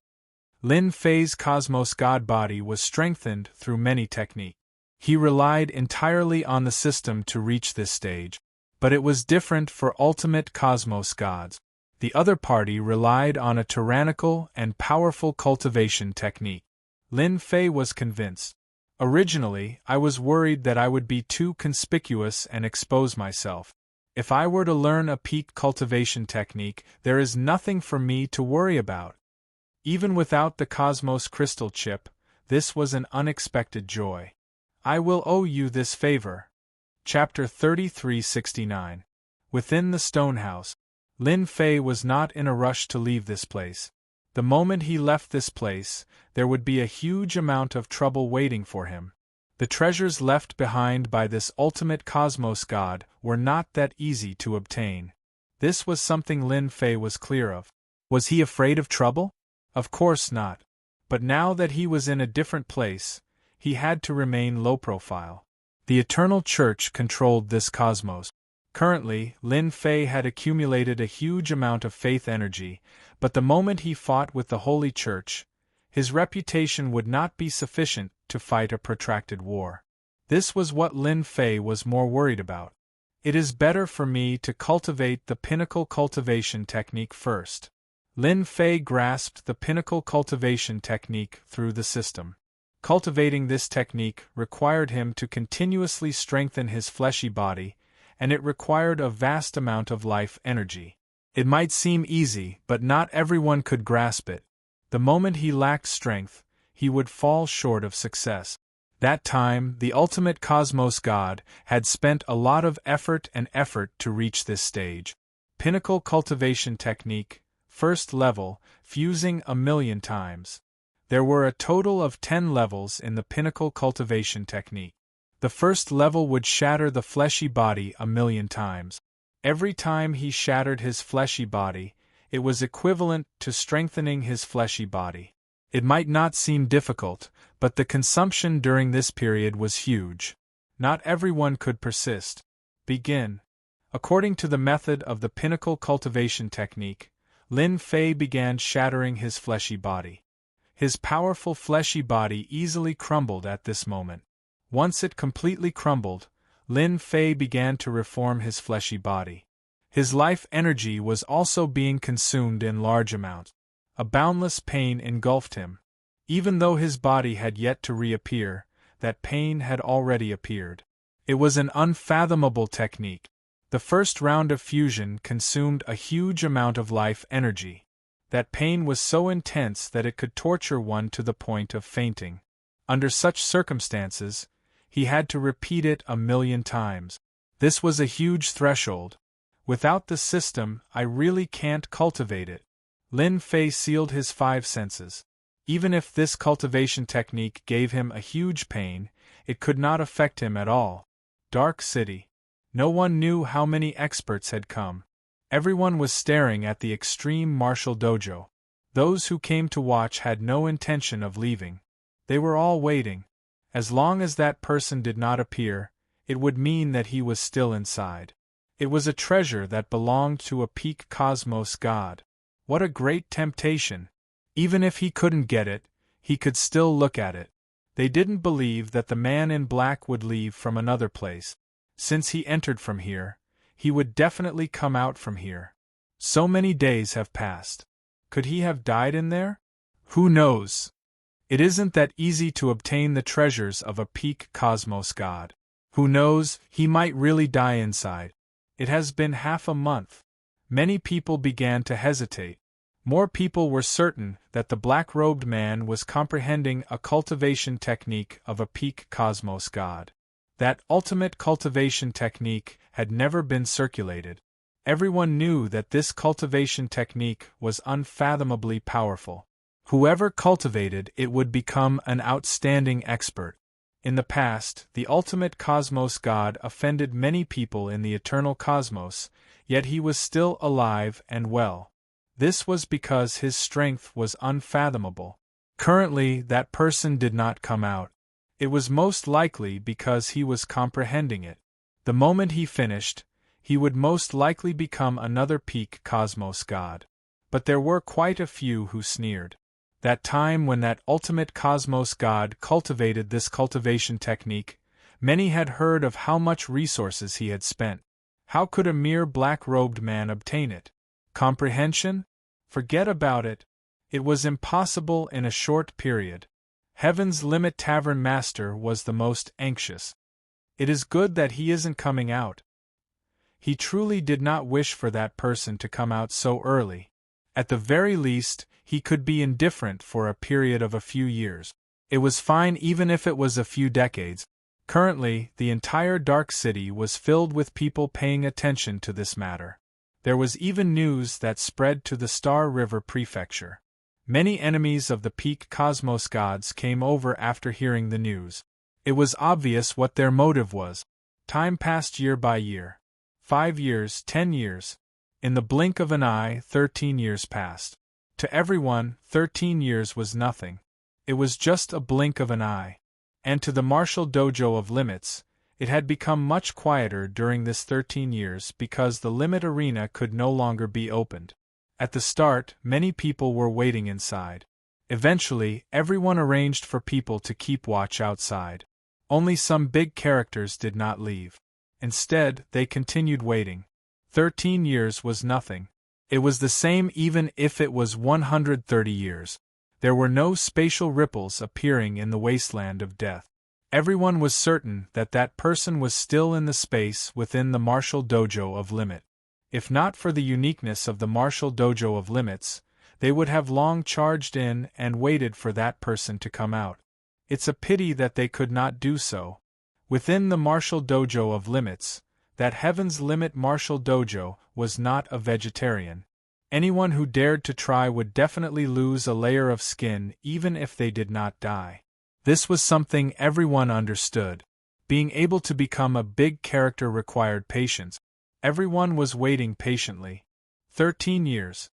Lin Fei's cosmos god body was strengthened through many techniques. He relied entirely on the system to reach this stage, but it was different for ultimate cosmos gods. The other party relied on a tyrannical and powerful cultivation technique. Lin Fei was convinced. Originally, I was worried that I would be too conspicuous and expose myself. If I were to learn a peak cultivation technique, there is nothing for me to worry about. Even without the cosmos crystal chip, this was an unexpected joy. I will owe you this favor. Chapter 3369. Within the stone house, Lin Fei was not in a rush to leave this place. The moment he left this place, there would be a huge amount of trouble waiting for him. The treasures left behind by this ultimate cosmos god were not that easy to obtain. This was something Lin Fei was clear of. Was he afraid of trouble? Of course not. But now that he was in a different place, he had to remain low profile. The Eternal Church controlled this cosmos. Currently, Lin Fei had accumulated a huge amount of faith energy, but the moment he fought with the Holy Church, his reputation would not be sufficient to fight a protracted war. This was what Lin Fei was more worried about. It is better for me to cultivate the pinnacle cultivation technique first. Lin Fei grasped the pinnacle cultivation technique through the system. Cultivating this technique required him to continuously strengthen his fleshy body, and it required a vast amount of life energy. It might seem easy, but not everyone could grasp it. The moment he lacked strength, he would fall short of success. That time, the ultimate cosmos god had spent a lot of effort to reach this stage. Pinnacle cultivation technique, first level, fusing 1,000,000 times. There were a total of 10 levels in the pinnacle cultivation technique. The first level would shatter the fleshy body 1,000,000 times. Every time he shattered his fleshy body, It was equivalent to strengthening his fleshy body. It might not seem difficult, but the consumption during this period was huge. Not everyone could persist. Begin. According to the method of the pinnacle cultivation technique, Lin Fei began shattering his fleshy body. His powerful fleshy body easily crumbled at this moment. Once it completely crumbled, Lin Fei began to reform his fleshy body. His life energy was also being consumed in large amounts. A boundless pain engulfed him. Even though his body had yet to reappear, that pain had already appeared. It was an unfathomable technique. The first round of fusion consumed a huge amount of life energy. That pain was so intense that it could torture one to the point of fainting. Under such circumstances, he had to repeat it 1,000,000 times. This was a huge threshold. Without the system, I really can't cultivate it. Lin Fei sealed his 5 senses. Even if this cultivation technique gave him a huge pain, it could not affect him at all. Dark City. No one knew how many experts had come. Everyone was staring at the extreme martial dojo. Those who came to watch had no intention of leaving. They were all waiting. As long as that person did not appear, it would mean that he was still inside. It was a treasure that belonged to a peak cosmos god. What a great temptation! Even if he couldn't get it, he could still look at it. They didn't believe that the man in black would leave from another place. Since he entered from here, he would definitely come out from here. So many days have passed. Could he have died in there? Who knows? It isn't that easy to obtain the treasures of a peak cosmos god. Who knows, he might really die inside. It has been half a month. Many people began to hesitate. More people were certain that the black-robed man was comprehending a cultivation technique of a peak cosmos god. That ultimate cultivation technique had never been circulated. Everyone knew that this cultivation technique was unfathomably powerful. Whoever cultivated it would become an outstanding expert. In the past, the ultimate cosmos god offended many people in the eternal cosmos, yet he was still alive and well. This was because his strength was unfathomable. Currently, that person did not come out. It was most likely because he was comprehending it. The moment he finished, he would most likely become another peak cosmos god. But there were quite a few who sneered. That time when that ultimate cosmos god cultivated this cultivation technique, many had heard of how much resources he had spent. How could a mere black-robed man obtain it? Comprehension? Forget about it. It was impossible in a short period. Heaven's Limit Tavern Master was the most anxious. It is good that he isn't coming out. He truly did not wish for that person to come out so early. At the very least, he could be indifferent for a period of a few years. It was fine even if it was a few decades. Currently, the entire Dark City was filled with people paying attention to this matter. There was even news that spread to the Star River Prefecture. Many enemies of the peak cosmos gods came over after hearing the news. It was obvious what their motive was. Time passed year by year. 5 years, 10 years. In the blink of an eye, 13 years passed. To everyone, 13 years was nothing. It was just a blink of an eye. And to the martial dojo of limits, it had become much quieter during this 13 years because the limit arena could no longer be opened. At the start, many people were waiting inside. Eventually, everyone arranged for people to keep watch outside. Only some big characters did not leave. Instead, they continued waiting. 13 years was nothing. It was the same even if it was 130 years. There were no spatial ripples appearing in the wasteland of death. Everyone was certain that that person was still in the space within the martial dojo of limit. If not for the uniqueness of the martial dojo of limits, they would have long charged in and waited for that person to come out. It's a pity that they could not do so. Within the martial dojo of limits, that Heaven's Limit martial dojo was not a vegetarian. Anyone who dared to try would definitely lose a layer of skin even if they did not die. This was something everyone understood. Being able to become a big character required patience. Everyone was waiting patiently. 13 years.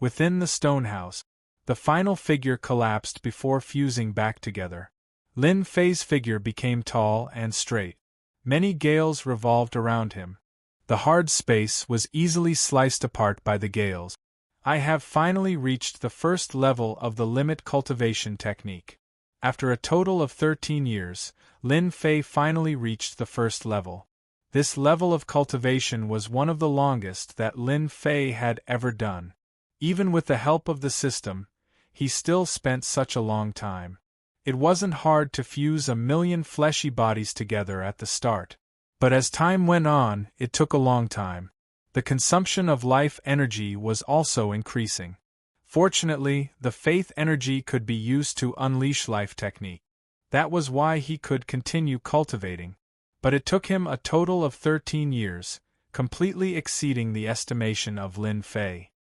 Within the stone house, the final figure collapsed before fusing back together. Lin Fei's figure became tall and straight. Many gales revolved around him. The hard space was easily sliced apart by the gales. I have finally reached the first level of the limit cultivation technique. After a total of 13 years, Lin Fei finally reached the first level. This level of cultivation was one of the longest that Lin Fei had ever done. Even with the help of the system, he still spent such a long time. It wasn't hard to fuse 1,000,000 fleshy bodies together at the start. But as time went on, it took a long time. The consumption of life energy was also increasing. Fortunately, the faith energy could be used to unleash life technique. That was why he could continue cultivating. But it took him a total of 13 years, completely exceeding the estimation of Lin Fei.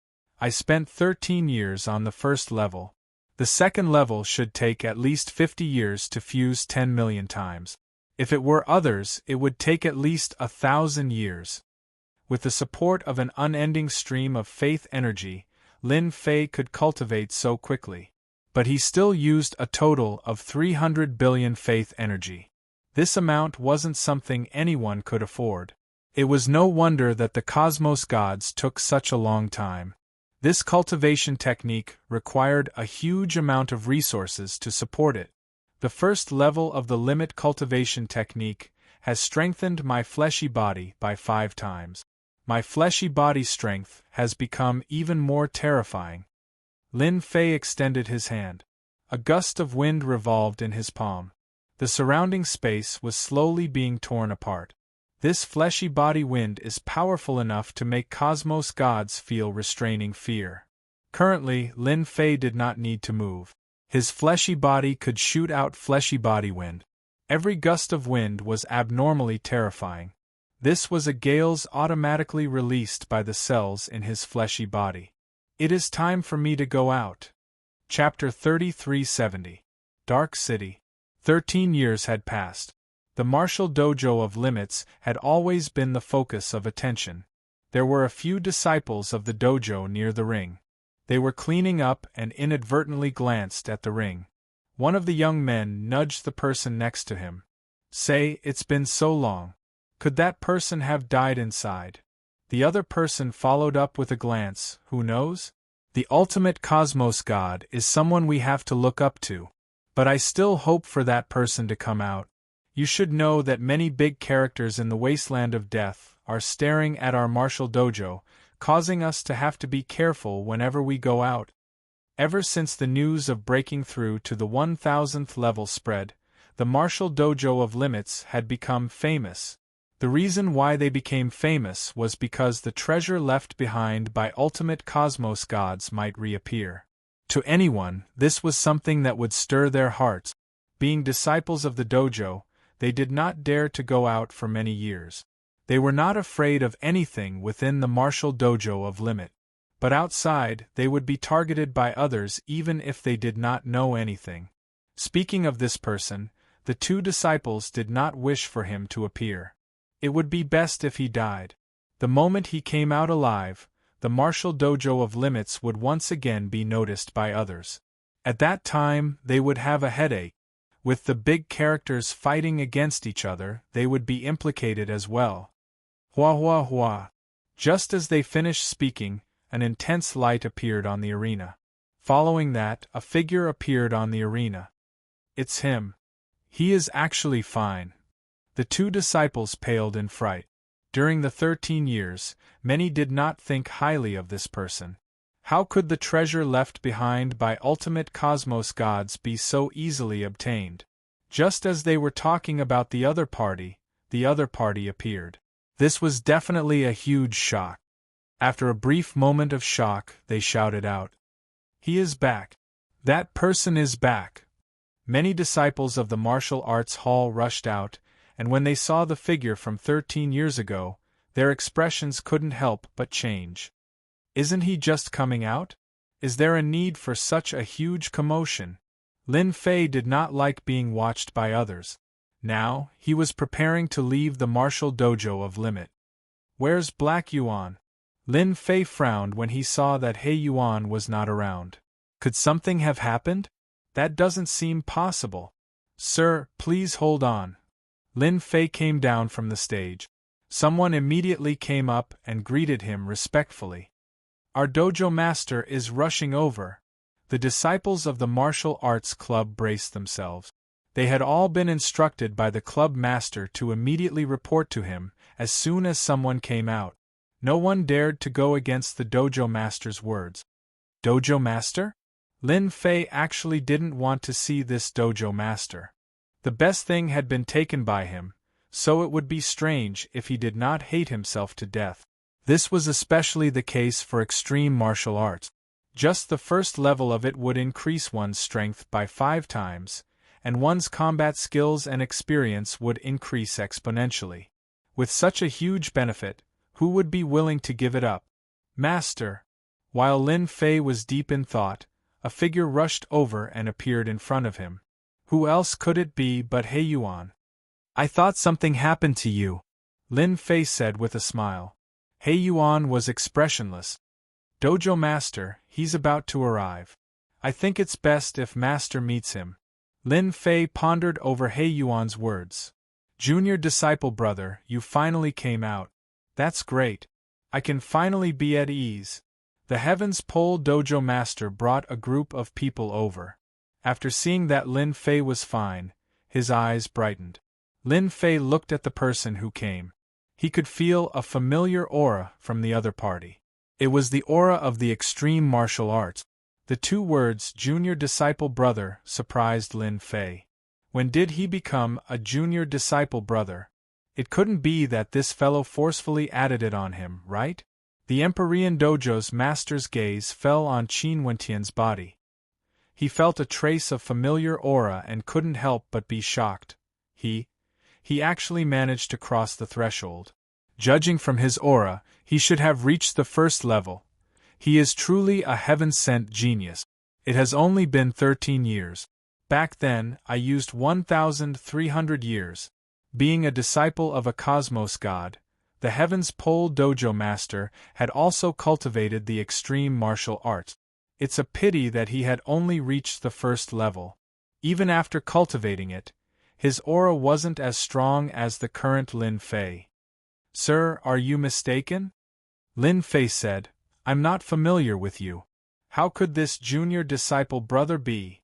I spent 13 years on the first level. The second level should take at least 50 years to fuse 10 million times. If it were others, it would take at least 1,000 years. With the support of an unending stream of faith energy, Lin Fei could cultivate so quickly. But he still used a total of 300 billion faith energy. This amount wasn't something anyone could afford. It was no wonder that the cosmos gods took such a long time. This cultivation technique required a huge amount of resources to support it. The first level of the limit cultivation technique has strengthened my fleshy body by 5 times. My fleshy body strength has become even more terrifying. Lin Fei extended his hand. A gust of wind revolved in his palm. The surrounding space was slowly being torn apart. This fleshy body wind is powerful enough to make cosmos gods feel restraining fear. Currently, Lin Fei did not need to move. His fleshy body could shoot out fleshy body wind. Every gust of wind was abnormally terrifying. This was a gales automatically released by the cells in his fleshy body. It is time for me to go out. Chapter 3370. Dark City. 13 years had passed. The martial dojo of limits had always been the focus of attention. There were a few disciples of the dojo near the ring. They were cleaning up and inadvertently glanced at the ring. One of the young men nudged the person next to him. "Say, it's been so long. Could that person have died inside?" The other person followed up with a glance. "Who knows? The ultimate cosmos god is someone we have to look up to. But I still hope for that person to come out. You should know that many big characters in the wasteland of death are staring at our martial dojo, causing us to have to be careful whenever we go out." Ever since the news of breaking through to the 1000th level spread, the martial dojo of limits had become famous. The reason why they became famous was because the treasure left behind by ultimate cosmos gods might reappear. To anyone, this was something that would stir their hearts. Being disciples of the dojo, they did not dare to go out for many years. They were not afraid of anything within the martial dojo of limit. But outside, they would be targeted by others even if they did not know anything. Speaking of this person, the 2 disciples did not wish for him to appear. It would be best if he died. The moment he came out alive, the martial dojo of limits would once again be noticed by others. At that time, they would have a headache. With the big characters fighting against each other, they would be implicated as well. Hua hua hua. Just as they finished speaking, an intense light appeared on the arena. Following that, a figure appeared on the arena. "It's him. He is actually fine." The 2 disciples paled in fright. During the 13 years, many did not think highly of this person. How could the treasure left behind by ultimate cosmos gods be so easily obtained? Just as they were talking about the other party appeared. This was definitely a huge shock. After a brief moment of shock, they shouted out, "He is back! That person is back!" Many disciples of the martial arts hall rushed out, and when they saw the figure from 13 years ago, their expressions couldn't help but change. "Isn't he just coming out? Is there a need for such a huge commotion?" Lin Fei did not like being watched by others. Now, he was preparing to leave the martial dojo of limit. "Where's Black Yuan?" Lin Fei frowned when he saw that He Yuan was not around. Could something have happened? That doesn't seem possible. Sir, please hold on. Lin Fei came down from the stage. Someone immediately came up and greeted him respectfully. Our dojo master is rushing over. The disciples of the martial arts club braced themselves. They had all been instructed by the club master to immediately report to him as soon as someone came out. No one dared to go against the dojo master's words. Dojo master? Lin Fei actually didn't want to see this dojo master. The best thing had been taken by him, so it would be strange if he did not hate himself to death. This was especially the case for extreme martial arts. Just the first level of it would increase one's strength by 5 times, and one's combat skills and experience would increase exponentially. With such a huge benefit, who would be willing to give it up? Master! While Lin Fei was deep in thought, a figure rushed over and appeared in front of him. Who else could it be but He Yuan? I thought something happened to you, Lin Fei said with a smile. He Yuan was expressionless. Dojo master, he's about to arrive. I think it's best if master meets him. Lin Fei pondered over He Yuan's words. Junior disciple brother, you finally came out. That's great. I can finally be at ease. The Heaven's Pole dojo master brought a group of people over. After seeing that Lin Fei was fine, his eyes brightened. Lin Fei looked at the person who came. He could feel a familiar aura from the other party. It was the aura of the extreme martial arts. The 2 words junior disciple brother surprised Lin Fei. When did he become a junior disciple brother? It couldn't be that this fellow forcefully added it on him, right? The Empyrean Dojo's master's gaze fell on Qin Wentian's body. He felt a trace of familiar aura and couldn't help but be shocked. He actually managed to cross the threshold. Judging from his aura, he should have reached the first level. He is truly a heaven-sent genius. It has only been 13 years. Back then, I used 1,300 years. Being a disciple of a cosmos god, the Heaven's Pole dojo master had also cultivated the extreme martial arts. It's a pity that he had only reached the first level. Even after cultivating it, his aura wasn't as strong as the current Lin Fei. Sir, are you mistaken? Lin Fei said, I'm not familiar with you. How could this junior disciple brother be?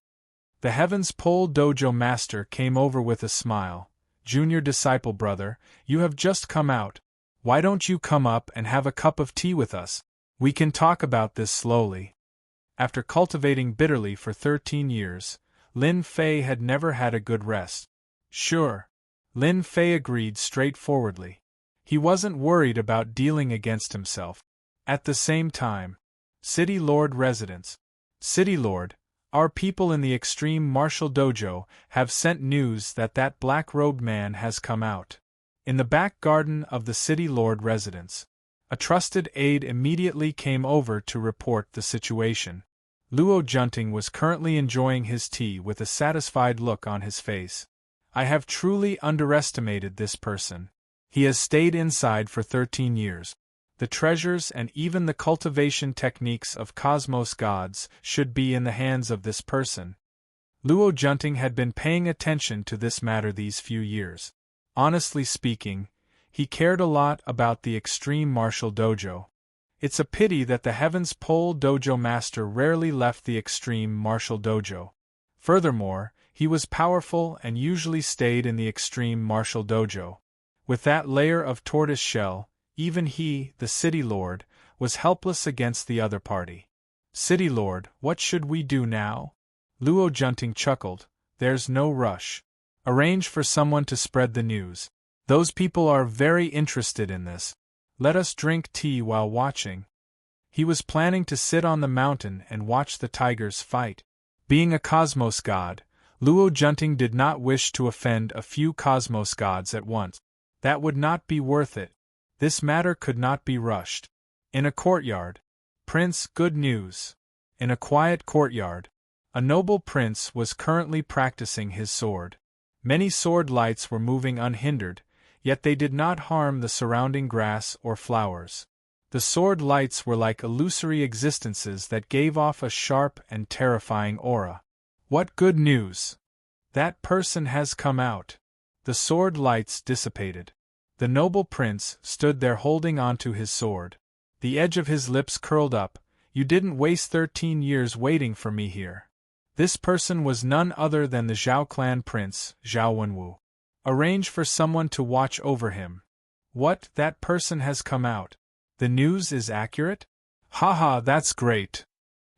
The Heaven's Pole dojo master came over with a smile. Junior disciple brother, you have just come out. Why don't you come up and have a cup of tea with us? We can talk about this slowly. After cultivating bitterly for 13 years, Lin Fei had never had a good rest. Sure. Lin Fei agreed straightforwardly. He wasn't worried about dealing against himself. At the same time, City Lord residence. City Lord, our people in the Extreme Martial Dojo have sent news that black-robed man has come out. In the back garden of the City Lord residence, a trusted aide immediately came over to report the situation. Luo Junting was currently enjoying his tea with a satisfied look on his face. I have truly underestimated this person. He has stayed inside for 13 years. The treasures and even the cultivation techniques of cosmos gods should be in the hands of this person. Luo Junting had been paying attention to this matter these few years. Honestly speaking, he cared a lot about the Extreme Martial Dojo. It's a pity that the Heaven's Pole dojo master rarely left the Extreme Martial Dojo. Furthermore, he was powerful and usually stayed in the Extreme Martial Dojo. With that layer of tortoise shell, even he, the City Lord, was helpless against the other party. City Lord, what should we do now? Luo Junting chuckled. There's no rush. Arrange for someone to spread the news. Those people are very interested in this. Let us drink tea while watching. He was planning to sit on the mountain and watch the tigers fight. Being a cosmos god, Luo Junting did not wish to offend a few cosmos gods at once. That would not be worth it. This matter could not be rushed. In a courtyard. Prince, good news. In a quiet courtyard, a noble prince was currently practicing his sword. Many sword lights were moving unhindered, yet they did not harm the surrounding grass or flowers. The sword lights were like illusory existences that gave off a sharp and terrifying aura. What good news! That person has come out. The sword lights dissipated. The noble prince stood there holding onto his sword. The edge of his lips curled up. You didn't waste 13 years waiting for me here. This person was none other than the Zhao clan prince, Zhao Wenwu. Arrange for someone to watch over him. What, that person has come out? The news is accurate? Haha, that's great.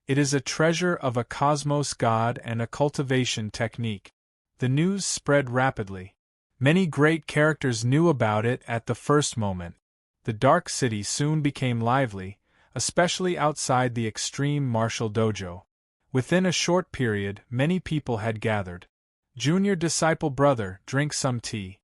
It is a treasure of a cosmos god and a cultivation technique. The news spread rapidly. Many great characters knew about it at the first moment. The Dark City soon became lively, especially outside the extreme martial dojo. Within a short period, many people had gathered. Junior disciple brother, drink some tea.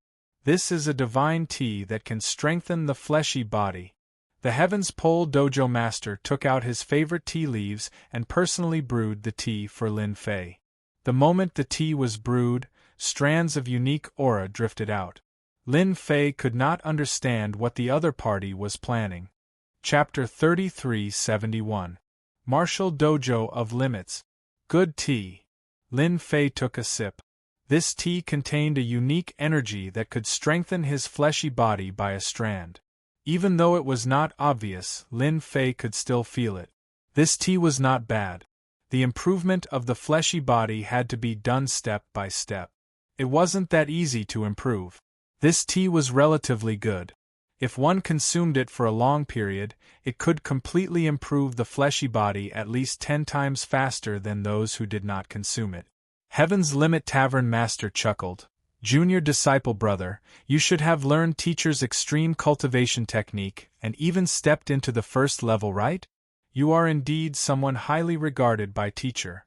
This is a divine tea that can strengthen the fleshy body. The Heaven's Pole dojo master took out his favorite tea leaves and personally brewed the tea for Lin Fei. The moment the tea was brewed, strands of unique aura drifted out. Lin Fei could not understand what the other party was planning. Chapter 3371. Martial Dojo of Limits. Good tea. Lin Fei took a sip. This tea contained a unique energy that could strengthen his fleshy body by a strand. Even though it was not obvious, Lin Fei could still feel it. This tea was not bad. The improvement of the fleshy body had to be done step by step. It wasn't that easy to improve. This tea was relatively good. If one consumed it for a long period, it could completely improve the fleshy body at least 10 times faster than those who did not consume it. Heaven's Limit Tavern Master chuckled. Junior disciple brother, you should have learned teacher's extreme cultivation technique and even stepped into the first level, right? You are indeed someone highly regarded by teacher.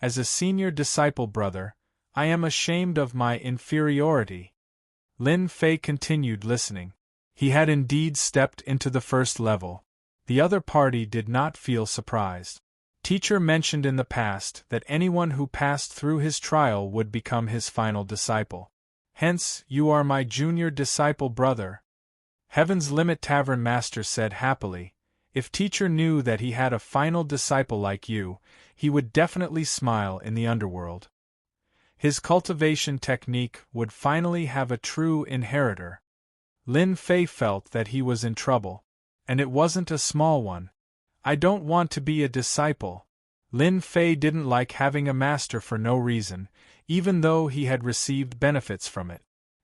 As a senior disciple brother, I am ashamed of my inferiority. Lin Fei continued listening. He had indeed stepped into the first level. The other party did not feel surprised. Teacher mentioned in the past that anyone who passed through his trial would become his final disciple. Hence, you are my junior disciple brother. Heaven's Limit Tavern Master said happily. If teacher knew that he had a final disciple like you, he would definitely smile in the underworld. His cultivation technique would finally have a true inheritor. Lin Fei felt that he was in trouble. And it wasn't a small one. I don't want to be a disciple. Lin Fei didn't like having a master for no reason, even though he had received benefits from it.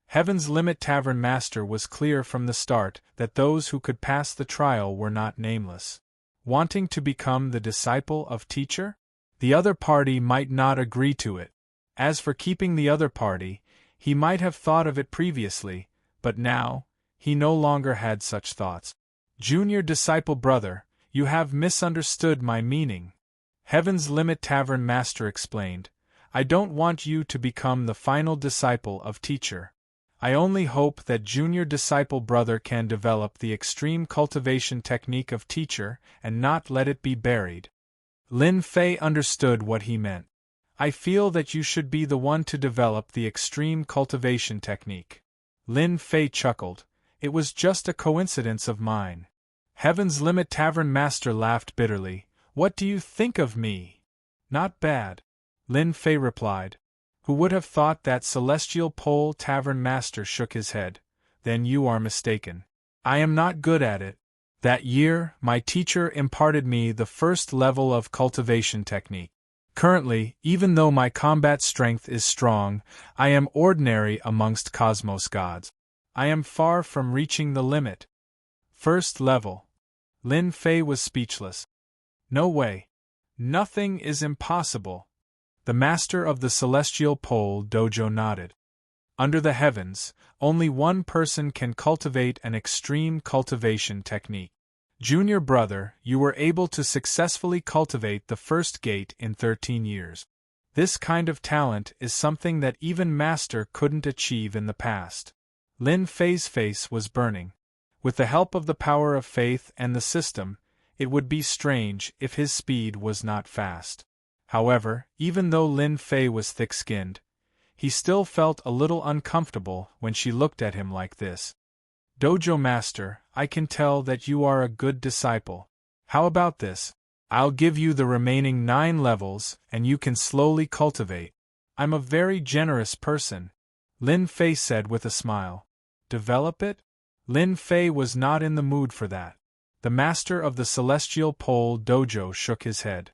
Heaven's Limit Tavern Master was clear from the start that those who could pass the trial were not nameless. Wanting to become the disciple of teacher? The other party might not agree to it. As for keeping the other party, he might have thought of it previously, but now, he no longer had such thoughts. Junior disciple brother, you have misunderstood my meaning. Heaven's Limit Tavern Master explained. I don't want you to become the final disciple of teacher. I only hope that junior disciple brother can develop the extreme cultivation technique of teacher and not let it be buried. Lin Fei understood what he meant. I feel that you should be the one to develop the extreme cultivation technique. Lin Fei chuckled. It was just a coincidence of mine. Heaven's Limit Tavern Master laughed bitterly. What do you think of me? Not bad. Lin Fei replied. Who would have thought that Celestial Pole Tavern Master shook his head? Then you are mistaken. I am not good at it. That year, my teacher imparted me the first level of cultivation technique. Currently, even though my combat strength is strong, I am ordinary amongst cosmos gods. I am far from reaching the limit. First level. Lin Fei was speechless. No way. Nothing is impossible. The master of the Celestial Pole dojo nodded. Under the heavens, only one person can cultivate an extreme cultivation technique. Junior brother, you were able to successfully cultivate the first gate in 13 years. This kind of talent is something that even master couldn't achieve in the past. Lin Fei's face was burning. With the help of the power of faith and the system, it would be strange if his speed was not fast. However, even though Lin Fei was thick-skinned, he still felt a little uncomfortable when she looked at him like this. Dojo Master, I can tell that you are a good disciple. How about this? I'll give you the remaining 9 levels, and you can slowly cultivate. I'm a very generous person, Lin Fei said with a smile. Develop it? Lin Fei was not in the mood for that. The master of the Celestial Pole Dojo shook his head.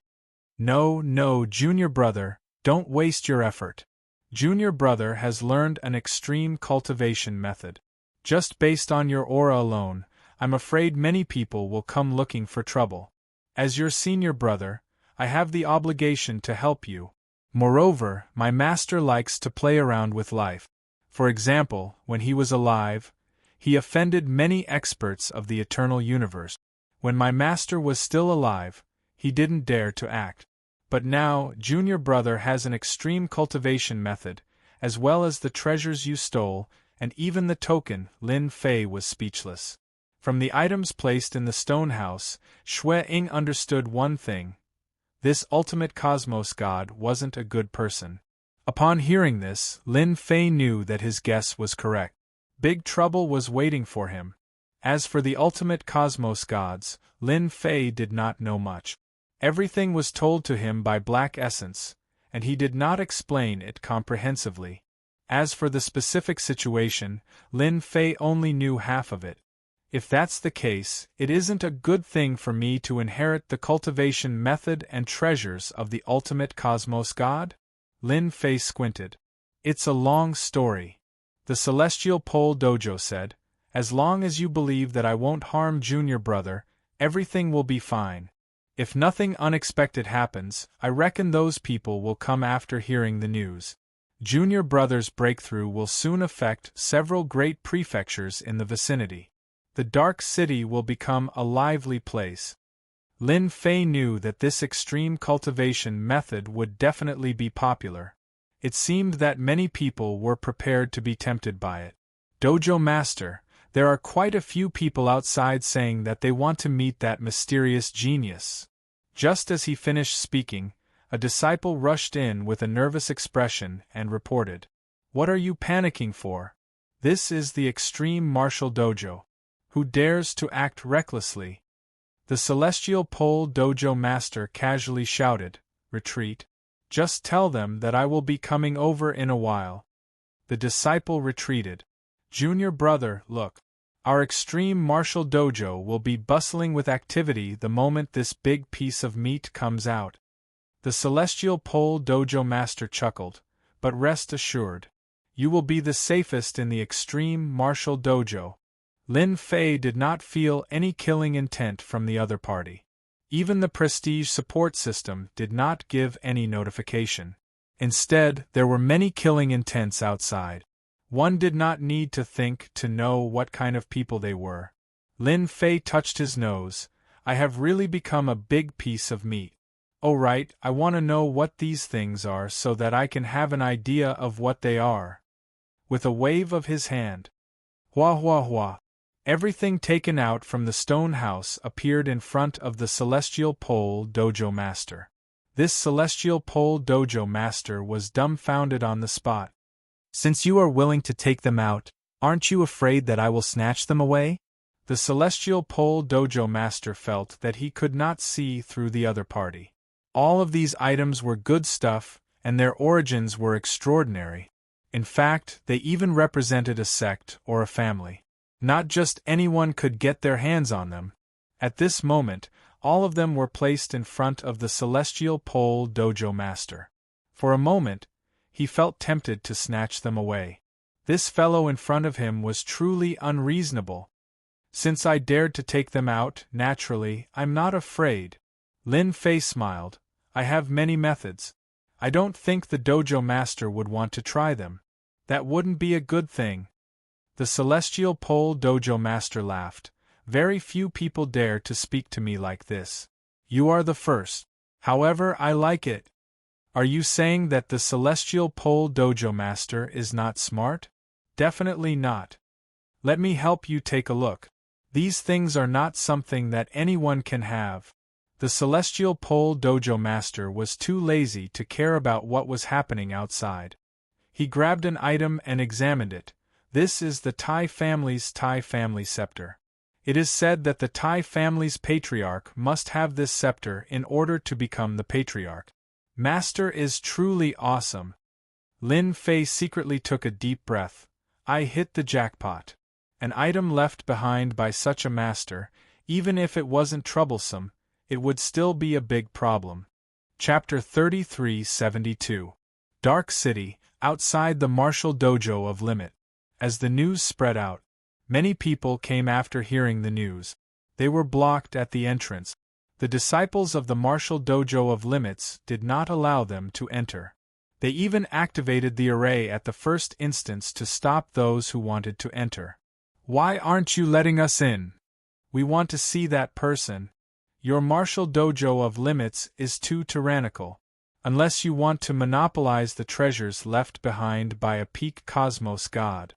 No, no, junior brother, don't waste your effort. Junior brother has learned an extreme cultivation method. Just based on your aura alone, I'm afraid many people will come looking for trouble. As your senior brother, I have the obligation to help you. Moreover, my master likes to play around with life. For example, when he was alive, he offended many experts of the eternal universe. When my master was still alive, he didn't dare to act. But now, junior brother has an extreme cultivation method, as well as the treasures you stole, and even the token. Lin Fei was speechless. From the items placed in the stone house, Xue Ying understood one thing. This ultimate cosmos god wasn't a good person. Upon hearing this, Lin Fei knew that his guess was correct. Big trouble was waiting for him. As for the ultimate cosmos gods, Lin Fei did not know much. Everything was told to him by Black Essence, and he did not explain it comprehensively. As for the specific situation, Lin Fei only knew half of it. If that's the case, it isn't a good thing for me to inherit the cultivation method and treasures of the ultimate cosmos god? Lin Fei squinted. It's a long story. The Celestial Pole Dojo said, as long as you believe that I won't harm junior brother, everything will be fine. If nothing unexpected happens, I reckon those people will come after hearing the news. Junior brother's breakthrough will soon affect several great prefectures in the vicinity. The Dark City will become a lively place. Lin Fei knew that this extreme cultivation method would definitely be popular. It seemed that many people were prepared to be tempted by it. Dojo Master, there are quite a few people outside saying that they want to meet that mysterious genius. Just as he finished speaking, a disciple rushed in with a nervous expression and reported, "What are you panicking for? This is the Extreme Martial Dojo. Who dares to act recklessly?" The Celestial Pole Dojo Master casually shouted, "Retreat. Just tell them that I will be coming over in a while." The disciple retreated. "Junior brother, look. Our Extreme Martial Dojo will be bustling with activity the moment this big piece of meat comes out." The Celestial Pole Dojo Master chuckled, "But rest assured, you will be the safest in the Extreme Martial Dojo." Lin Fei did not feel any killing intent from the other party. Even the prestige support system did not give any notification. Instead, there were many killing intents outside. One did not need to think to know what kind of people they were. Lin Fei touched his nose. "I have really become a big piece of meat. Oh right, I want to know what these things are so that I can have an idea of what they are." With a wave of his hand, "Hua hua hua," everything taken out from the stone house appeared in front of the Celestial Pole Dojo Master. This Celestial Pole Dojo Master was dumbfounded on the spot. "Since you are willing to take them out, aren't you afraid that I will snatch them away?" The Celestial Pole Dojo Master felt that he could not see through the other party. All of these items were good stuff, and their origins were extraordinary. In fact, they even represented a sect or a family. Not just anyone could get their hands on them. At this moment, all of them were placed in front of the Celestial Pole Dojo Master. For a moment, he felt tempted to snatch them away. This fellow in front of him was truly unreasonable. "Since I dared to take them out, naturally, I'm not afraid." Lin Fei smiled. "I have many methods. I don't think the Dojo Master would want to try them. That wouldn't be a good thing." The Celestial Pole Dojo Master laughed. "Very few people dare to speak to me like this. You are the first. However, I like it." "Are you saying that the Celestial Pole Dojo Master is not smart?" "Definitely not. Let me help you take a look. These things are not something that anyone can have." The Celestial Pole Dojo Master was too lazy to care about what was happening outside. He grabbed an item and examined it, This is the Tai family scepter. It is said that the Tai family's patriarch must have this scepter in order to become the patriarch. Master is truly awesome. Lin Fei secretly took a deep breath. I hit the jackpot. An item left behind by such a master, even if it wasn't troublesome, it would still be a big problem. Chapter 3372. Dark City, outside the martial dojo of Limit. As the news spread out, many people came after hearing the news. They were blocked at the entrance. The disciples of the martial dojo of Limits did not allow them to enter. They even activated the array at the first instance to stop those who wanted to enter. Why aren't you letting us in? We want to see that person. Your martial dojo of Limits is too tyrannical. Unless you want to monopolize the treasures left behind by a peak cosmos god.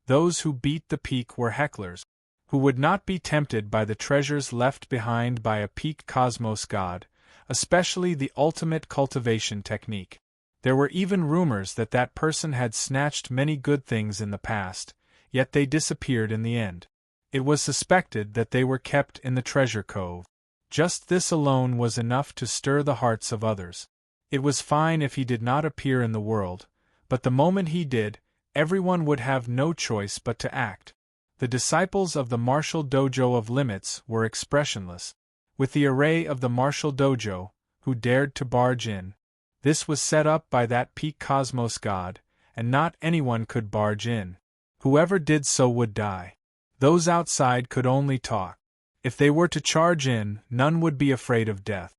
Those who beat the peak were hecklers, who would not be tempted by the treasures left behind by a peak cosmos god, especially the ultimate cultivation technique. There were even rumors that that person had snatched many good things in the past, yet they disappeared in the end. It was suspected that they were kept in the treasure cove. Just this alone was enough to stir the hearts of others. It was fine if he did not appear in the world, but the moment he did, everyone would have no choice but to act. The disciples of the martial dojo of Limits were expressionless. With the array of the martial dojo, who dared to barge in? This was set up by that peak cosmos god, and not anyone could barge in. Whoever did so would die. Those outside could only talk. If they were to charge in, none would be afraid of death.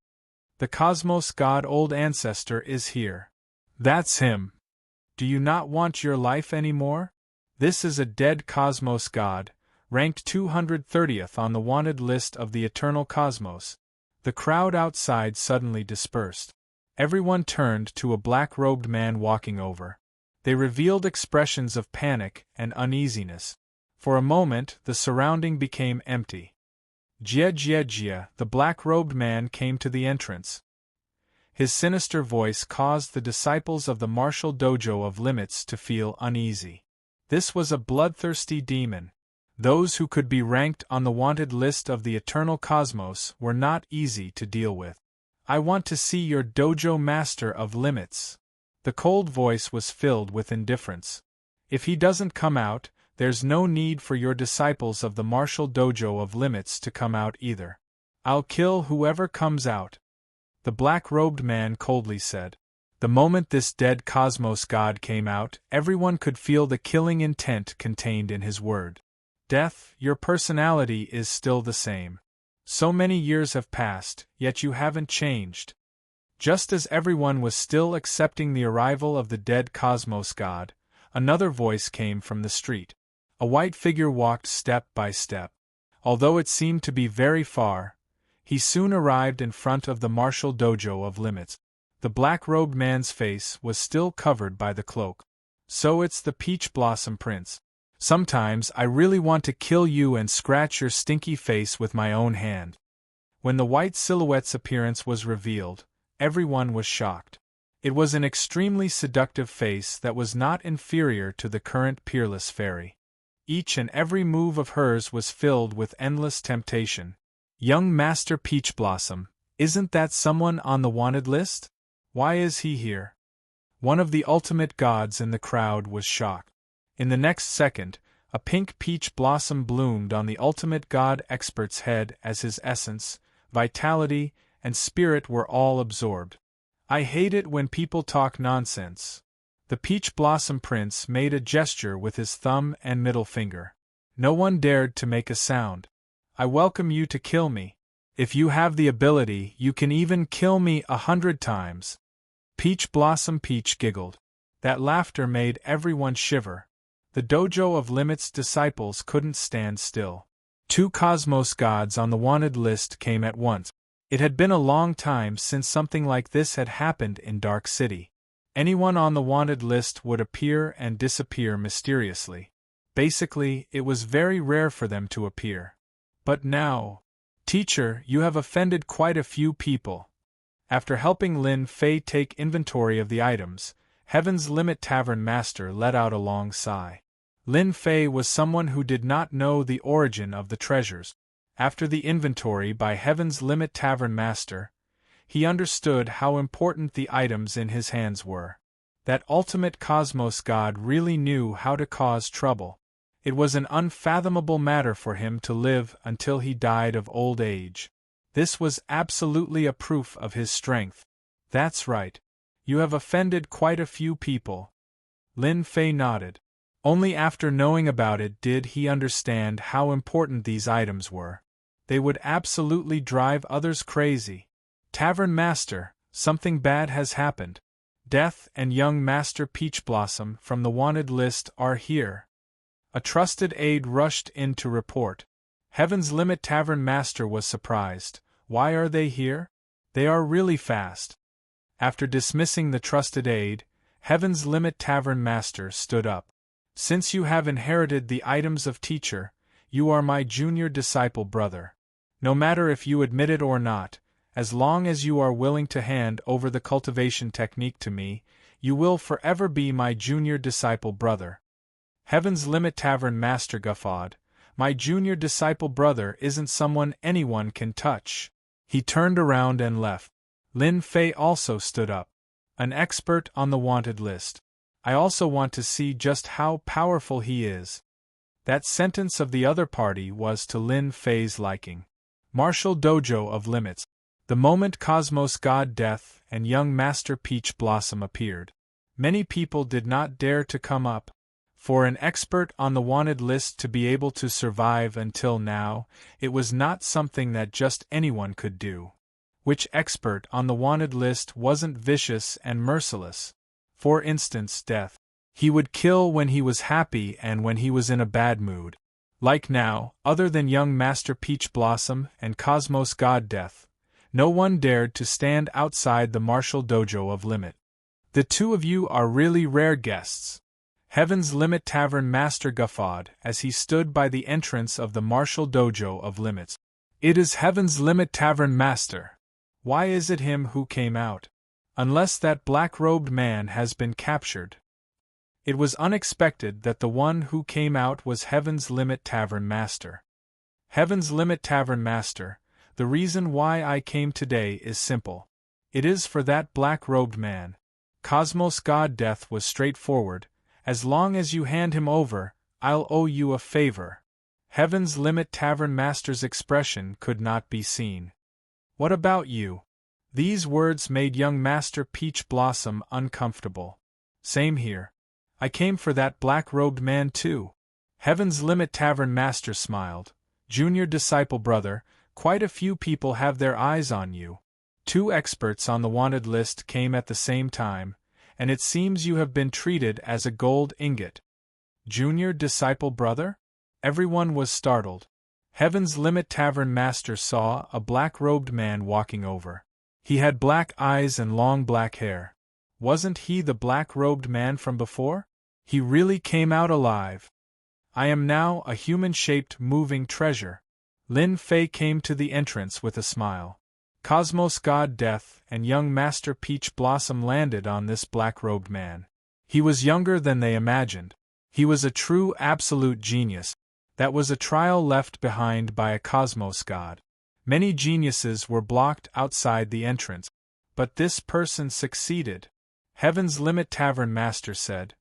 The cosmos god old ancestor is here. That's him. Do you not want your life anymore? This is a dead cosmos god, ranked 230th on the wanted list of the eternal cosmos. The crowd outside suddenly dispersed. Everyone turned to a black-robed man walking over. They revealed expressions of panic and uneasiness. For a moment, the surrounding became empty. Jia, the black-robed man came to the entrance. His sinister voice caused the disciples of the martial dojo of Limits to feel uneasy. This was a bloodthirsty demon. Those who could be ranked on the wanted list of the eternal cosmos were not easy to deal with. I want to see your dojo master of Limits. The cold voice was filled with indifference. If he doesn't come out, there's no need for your disciples of the martial dojo of Limits to come out either. I'll kill whoever comes out. The black-robed man coldly said. The moment this dead cosmos god came out, everyone could feel the killing intent contained in his word. Death, your personality is still the same. So many years have passed, yet you haven't changed. Just as everyone was still accepting the arrival of the dead cosmos god, another voice came from the street. A white figure walked step by step. Although it seemed to be very far, he soon arrived in front of the martial dojo of Limits. The black-robed man's face was still covered by the cloak. So it's the Peach Blossom Prince. Sometimes I really want to kill you and scratch your stinky face with my own hand. When the white silhouette's appearance was revealed, everyone was shocked. It was an extremely seductive face that was not inferior to the current peerless fairy. Each and every move of hers was filled with endless temptation. Young Master Peach Blossom, isn't that someone on the wanted list? Why is he here? One of the ultimate gods in the crowd was shocked. In the next second, a pink peach blossom bloomed on the ultimate god expert's head as his essence, vitality, and spirit were all absorbed. I hate it when people talk nonsense. The Peach Blossom Prince made a gesture with his thumb and middle finger. No one dared to make a sound. I welcome you to kill me. If you have the ability, you can even kill me 100 times. Peach Blossom Peach giggled. That laughter made everyone shiver. The dojo of Limit's disciples couldn't stand still. 2 cosmos gods on the wanted list came at once. It had been a long time since something like this had happened in Dark City. Anyone on the wanted list would appear and disappear mysteriously. Basically, it was very rare for them to appear. But now, teacher, you have offended quite a few people. After helping Lin Fei take inventory of the items, Heaven's Limit Tavern Master let out a long sigh. Lin Fei was someone who did not know the origin of the treasures. After the inventory by Heaven's Limit Tavern Master, he understood how important the items in his hands were. That ultimate cosmos god really knew how to cause trouble. It was an unfathomable matter for him to live until he died of old age. This was absolutely a proof of his strength. That's right. You have offended quite a few people. Lin Fei nodded. Only after knowing about it did he understand how important these items were. They would absolutely drive others crazy. Tavern Master, something bad has happened. Death and young Master Peach Blossom from the wanted list are here. A trusted aide rushed in to report. Heaven's Limit Tavern Master was surprised. Why are they here? They are really fast. After dismissing the trusted aide, Heaven's Limit Tavern Master stood up. Since you have inherited the items of teacher, you are my junior disciple brother. No matter if you admit it or not, as long as you are willing to hand over the cultivation technique to me, you will forever be my junior disciple brother. Heaven's Limit Tavern Master guffawed. My junior disciple brother isn't someone anyone can touch. He turned around and left. Lin Fei also stood up. An expert on the wanted list. I also want to see just how powerful he is. That sentence of the other party was to Lin Fei's liking. Martial Dojo of Limits. The moment Cosmos God Death and young Master Peach Blossom appeared, many people did not dare to come up. For an expert on the wanted list to be able to survive until now, it was not something that just anyone could do. Which expert on the wanted list wasn't vicious and merciless? For instance, Death. He would kill when he was happy and when he was in a bad mood. Like now, other than young Master Peach Blossom and Cosmos God Death, no one dared to stand outside the Martial Dojo of Limit. The two of you are really rare guests. Heaven's Limit Tavern Master guffawed as he stood by the entrance of the Martial Dojo of Limits. It is Heaven's Limit Tavern Master. Why is it him who came out? Unless that black-robed man has been captured. It was unexpected that the one who came out was Heaven's Limit Tavern Master. Heaven's Limit Tavern Master, the reason why I came today is simple. It is for that black-robed man. Cosmos God Death was straightforward. As long as you hand him over, I'll owe you a favor. Heaven's Limit Tavern Master's expression could not be seen. What about you? These words made young Master Peach Blossom uncomfortable. Same here. I came for that black-robed man too. Heaven's Limit Tavern Master smiled. Junior disciple brother, quite a few people have their eyes on you. 2 experts on the wanted list came at the same time, and it seems you have been treated as a gold ingot. Junior disciple brother? Everyone was startled. Heaven's Limit Tavern Master saw a black-robed man walking over. He had black eyes and long black hair. Wasn't he the black-robed man from before? He really came out alive. I am now a human-shaped moving treasure. Lin Fei came to the entrance with a smile. Cosmos God Death and young Master Peach Blossom landed on this black-robed man. He was younger than they imagined. He was a true absolute genius. That was a trial left behind by a cosmos god. Many geniuses were blocked outside the entrance, but this person succeeded. Heaven's Limit Tavern Master said,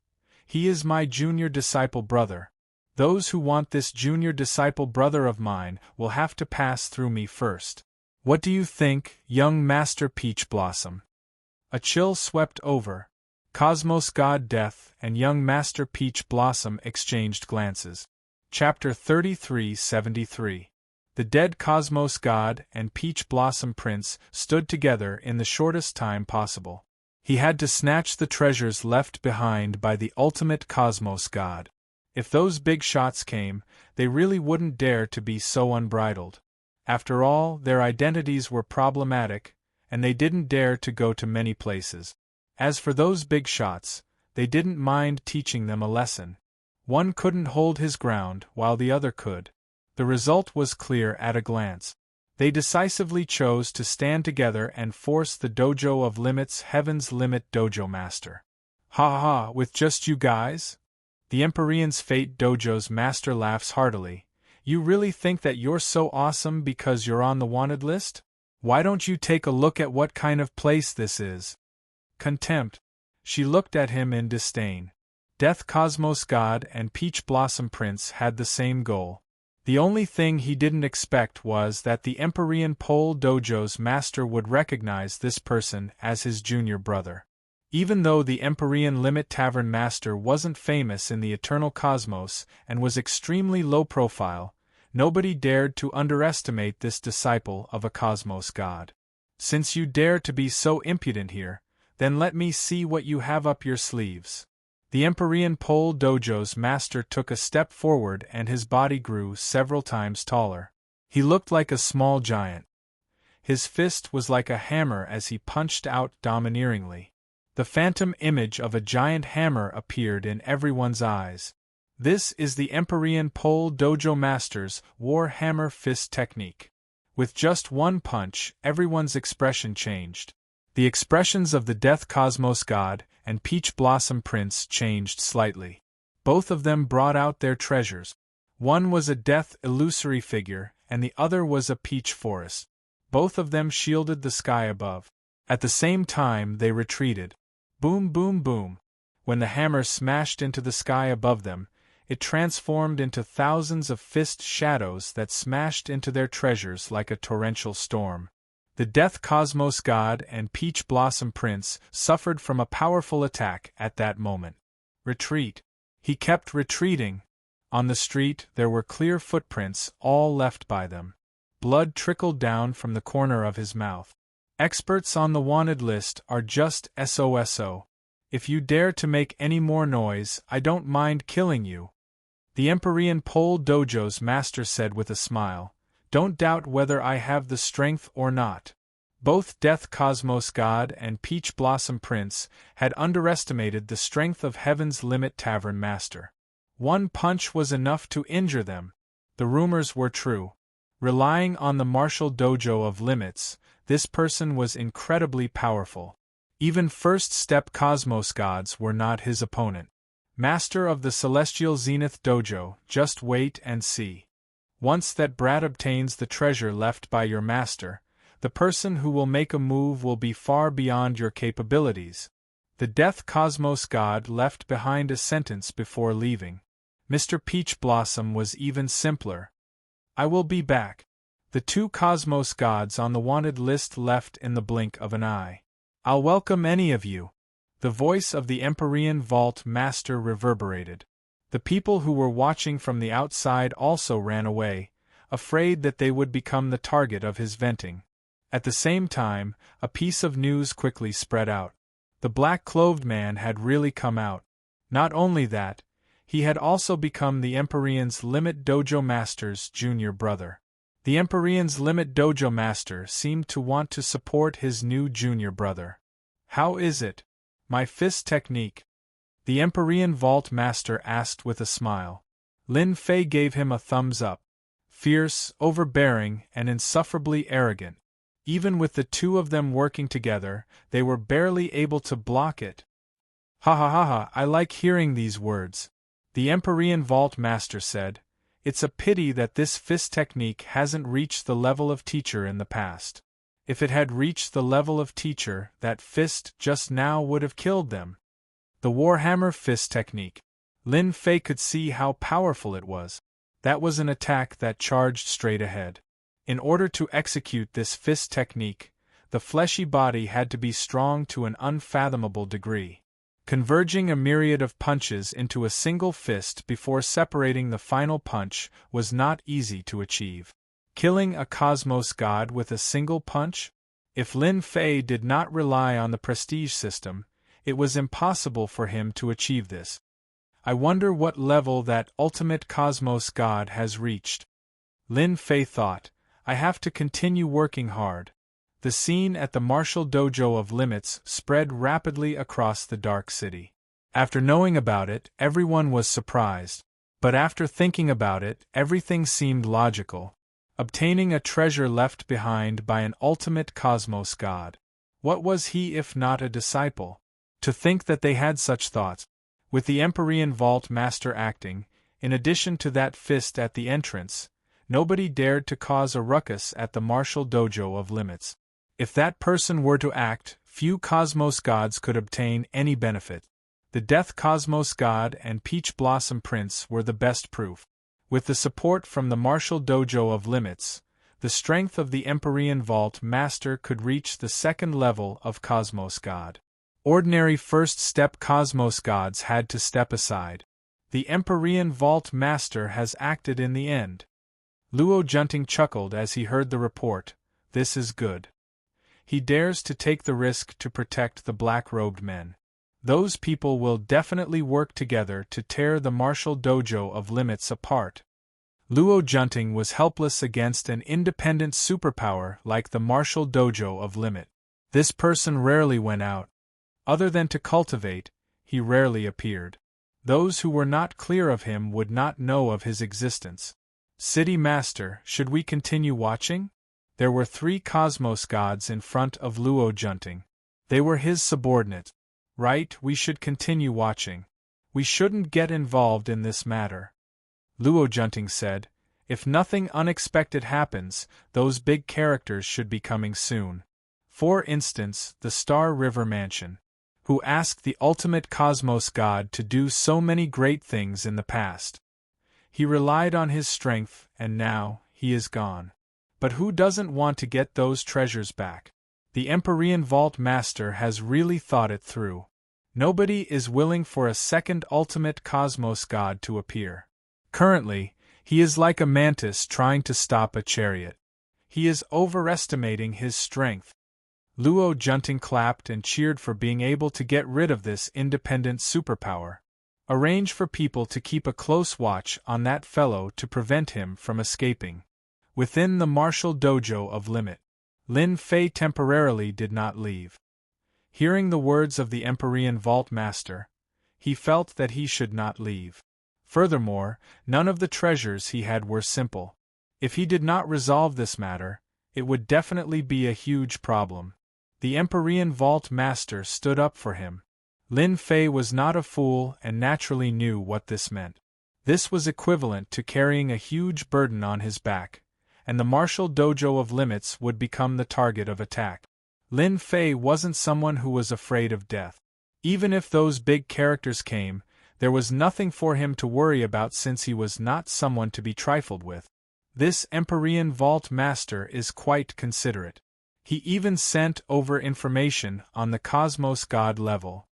"He is my junior disciple brother. Those who want this junior disciple brother of mine will have to pass through me first. What do you think, young Master Peach Blossom?" A chill swept over. Cosmos God Death and young Master Peach Blossom exchanged glances. Chapter 3373. The dead Cosmos God and Peach Blossom Prince stood together in the shortest time possible. He had to snatch the treasures left behind by the ultimate Cosmos God. If those big shots came, they really wouldn't dare to be so unbridled. After all, their identities were problematic, and they didn't dare to go to many places. As for those big shots, they didn't mind teaching them a lesson. One couldn't hold his ground while the other could. The result was clear at a glance. They decisively chose to stand together and force the Dojo of Limits Heaven's Limit Dojo Master. Ha ha, with just you guys? The Empyrean's Fate Dojo's master laughs heartily. You really think that you're so awesome because you're on the wanted list? Why don't you take a look at what kind of place this is? Contempt. She looked at him in disdain. Death Cosmos God and Peach Blossom Prince had the same goal. The only thing he didn't expect was that the Empyrean Pole Dojo's master would recognize this person as his junior brother. Even though the Empyrean Limit Tavern master wasn't famous in the Eternal Cosmos and was extremely low profile, nobody dared to underestimate this disciple of a Cosmos God. Since you dare to be so impudent here, then let me see what you have up your sleeves. The Empyrean Pole Dojo's master took a step forward and his body grew several times taller. He looked like a small giant. His fist was like a hammer as he punched out domineeringly. The phantom image of a giant hammer appeared in everyone's eyes. This is the Empyrean Pole Dojo Master's War Hammer Fist technique. With just one punch, everyone's expression changed. The expressions of the Death Cosmos God and Peach Blossom Prince changed slightly. Both of them brought out their treasures. One was a death illusory figure, and the other was a peach forest. Both of them shielded the sky above. At the same time, they retreated. Boom, boom, boom. When the hammer smashed into the sky above them, it transformed into thousands of fist shadows that smashed into their treasures like a torrential storm. The Death Cosmos God and Peach Blossom Prince suffered from a powerful attack at that moment. Retreat. He kept retreating. On the street there were clear footprints, all left by them. Blood trickled down from the corner of his mouth. Experts on the wanted list are just SOSO. If you dare to make any more noise, I don't mind killing you. The Empyrean Pole Dojo's master said with a smile. Don't doubt whether I have the strength or not. Both Death Cosmos God and Peach Blossom Prince had underestimated the strength of Heaven's Limit Tavern master. One punch was enough to injure them. The rumors were true. Relying on the martial dojo of limits, this person was incredibly powerful. Even first-step Cosmos gods were not his opponent. Master of the Celestial Zenith Dojo, just wait and see. Once that brat obtains the treasure left by your master, the person who will make a move will be far beyond your capabilities. The Death Cosmos God left behind a sentence before leaving. Mr. Peach Blossom was even simpler. I will be back. The two Cosmos gods on the wanted list left in the blink of an eye. I'll welcome any of you. The voice of the Empyrean Vault Master reverberated. The people who were watching from the outside also ran away, afraid that they would become the target of his venting. At the same time, a piece of news quickly spread out. The black-clothed man had really come out. Not only that, he had also become the Empyrean's Limit Dojo Master's junior brother. The Empyrean's Limit Dojo Master seemed to want to support his new junior brother. How is it? My fist technique? The Empyrean Vault Master asked with a smile. Lin Fei gave him a thumbs up. Fierce, overbearing, and insufferably arrogant. Even with the two of them working together, they were barely able to block it. Ha ha ha ha, I like hearing these words. The Empyrean Vault Master said, It's a pity that this fist technique hasn't reached the level of teacher in the past. If it had reached the level of teacher, that fist just now would have killed them. The Warhammer Fist technique. Lin Fei could see how powerful it was. That was an attack that charged straight ahead. In order to execute this fist technique, the fleshy body had to be strong to an unfathomable degree. Converging a myriad of punches into a single fist before separating the final punch was not easy to achieve. Killing a Cosmos God with a single punch? If Lin Fei did not rely on the prestige system, it was impossible for him to achieve this. I wonder what level that ultimate Cosmos God has reached. Lin Fei thought, I have to continue working hard. The scene at the Martial Dojo of Limits spread rapidly across the Dark City. After knowing about it, everyone was surprised. But after thinking about it, everything seemed logical. Obtaining a treasure left behind by an ultimate Cosmos God. What was he if not a disciple? To think that they had such thoughts. With the Empyrean Vault Master acting, in addition to that fist at the entrance, nobody dared to cause a ruckus at the martial dojo of limits. If that person were to act, few Cosmos gods could obtain any benefit. The Death Cosmos God and Peach Blossom Prince were the best proof. With the support from the martial dojo of limits, the strength of the Empyrean Vault Master could reach the second level of Cosmos God. Ordinary first-step Cosmos gods had to step aside. The Empyrean Vault Master has acted in the end. Luo Junting chuckled as he heard the report. This is good. He dares to take the risk to protect the black-robed men. Those people will definitely work together to tear the martial dojo of limits apart. Luo Junting was helpless against an independent superpower like the martial dojo of limit. This person rarely went out. Other than to cultivate, he rarely appeared. Those who were not clear of him would not know of his existence. City Master, should we continue watching? There were 3 Cosmos gods in front of Luo Junting. They were his subordinates. Right, we should continue watching. We shouldn't get involved in this matter. Luo Junting said, if nothing unexpected happens, those big characters should be coming soon. For instance, the Star River Mansion, who asked the ultimate Cosmos God to do so many great things in the past. He relied on his strength, and now, he is gone. But who doesn't want to get those treasures back? The Empyrean Vault Master has really thought it through. Nobody is willing for a second ultimate Cosmos God to appear. Currently, he is like a mantis trying to stop a chariot. He is overestimating his strength. Luo Junting clapped and cheered for being able to get rid of this independent superpower. Arrange for people to keep a close watch on that fellow to prevent him from escaping. Within the martial dojo of limit, Lin Fei temporarily did not leave. Hearing the words of the Empyrean Vault Master, he felt that he should not leave. Furthermore, none of the treasures he had were simple. If he did not resolve this matter, it would definitely be a huge problem. The Empyrean Vault Master stood up for him. Lin Fei was not a fool and naturally knew what this meant. This was equivalent to carrying a huge burden on his back, and the martial dojo of limits would become the target of attack. Lin Fei wasn't someone who was afraid of death. Even if those big characters came, there was nothing for him to worry about since he was not someone to be trifled with. This Empyrean Vault Master is quite considerate. He even sent over information on the Cosmos God level.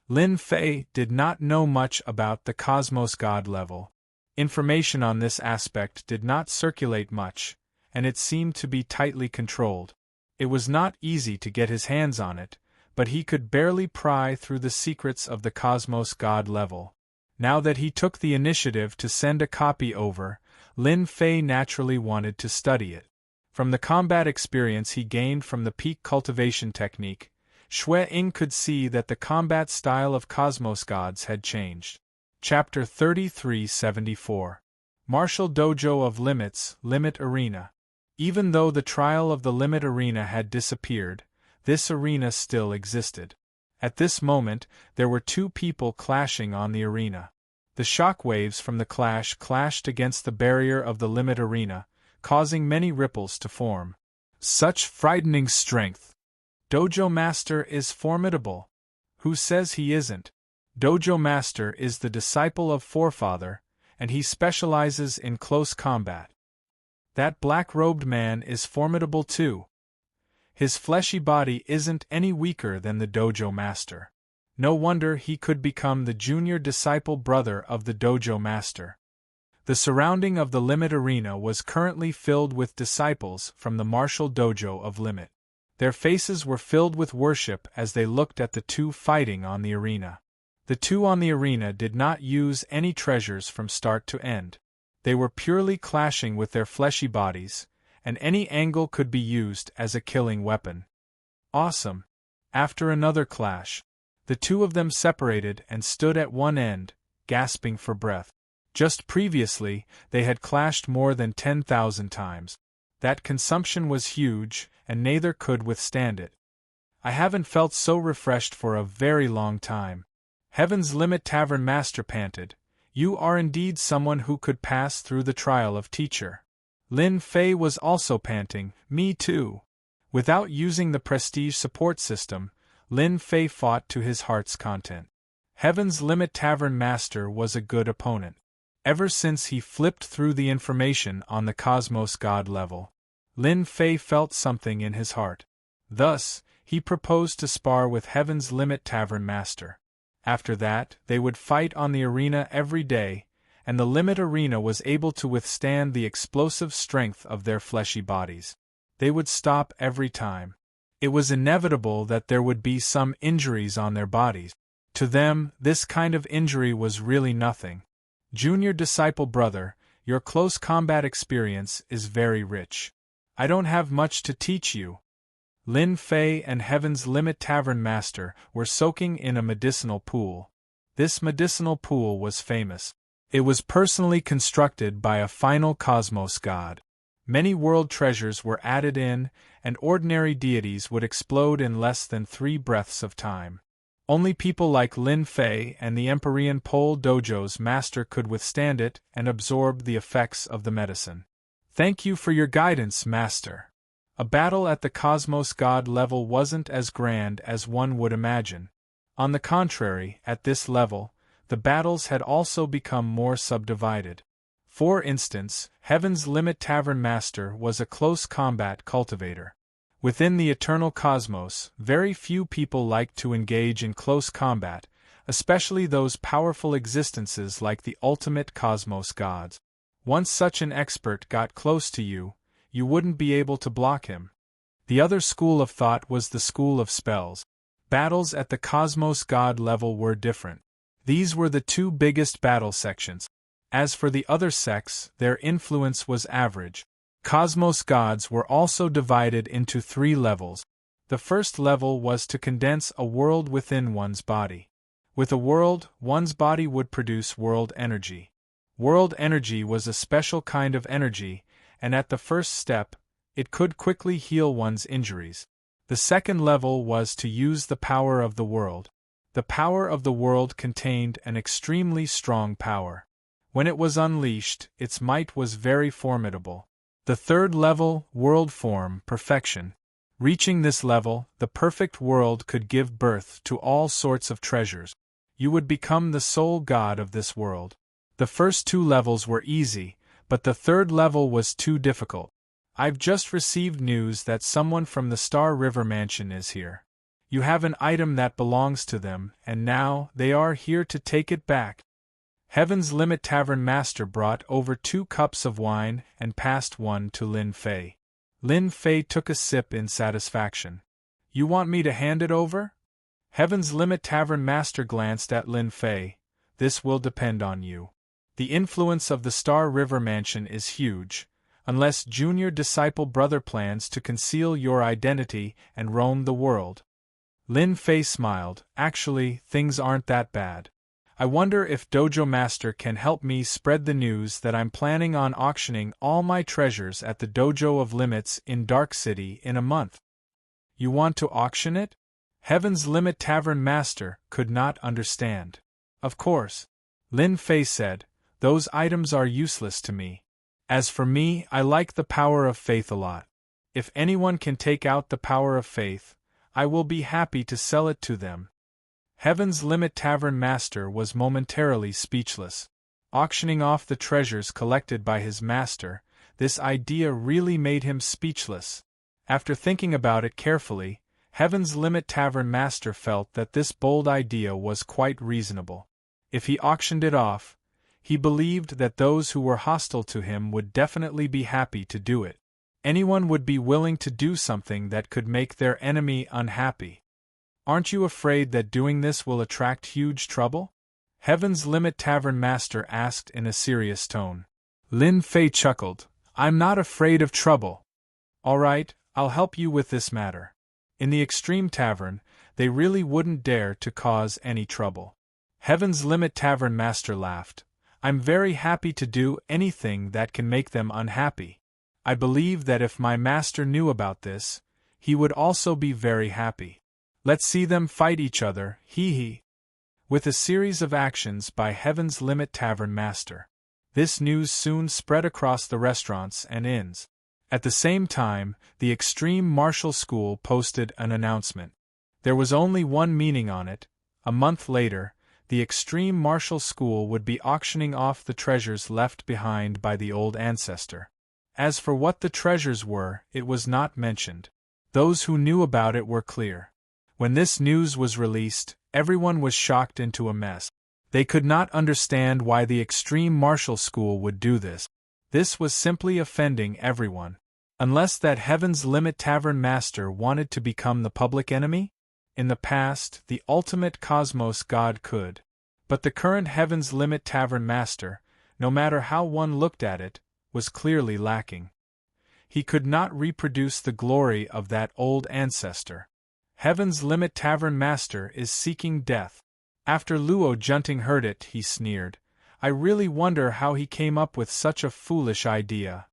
Lin Fei did not know much about the Cosmos God level. Information on this aspect did not circulate much, and it seemed to be tightly controlled. It was not easy to get his hands on it, but he could barely pry through the secrets of the Cosmos God level. Now that he took the initiative to send a copy over, Lin Fei naturally wanted to study it. From the combat experience he gained from the peak cultivation technique, Xue Ying could see that the combat style of Cosmos gods had changed. Chapter 3374. Martial Dojo of Limits, Limit Arena. Even though the trial of the Limit Arena had disappeared, this arena still existed. At this moment, there were 2 people clashing on the arena. The shock waves from the clash clashed against the barrier of the Limit Arena, causing many ripples to form. Such frightening strength! Dojo Master is formidable. Who says he isn't? Dojo Master is the disciple of Forefather, and he specializes in close combat. That black-robed man is formidable too. His fleshy body isn't any weaker than the Dojo Master. No wonder he could become the junior disciple brother of the Dojo Master. The surrounding of the Limit Arena was currently filled with disciples from the martial dojo of Limit. Their faces were filled with worship as they looked at the 2 fighting on the arena. The 2 on the arena did not use any treasures from start to end. They were purely clashing with their fleshy bodies, and any angle could be used as a killing weapon. Awesome! After another clash, the 2 of them separated and stood at one end, gasping for breath. Just previously, they had clashed more than 10,000 times. That consumption was huge, and neither could withstand it. I haven't felt so refreshed for a very long time. Heaven's Limit Tavern Master panted, "You are indeed someone who could pass through the trial of teacher." Lin Fei was also panting, "Me too." Without using the prestige support system, Lin Fei fought to his heart's content. Heaven's Limit Tavern Master was a good opponent. Ever since he flipped through the information on the Cosmos God level, Lin Fei felt something in his heart. Thus, he proposed to spar with Heaven's Limit Tavern Master. After that, they would fight on the arena every day, and the Limit Arena was able to withstand the explosive strength of their fleshy bodies. They would stop every time. It was inevitable that there would be some injuries on their bodies. To them, this kind of injury was really nothing. Junior disciple brother, your close combat experience is very rich. I don't have much to teach you. Lin Fei and Heaven's Limit Tavern Master were soaking in a medicinal pool. This medicinal pool was famous. It was personally constructed by a final cosmos god. Many world treasures were added in, and ordinary deities would explode in less than 3 breaths of time. Only people like Lin Fei and the Empyrean Pole Dojo's master could withstand it and absorb the effects of the medicine. Thank you for your guidance, Master. A battle at the Cosmos God level wasn't as grand as one would imagine. On the contrary, at this level, the battles had also become more subdivided. For instance, Heaven's Limit Tavern Master was a close combat cultivator. Within the eternal cosmos, very few people liked to engage in close combat, especially those powerful existences like the ultimate cosmos gods. Once such an expert got close to you, you wouldn't be able to block him. The other school of thought was the school of spells. Battles at the Cosmos God level were different. These were the 2 biggest battle sections. As for the other sects, their influence was average. Cosmos gods were also divided into 3 levels. The first level was to condense a world within one's body. With a world, one's body would produce world energy. World energy was a special kind of energy, and at the first step, it could quickly heal one's injuries. The second level was to use the power of the world. The power of the world contained an extremely strong power. When it was unleashed, its might was very formidable. The third level, world form, perfection. Reaching this level, the perfect world could give birth to all sorts of treasures. You would become the sole god of this world. The first 2 levels were easy, but the third level was too difficult. I've just received news that someone from the Star River Mansion is here. You have an item that belongs to them, and now they are here to take it back. Heaven's Limit Tavern Master brought over 2 cups of wine and passed one to Lin Fei. Lin Fei took a sip in satisfaction. You want me to hand it over? Heaven's Limit Tavern Master glanced at Lin Fei. This will depend on you. The influence of the Star River Mansion is huge. Unless Junior Disciple Brother plans to conceal your identity and roam the world. Lin Fei smiled. Actually, things aren't that bad. I wonder if Dojo Master can help me spread the news that I'm planning on auctioning all my treasures at the Dojo of Limits in Dark City in a month. You want to auction it? Heaven's Limit Tavern Master could not understand. Of course. Lin Fei said, those items are useless to me. As for me, I like the power of faith a lot. If anyone can take out the power of faith, I will be happy to sell it to them. Heaven's Limit Tavern Master was momentarily speechless. Auctioning off the treasures collected by his master, this idea really made him speechless. After thinking about it carefully, Heaven's Limit Tavern Master felt that this bold idea was quite reasonable. If he auctioned it off, he believed that those who were hostile to him would definitely be happy to do it. Anyone would be willing to do something that could make their enemy unhappy. Aren't you afraid that doing this will attract huge trouble? Heaven's Limit Tavern Master asked in a serious tone. Lin Fei chuckled. I'm not afraid of trouble. All right, I'll help you with this matter. In the Extreme Tavern, they really wouldn't dare to cause any trouble. Heaven's Limit Tavern Master laughed. I'm very happy to do anything that can make them unhappy. I believe that if my master knew about this, he would also be very happy. Let's see them fight each other, hee hee. with a series of actions by Heaven's Limit Tavern master. This news soon spread across the restaurants and inns. At the same time, the Extreme Martial School posted an announcement. There was only one meaning on it. A month later, the Extreme Martial School would be auctioning off the treasures left behind by the old ancestor. As for what the treasures were, it was not mentioned. Those who knew about it were clear. When this news was released, everyone was shocked into a mess. They could not understand why the Extreme Martial School would do this. This was simply offending everyone. Unless that Heaven's Limit Tavern master wanted to become the public enemy? In the past, the ultimate cosmos god could. But the current Heaven's Limit Tavern master, no matter how one looked at it, was clearly lacking. He could not reproduce the glory of that old ancestor. Heaven's Limit Tavern master is seeking death. After Luo Junting heard it, he sneered. I really wonder how he came up with such a foolish idea.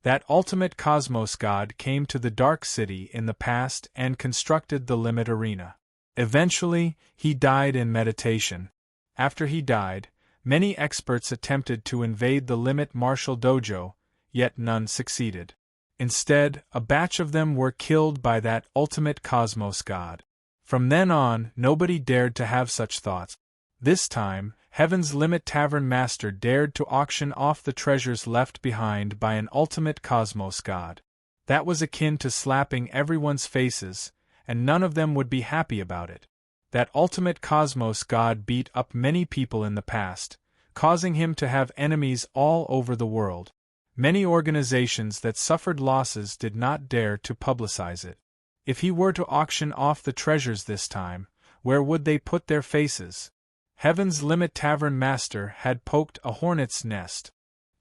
That ultimate cosmos god came to the Dark City in the past and constructed the Limit Arena. Eventually, he died in meditation. After he died, many experts attempted to invade the Limit Martial Dojo, yet none succeeded. Instead, a batch of them were killed by that ultimate cosmos god. From then on, nobody dared to have such thoughts. This time, Heaven's Limit Tavern master dared to auction off the treasures left behind by an ultimate cosmos god. That was akin to slapping everyone's faces, and none of them would be happy about it. That ultimate cosmos god beat up many people in the past, causing him to have enemies all over the world. Many organizations that suffered losses did not dare to publicize it. If he were to auction off the treasures this time, where would they put their faces? Heaven's Limit Tavern master had poked a hornet's nest.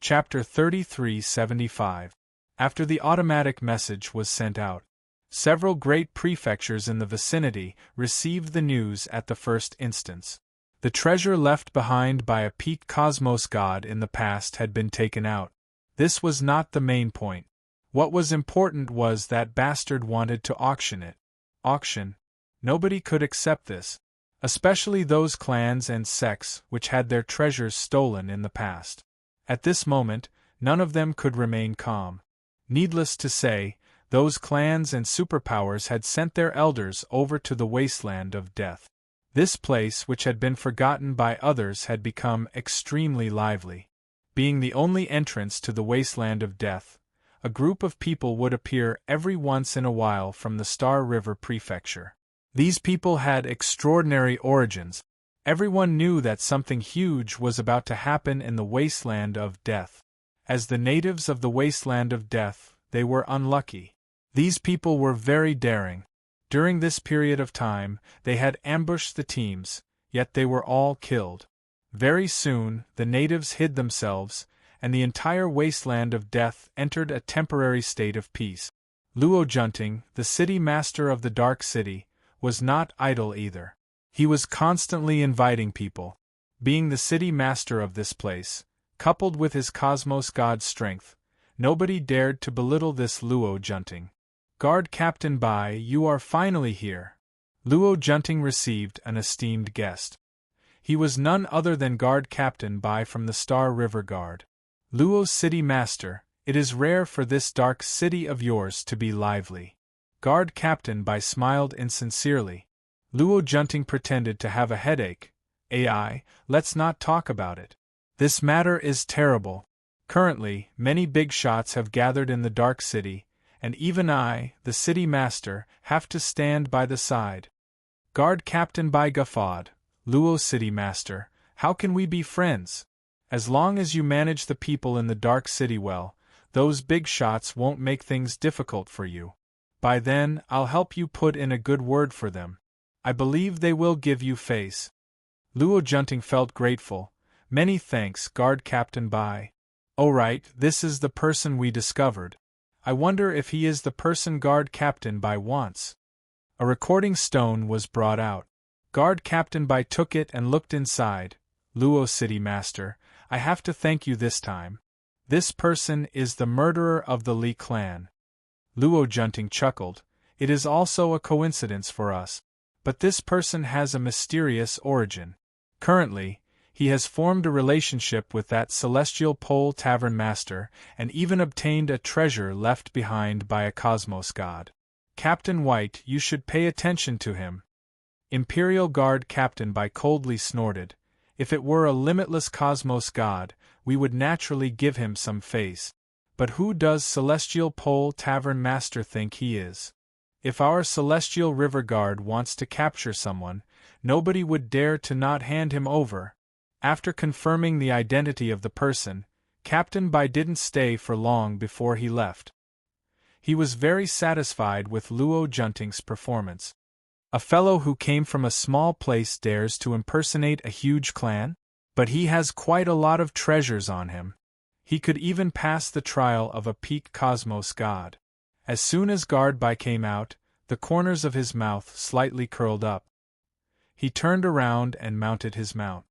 Chapter 3375. After the automatic message was sent out, several great prefectures in the vicinity received the news at the first instance. The treasure left behind by a peak cosmos god in the past had been taken out. This was not the main point. What was important was that bastard wanted to auction it. Auction? Nobody could accept this. Especially those clans and sects which had their treasures stolen in the past. At this moment, none of them could remain calm. Needless to say, those clans and superpowers had sent their elders over to the wasteland of death. This place, which had been forgotten by others, had become extremely lively. Being the only entrance to the wasteland of death, a group of people would appear every once in a while from the Star River Prefecture. These people had extraordinary origins. Everyone knew that something huge was about to happen in the wasteland of death. As the natives of the wasteland of death, they were unlucky. These people were very daring. During this period of time, they had ambushed the teams, yet they were all killed. Very soon, the natives hid themselves, and the entire wasteland of death entered a temporary state of peace. Luo Junting, the city master of the Dark City, was not idle either. He was constantly inviting people. Being the city master of this place, coupled with his cosmos god strength, nobody dared to belittle this Luo Junting. Guard Captain Bai, you are finally here. Luo Junting received an esteemed guest. He was none other than Guard Captain Bai from the Star River Guard. Luo's city master, it is rare for this dark city of yours to be lively. Guard Captain Bai smiled insincerely. Luo Junting pretended to have a headache. AI, let's not talk about it. This matter is terrible. Currently, many big shots have gathered in the Dark City, and even I, the city master, have to stand by the side. Guard Captain Bai guffawed. Luo City Master, how can we be friends? As long as you manage the people in the Dark City well, those big shots won't make things difficult for you. By then, I'll help you put in a good word for them. I believe they will give you face. Luo Junting felt grateful. Many thanks, Guard Captain Bai. Oh right, this is the person we discovered. I wonder if he is the person Guard Captain Bai wants. A recording stone was brought out. Guard Captain Bai took it and looked inside. Luo City Master, I have to thank you this time. This person is the murderer of the Li clan. Luo Junting chuckled. It is also a coincidence for us. But this person has a mysterious origin. Currently, he has formed a relationship with that celestial pole tavern master and even obtained a treasure left behind by a cosmos god. Captain White, you should pay attention to him. Imperial Guard Captain By coldly snorted. If it were a limitless cosmos god, we would naturally give him some face. But who does Celestial Pole Tavern Master think he is? If our Celestial River Guard wants to capture someone, nobody would dare to not hand him over. After confirming the identity of the person, Captain Bai didn't stay for long before he left. He was very satisfied with Luo Junting's performance. A fellow who came from a small place dares to impersonate a huge clan? But he has quite a lot of treasures on him. He could even pass the trial of a peak cosmos god. As soon as Guard Bai came out, the corners of his mouth slightly curled up. He turned around and mounted his mount.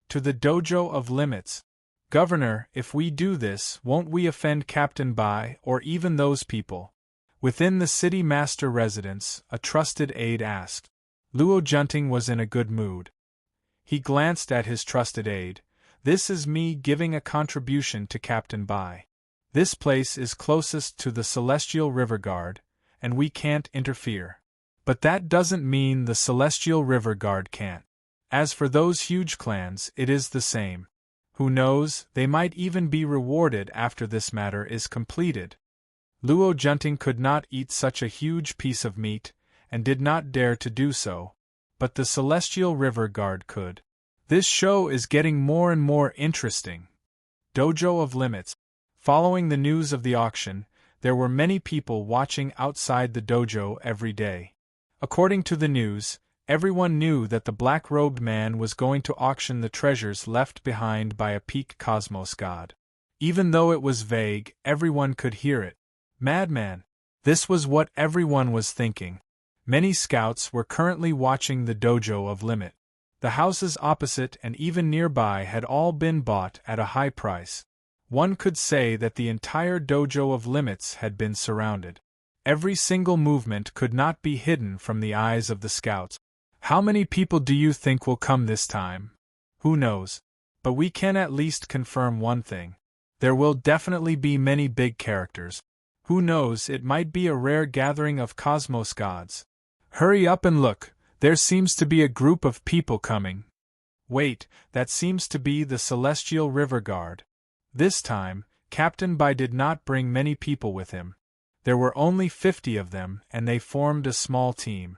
To the dojo of limits. Governor, if we do this, won't we offend Captain Bai or even those people? Within the city master residence, a trusted aide asked. Luo Junting was in a good mood. He glanced at his trusted aide. This is me giving a contribution to Captain Bai. This place is closest to the Celestial River Guard, and we can't interfere. But that doesn't mean the Celestial River Guard can't. As for those huge clans, it is the same. Who knows, they might even be rewarded after this matter is completed. Luo Junting could not eat such a huge piece of meat, and did not dare to do so, but the Celestial River Guard could. This show is getting more and more interesting. Dojo of Limits. Following the news of the auction, there were many people watching outside the dojo every day. According to the news, everyone knew that the black-robed man was going to auction the treasures left behind by a peak cosmos god. Even though it was vague, everyone could hear it. Madman! This was what everyone was thinking. Many scouts were currently watching the dojo of Limit. The houses opposite and even nearby had all been bought at a high price. One could say that the entire dojo of Limits had been surrounded. Every single movement could not be hidden from the eyes of the scouts. How many people do you think will come this time? Who knows? But we can at least confirm one thing. There will definitely be many big characters. Who knows, it might be a rare gathering of cosmos gods. Hurry up and look, there seems to be a group of people coming. Wait, that seems to be the Celestial River Guard. This time, Captain Bai did not bring many people with him. There were only 50 of them, and they formed a small team.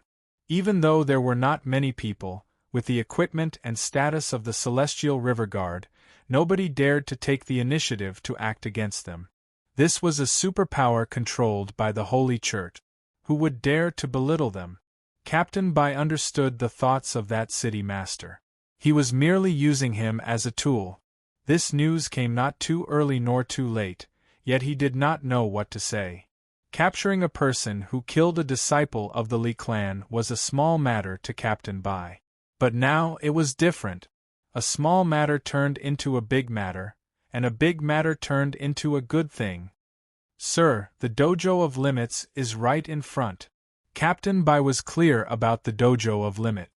Even though there were not many people, with the equipment and status of the Celestial River Guard, nobody dared to take the initiative to act against them. This was a superpower controlled by the Holy Church. Who would dare to belittle them? Captain Bai understood the thoughts of that city master. He was merely using him as a tool. This news came not too early nor too late, yet he did not know what to say. Capturing a person who killed a disciple of the Li clan was a small matter to Captain Bai. But now it was different. A small matter turned into a big matter, and a big matter turned into a good thing. Sir, the dojo of Limits is right in front. Captain Bai was clear about the dojo of Limit.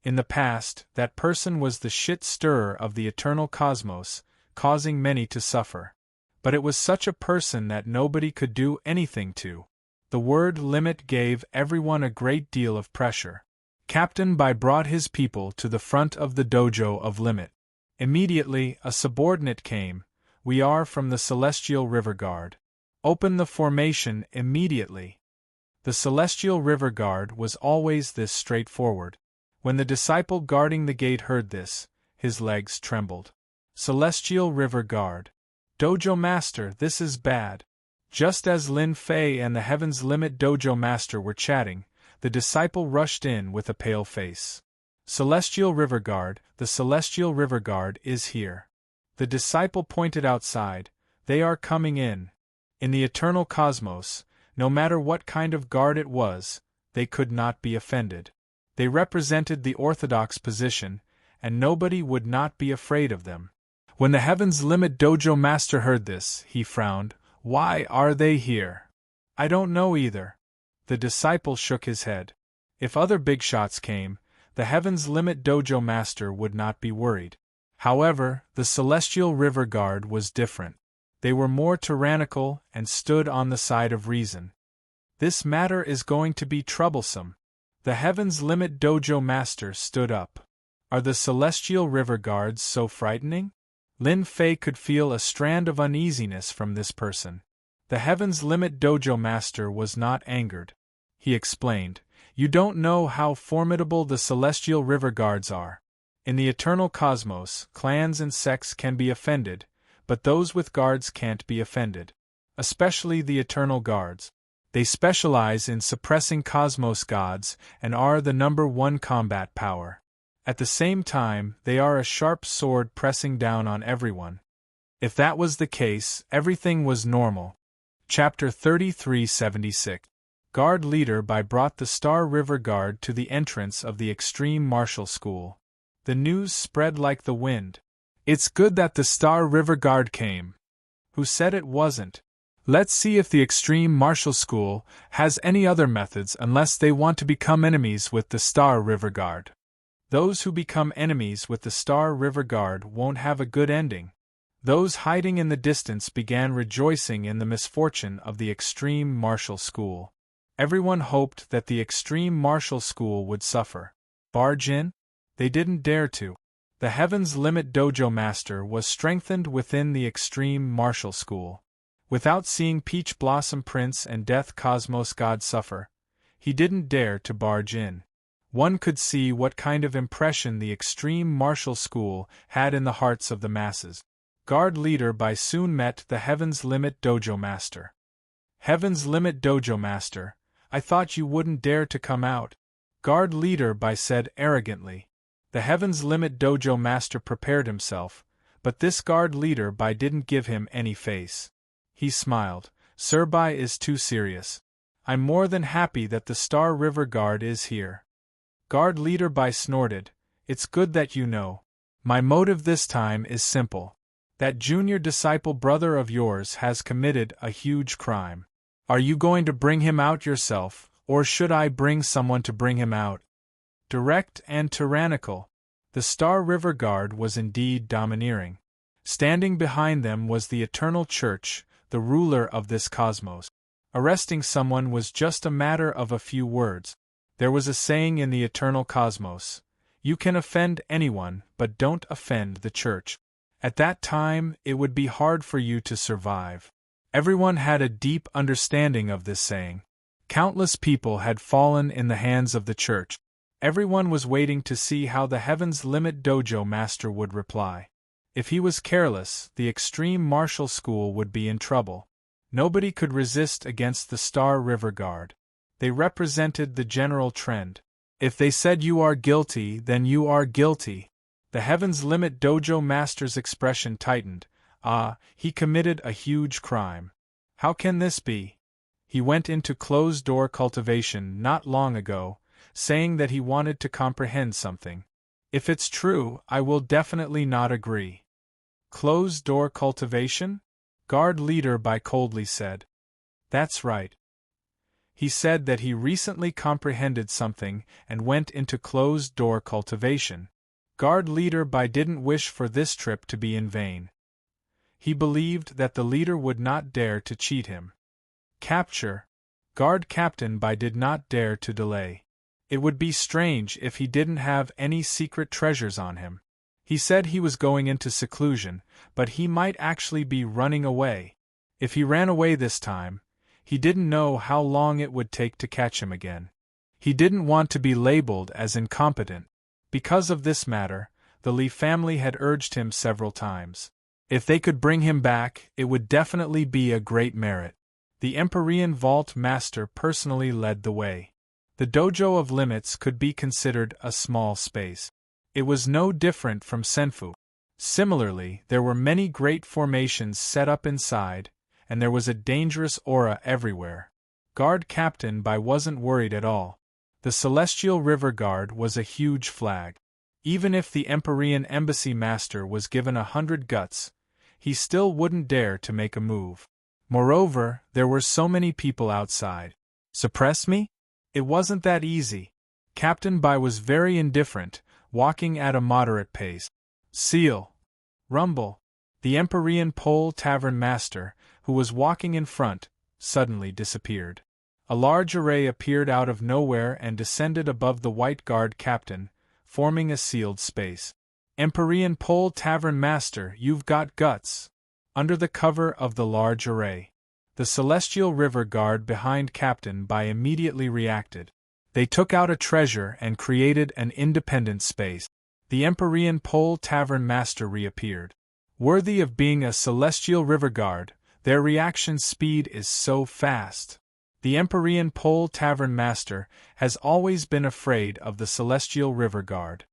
In the past, that person was the shit-stirrer of the eternal cosmos, causing many to suffer. But it was such a person that nobody could do anything to. The word limit gave everyone a great deal of pressure. Captain Bai brought his people to the front of the dojo of Limit. Immediately, a subordinate came. We are from the Celestial River Guard. Open the formation immediately. The Celestial River Guard was always this straightforward. When the disciple guarding the gate heard this, his legs trembled. Celestial River Guard. Dojo Master, this is bad. Just as Lin Fei and the Heaven's Limit Dojo Master were chatting, the disciple rushed in with a pale face. Celestial River Guard, the Celestial River Guard is here. The disciple pointed outside. They are coming in. In the eternal cosmos, no matter what kind of guard it was, they could not be offended. They represented the orthodox position, and nobody would not be afraid of them. When the Heaven's Limit Dojo Master heard this, he frowned. Why are they here? I don't know either. The disciple shook his head. If other big shots came, the Heaven's Limit Dojo master would not be worried. However, the Celestial River Guard was different. They were more tyrannical and stood on the side of reason. This matter is going to be troublesome. The Heaven's Limit Dojo master stood up. Are the Celestial River Guards so frightening? Lin Fei could feel a strand of uneasiness from this person. The Heaven's Limit Dojo master was not angered. He explained, "You don't know how formidable the Celestial River Guards are. In the eternal cosmos, clans and sects can be offended, but those with guards can't be offended. Especially the Eternal Guards. They specialize in suppressing cosmos gods and are the #1 combat power. At the same time, they are a sharp sword pressing down on everyone." If that was the case, everything was normal. Chapter 3376. Guard Leader by brought the Star River Guard to the entrance of the Extreme Martial School. The news spread like the wind. "It's good that the Star River Guard came." Who said it wasn't? Let's see if the Extreme Martial School has any other methods unless they want to become enemies with the Star River Guard. Those who become enemies with the Star River Guard won't have a good ending. Those hiding in the distance began rejoicing in the misfortune of the Extreme Martial School. Everyone hoped that the Extreme Martial School would suffer. Barge in? They didn't dare to. The Heaven's Limit Dojo Master was strengthened within the Extreme Martial School. Without seeing Peach Blossom Prince and Death Cosmos God suffer, he didn't dare to barge in. One could see what kind of impression the Extreme Martial School had in the hearts of the masses. Guard Leader by soon met the Heaven's Limit Dojo Master. "Heaven's Limit Dojo Master, I thought you wouldn't dare to come out," Guard Leader by said arrogantly. The Heaven's Limit Dojo Master prepared himself, but this Guard Leader by didn't give him any face. He smiled. "Sir Bai is too serious. I'm more than happy that the Star River Guard is here." Guard Leader by snorted, "It's good that you know. My motive this time is simple. That junior disciple brother of yours has committed a huge crime. Are you going to bring him out yourself, or should I bring someone to bring him out?" Direct and tyrannical, the Star River Guard was indeed domineering. Standing behind them was the Eternal Church, the ruler of this cosmos. Arresting someone was just a matter of a few words. There was a saying in the Eternal Cosmos, "You can offend anyone, but don't offend the Church." At that time, it would be hard for you to survive. Everyone had a deep understanding of this saying. Countless people had fallen in the hands of the Church. Everyone was waiting to see how the Heaven's Limit Dojo Master would reply. If he was careless, the Extreme Martial School would be in trouble. Nobody could resist against the Star River Guard. They represented the general trend. If they said you are guilty, then you are guilty. The Heaven's Limit Dojo Master's expression tightened. He committed a huge crime. How can this be? He went into closed-door cultivation not long ago, saying that he wanted to comprehend something. If it's true, I will definitely not agree. Closed-door cultivation? Guard Leader by coldly said. That's right. He said that he recently comprehended something and went into closed-door cultivation. Guard Leader by didn't wish for this trip to be in vain. He believed that the leader would not dare to cheat him. Capture. Guard Captain by did not dare to delay. It would be strange if he didn't have any secret treasures on him. He said he was going into seclusion, but he might actually be running away. If he ran away this time, he didn't know how long it would take to catch him again. He didn't want to be labeled as incompetent. Because of this matter, the Li family had urged him several times. If they could bring him back, it would definitely be a great merit. The Empyrean Vault Master personally led the way. The Dojo of Limits could be considered a small space. It was no different from Senfu. Similarly, there were many great formations set up inside, and there was a dangerous aura everywhere. Guard Captain Bai wasn't worried at all. The Celestial River Guard was a huge flag. Even if the Empyrean Embassy Master was given 100 guts, he still wouldn't dare to make a move. Moreover, there were so many people outside. Suppress me? It wasn't that easy. Captain Bai was very indifferent, walking at a moderate pace. Seal! Rumble! The Empyrean Pole Tavern Master, who was walking in front, suddenly disappeared. A large array appeared out of nowhere and descended above the white guard captain, forming a sealed space. Empyrean Pole Tavern Master, you've got guts! Under the cover of the large array, the Celestial River Guard behind Captain Bai immediately reacted. They took out a treasure and created an independent space. The Empyrean Pole Tavern Master reappeared. Worthy of being a Celestial River Guard, their reaction speed is so fast. The Empyrean Pole Tavern Master has always been afraid of the Celestial River Guard.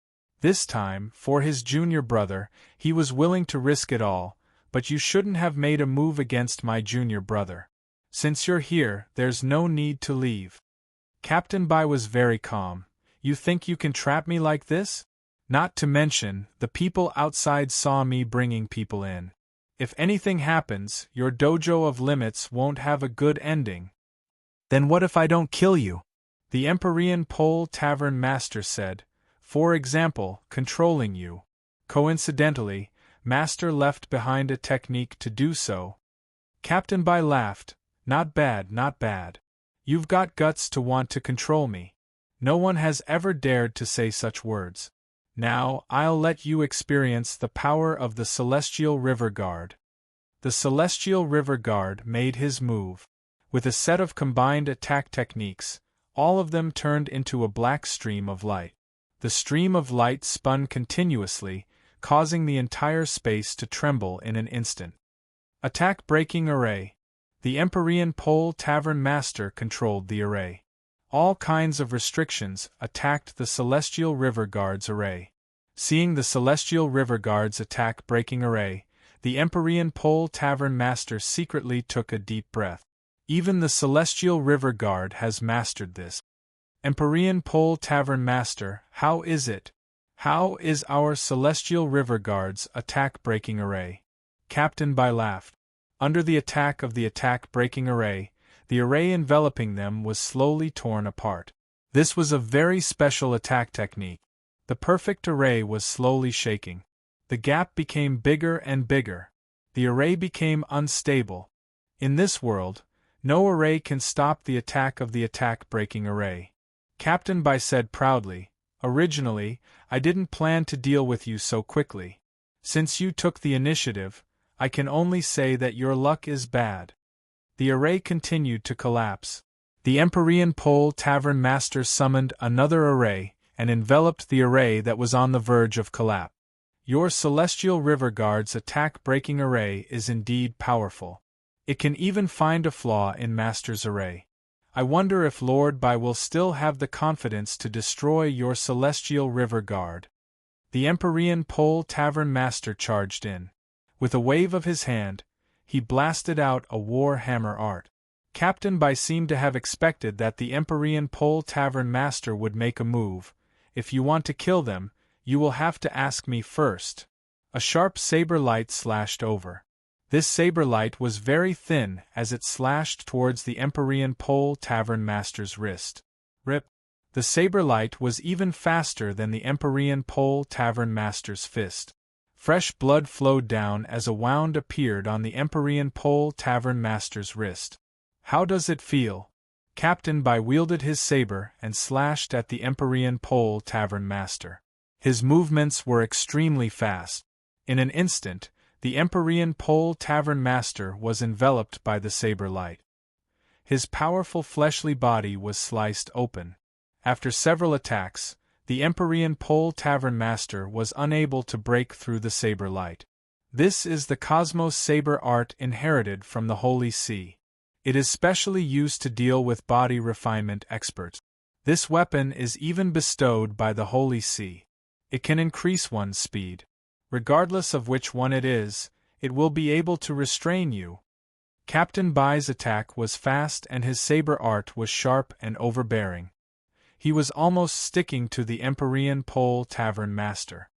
This time, for his junior brother, he was willing to risk it all, but you shouldn't have made a move against my junior brother. Since you're here, there's no need to leave. Captain Bai was very calm. You think you can trap me like this? Not to mention, the people outside saw me bringing people in. If anything happens, your dojo of limits won't have a good ending. Then what if I don't kill you? The Empyrean Pole Tavern Master said. For example, controlling you. Coincidentally, Master left behind a technique to do so. Captain Bai laughed. Not bad, not bad. You've got guts to want to control me. No one has ever dared to say such words. Now, I'll let you experience the power of the Celestial River Guard. The Celestial River Guard made his move. With a set of combined attack techniques, all of them turned into a black stream of light. The stream of light spun continuously, causing the entire space to tremble in an instant. Attack Breaking Array. The Empyrean Pole Tavern Master controlled the array. All kinds of restrictions attacked the Celestial River Guard's array. Seeing the Celestial River Guard's attack breaking array, the Empyrean Pole Tavern Master secretly took a deep breath. Even the Celestial River Guard has mastered this. Empyrean Pole Tavern Master, how is it? How is our Celestial River Guard's attack breaking array? Captain Bai laughed. Under the attack of the attack breaking array, the array enveloping them was slowly torn apart. This was a very special attack technique. The perfect array was slowly shaking. The gap became bigger and bigger. The array became unstable. In this world, no array can stop the attack of the attack breaking array. Captain Bai said proudly, originally, I didn't plan to deal with you so quickly. Since you took the initiative, I can only say that your luck is bad. The array continued to collapse. The Empyrean Pole Tavern Master summoned another array and enveloped the array that was on the verge of collapse. Your Celestial River Guard's attack-breaking array is indeed powerful. It can even find a flaw in Master's array. I wonder if Lord Bai will still have the confidence to destroy your Celestial River Guard. The Empyrean Pole Tavern Master charged in. With a wave of his hand, he blasted out a war hammer art. Captain Bai seemed to have expected that the Empyrean Pole Tavern Master would make a move. If you want to kill them, you will have to ask me first. A sharp saber light slashed over. This saber light was very thin as it slashed towards the Empyrean Pole Tavern Master's wrist. Rip! The saber light was even faster than the Empyrean Pole Tavern Master's fist. Fresh blood flowed down as a wound appeared on the Empyrean Pole Tavern Master's wrist. How does it feel? Captain Bai wielded his saber and slashed at the Empyrean Pole Tavern Master. His movements were extremely fast. In an instant, the Empyrean Pole Tavern Master was enveloped by the saber light. His powerful fleshly body was sliced open. After several attacks, the Empyrean Pole Tavern Master was unable to break through the saber light. This is the Cosmos Saber art inherited from the Holy See. It is specially used to deal with body refinement experts. This weapon is even bestowed by the Holy See. It can increase one's speed. Regardless of which one it is, it will be able to restrain you. Captain Bai's attack was fast and his saber art was sharp and overbearing. He was almost sticking to the Empyrean Pole Tavern Master.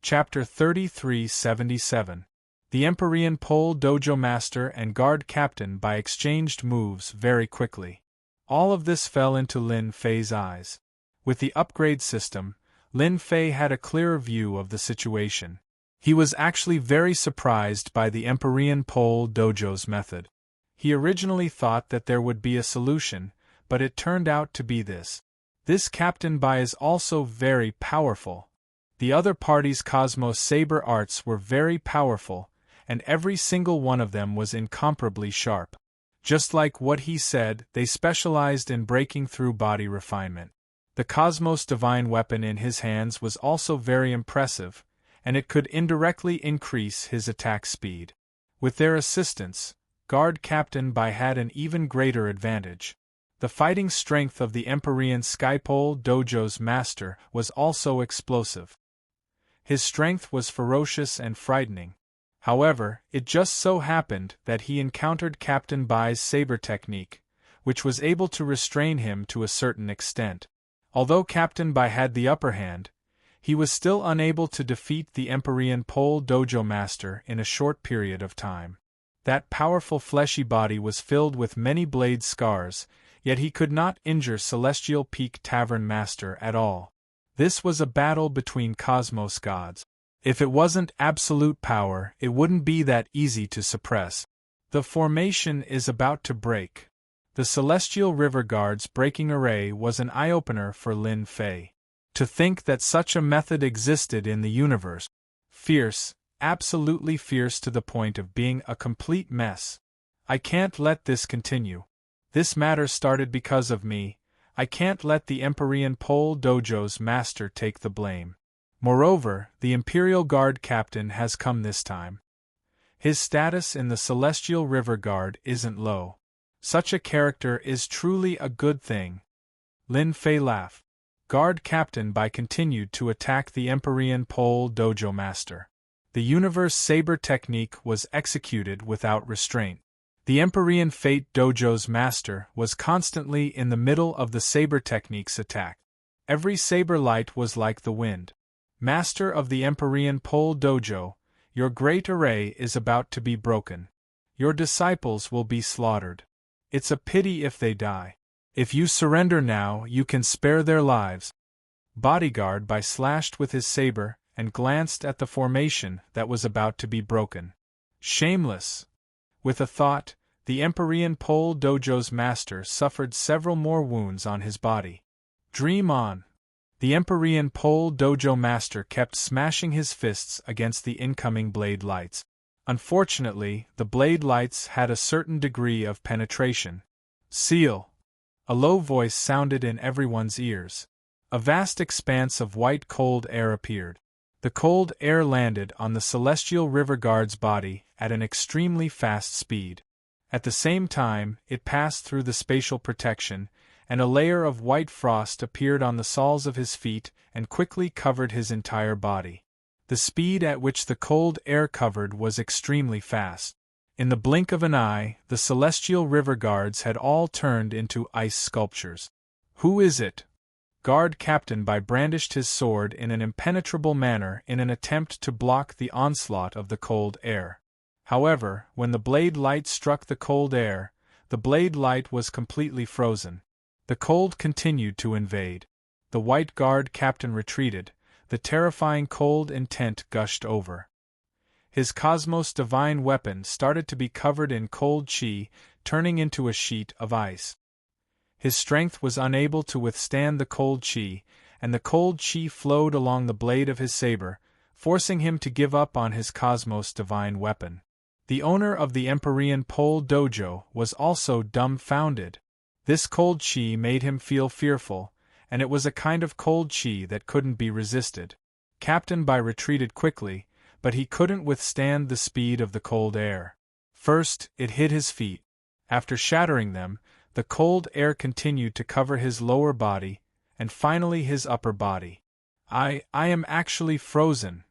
Chapter 3377. The Empyrean Pole Dojo Master and Guard Captain Bai exchanged moves very quickly. All of this fell into Lin Fei's eyes. With the upgrade system, Lin Fei had a clearer view of the situation. He was actually very surprised by the Empyrean Pole Dojo's method. He originally thought that there would be a solution, but it turned out to be this. This Captain Bai is also very powerful. The other party's Cosmos Saber arts were very powerful, and every single one of them was incomparably sharp. Just like what he said, they specialized in breaking through body refinement. The Cosmos Divine weapon in his hands was also very impressive, and it could indirectly increase his attack speed. With their assistance, Guard Captain Bai had an even greater advantage. The fighting strength of the Empyrean Skypole Dojo's master was also explosive. His strength was ferocious and frightening. However, it just so happened that he encountered Captain Bai's saber technique, which was able to restrain him to a certain extent. Although Captain Bai had the upper hand, he was still unable to defeat the Empyrean Pole Dojo master in a short period of time. That powerful fleshy body was filled with many blade scars, yet he could not injure Celestial Peak Tavern Master at all. This was a battle between cosmos gods. If it wasn't absolute power, it wouldn't be that easy to suppress. The formation is about to break. The Celestial River Guard's breaking array was an eye-opener for Lin Fei. To think that such a method existed in the universe. Fierce, absolutely fierce to the point of being a complete mess. I can't let this continue. This matter started because of me. I can't let the Empyrean Pole Dojo's master take the blame. Moreover, the Imperial Guard captain has come this time. His status in the Celestial River Guard isn't low. Such a character is truly a good thing. Lin Fei laughed. Guard Captain Bai continued to attack the Empyrean Pole Dojo master. The Universe Saber technique was executed without restraint. The Empyrean Fate Dojo's master was constantly in the middle of the saber technique's attack. Every saber light was like the wind. Master of the Empyrean Pole Dojo, your great array is about to be broken. Your disciples will be slaughtered. It's a pity if they die. If you surrender now, you can spare their lives. Bodyguard Bai slashed with his saber and glanced at the formation that was about to be broken. Shameless! With a thought, the Empyrean Pole Dojo's master suffered several more wounds on his body. Dream on! The Empyrean Pole Dojo master kept smashing his fists against the incoming blade lights. Unfortunately, the blade lights had a certain degree of penetration. Seal! A low voice sounded in everyone's ears. A vast expanse of white cold air appeared. The cold air landed on the Celestial River Guard's body at an extremely fast speed. At the same time, it passed through the spatial protection, and a layer of white frost appeared on the soles of his feet and quickly covered his entire body. The speed at which the cold air covered was extremely fast. In the blink of an eye, the Celestial River Guards had all turned into ice sculptures. Who is it? Guard Captain Bai brandished his sword in an impenetrable manner in an attempt to block the onslaught of the cold air. However, when the blade light struck the cold air, the blade light was completely frozen. The cold continued to invade. The White Guard Captain retreated, the terrifying cold intent gushed over. His Cosmos Divine weapon started to be covered in cold chi, turning into a sheet of ice. His strength was unable to withstand the cold chi, and the cold chi flowed along the blade of his saber, forcing him to give up on his Cosmos Divine weapon. The owner of the Empyrean Pole Dojo was also dumbfounded. This cold chi made him feel fearful, and it was a kind of cold chi that couldn't be resisted. Captain Bai retreated quickly, but he couldn't withstand the speed of the cold air. First, it hit his feet. After shattering them, the cold air continued to cover his lower body, and finally his upper body. I am actually frozen.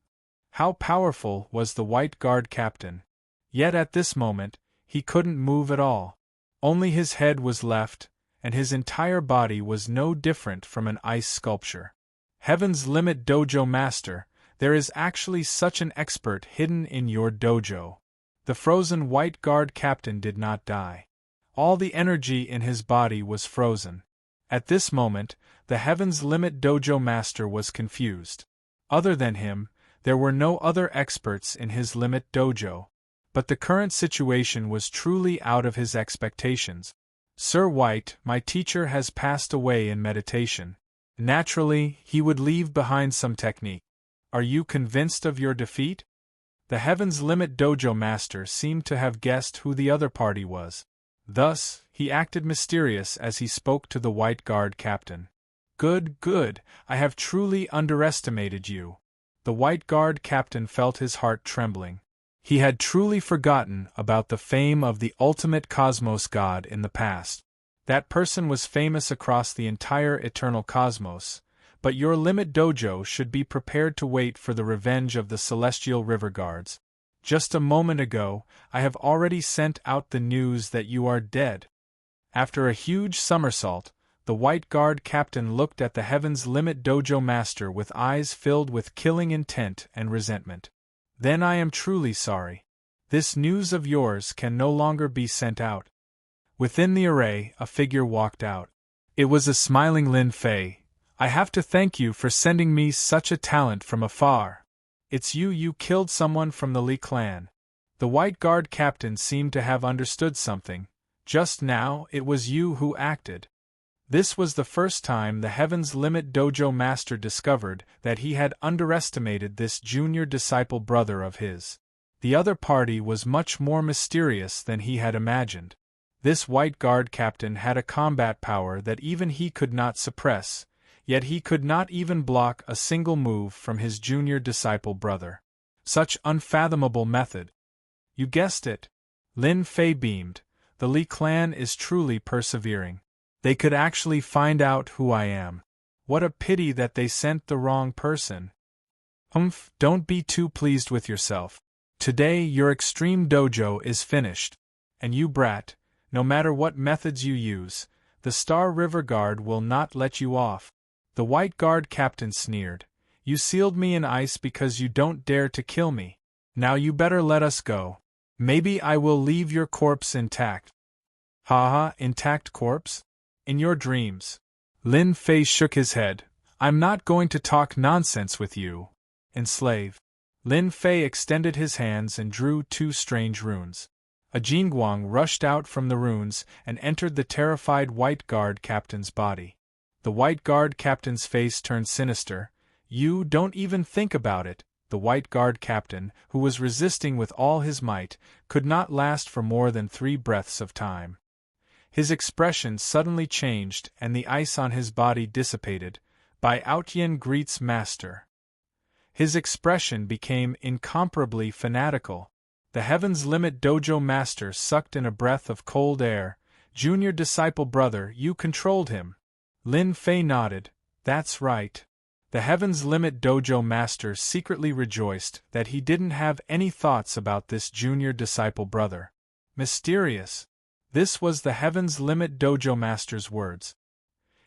How powerful was the White Guard captain? Yet at this moment, he couldn't move at all. Only his head was left, and his entire body was no different from an ice sculpture. Heaven's Limit Dojo Master, there is actually such an expert hidden in your dojo. The frozen White Guard captain did not die. All the energy in his body was frozen. At this moment, the Heaven's Limit Dojo master was confused. Other than him, there were no other experts in his Limit Dojo. But the current situation was truly out of his expectations. Sir White, my teacher, has passed away in meditation. Naturally, he would leave behind some technique. Are you convinced of your defeat? The Heaven's Limit Dojo master seemed to have guessed who the other party was. Thus, he acted mysterious as he spoke to the White Guard captain. Good, good, I have truly underestimated you. The White Guard captain felt his heart trembling. He had truly forgotten about the fame of the ultimate cosmos god in the past. That person was famous across the entire eternal cosmos, but your Limit Dojo should be prepared to wait for the revenge of the celestial river guards. Just a moment ago, I have already sent out the news that you are dead. After a huge somersault, the White Guard captain looked at the Heaven's Limit Dojo master with eyes filled with killing intent and resentment. Then I am truly sorry. This news of yours can no longer be sent out. Within the array, a figure walked out. It was a smiling Lin Fei. I have to thank you for sending me such a talent from afar. It's you killed someone from the Li clan. The White Guard captain seemed to have understood something. Just now, it was you who acted. This was the first time the Heaven's Limit Dojo master discovered that he had underestimated this junior disciple brother of his. The other party was much more mysterious than he had imagined. This White Guard captain had a combat power that even he could not suppress, yet he could not even block a single move from his junior disciple brother. Such unfathomable method. You guessed it. Lin Fei beamed. The Li clan is truly persevering. They could actually find out who I am. What a pity that they sent the wrong person. Don't be too pleased with yourself. Today your extreme dojo is finished. And you brat, no matter what methods you use, the Star River Guard will not let you off. The White Guard captain sneered. You sealed me in ice because you don't dare to kill me. Now you better let us go. Maybe I will leave your corpse intact. Haha, intact corpse? In your dreams. Lin Fei shook his head. I'm not going to talk nonsense with you. Enslave. Lin Fei extended his hands and drew two strange runes. A Jingguang rushed out from the runes and entered the terrified White Guard captain's body. The White Guard captain's face turned sinister. You don't even think about it. The White Guard captain, who was resisting with all his might, could not last for more than 3 breaths of time. His expression suddenly changed and the ice on his body dissipated. By Outyin Greet's master. His expression became incomparably fanatical. The Heaven's Limit Dojo master sucked in a breath of cold air. Junior disciple brother, you controlled him. Lin Fei nodded. That's right. The Heaven's Limit Dojo master secretly rejoiced that he didn't have any thoughts about this junior disciple brother. Mysterious. This was the Heaven's Limit Dojo master's words.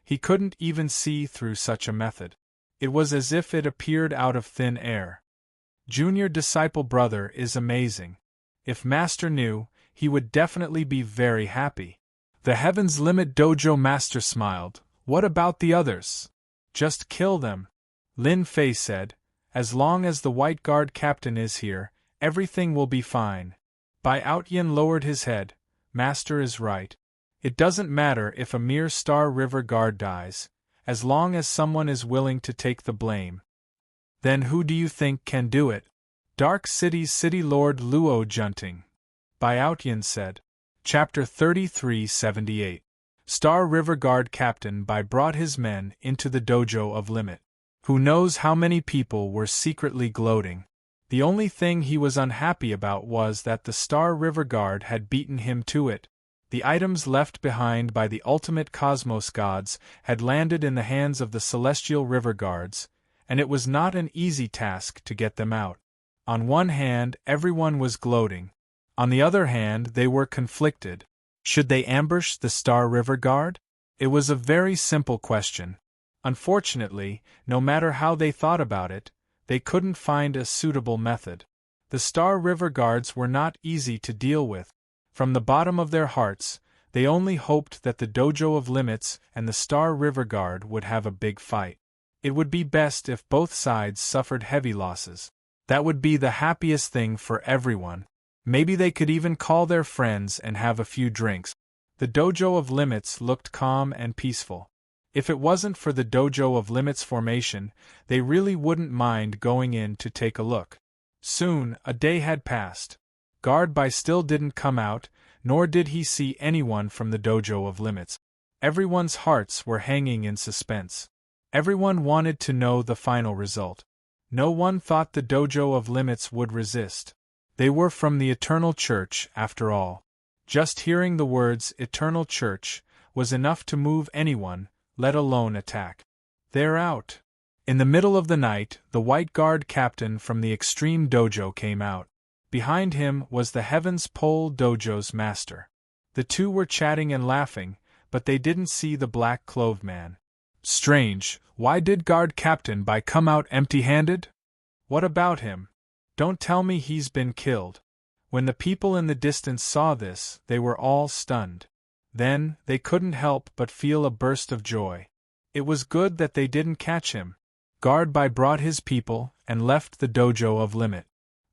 He couldn't even see through such a method. It was as if it appeared out of thin air. Junior disciple brother is amazing. If master knew, he would definitely be very happy. The Heaven's Limit Dojo master smiled. What about the others? Just kill them. Lin Fei said. As long as the White Guard captain is here, everything will be fine. Bai Outyin lowered his head. Master is right. It doesn't matter if a mere Star River Guard dies, as long as someone is willing to take the blame. Then who do you think can do it? Dark City's City Lord Luo Junting. Bai Outyin said. Chapter 3378. Star River Guard Captain Bai brought his men into the dojo of Limit. Who knows how many people were secretly gloating. The only thing he was unhappy about was that the Star River Guard had beaten him to it. The items left behind by the ultimate cosmos gods had landed in the hands of the celestial river guards, and it was not an easy task to get them out. On one hand, everyone was gloating. On the other hand, they were conflicted. Should they ambush the Star River Guard? It was a very simple question. Unfortunately, no matter how they thought about it, they couldn't find a suitable method. The Star River Guards were not easy to deal with. From the bottom of their hearts, They only hoped that the Dojo of Limits and the Star River Guard would have a big fight. It would be best if both sides suffered heavy losses. That would be the happiest thing for everyone. Maybe they could even call their friends and have a few drinks. The Dojo of Limits looked calm and peaceful. If it wasn't for the Dojo of Limits formation, they really wouldn't mind going in to take a look. Soon, a day had passed. Guard Bai still didn't come out, nor did he see anyone from the Dojo of Limits. Everyone's hearts were hanging in suspense. Everyone wanted to know the final result. No one thought the Dojo of Limits would resist. They were from the Eternal Church, after all. Just hearing the words Eternal Church was enough to move anyone, let alone attack. They're out. In the middle of the night, the White Guard captain from the Extreme Dojo came out. Behind him was the Heaven's Pole Dojo's master. The two were chatting and laughing, but they didn't see the black-clothed man. Strange, why did Guard Captain Bai come out empty-handed? What about him? Don't tell me he's been killed. When the people in the distance saw this, they were all stunned. Then, they couldn't help but feel a burst of joy. It was good that they didn't catch him. Guard Bai brought his people and left the Dojo of Limit.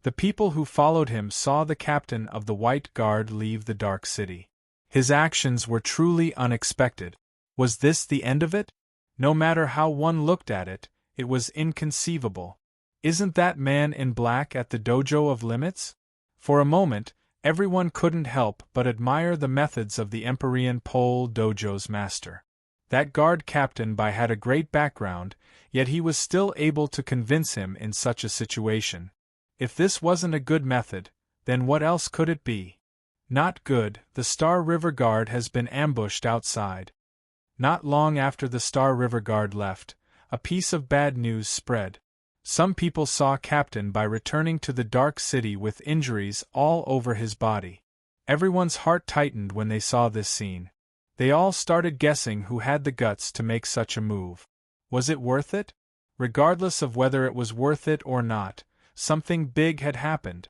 The people who followed him saw the captain of the White Guard leave the Dark City. His actions were truly unexpected. Was this the end of it? No matter how one looked at it, it was inconceivable. Isn't that man in black at the Dojo of Limits? For a moment, everyone couldn't help but admire the methods of the Empyrean Pole Dojo's master. That Guard Captain Bai had a great background, yet he was still able to convince him in such a situation. If this wasn't a good method, then what else could it be? Not good. The Star River Guard has been ambushed outside. Not long after the Star River Guard left, a piece of bad news spread. Some people saw Captain Bai returning to the Dark City with injuries all over his body. Everyone's heart tightened when they saw this scene. They all started guessing who had the guts to make such a move. Was it worth it? Regardless of whether it was worth it or not, something big had happened.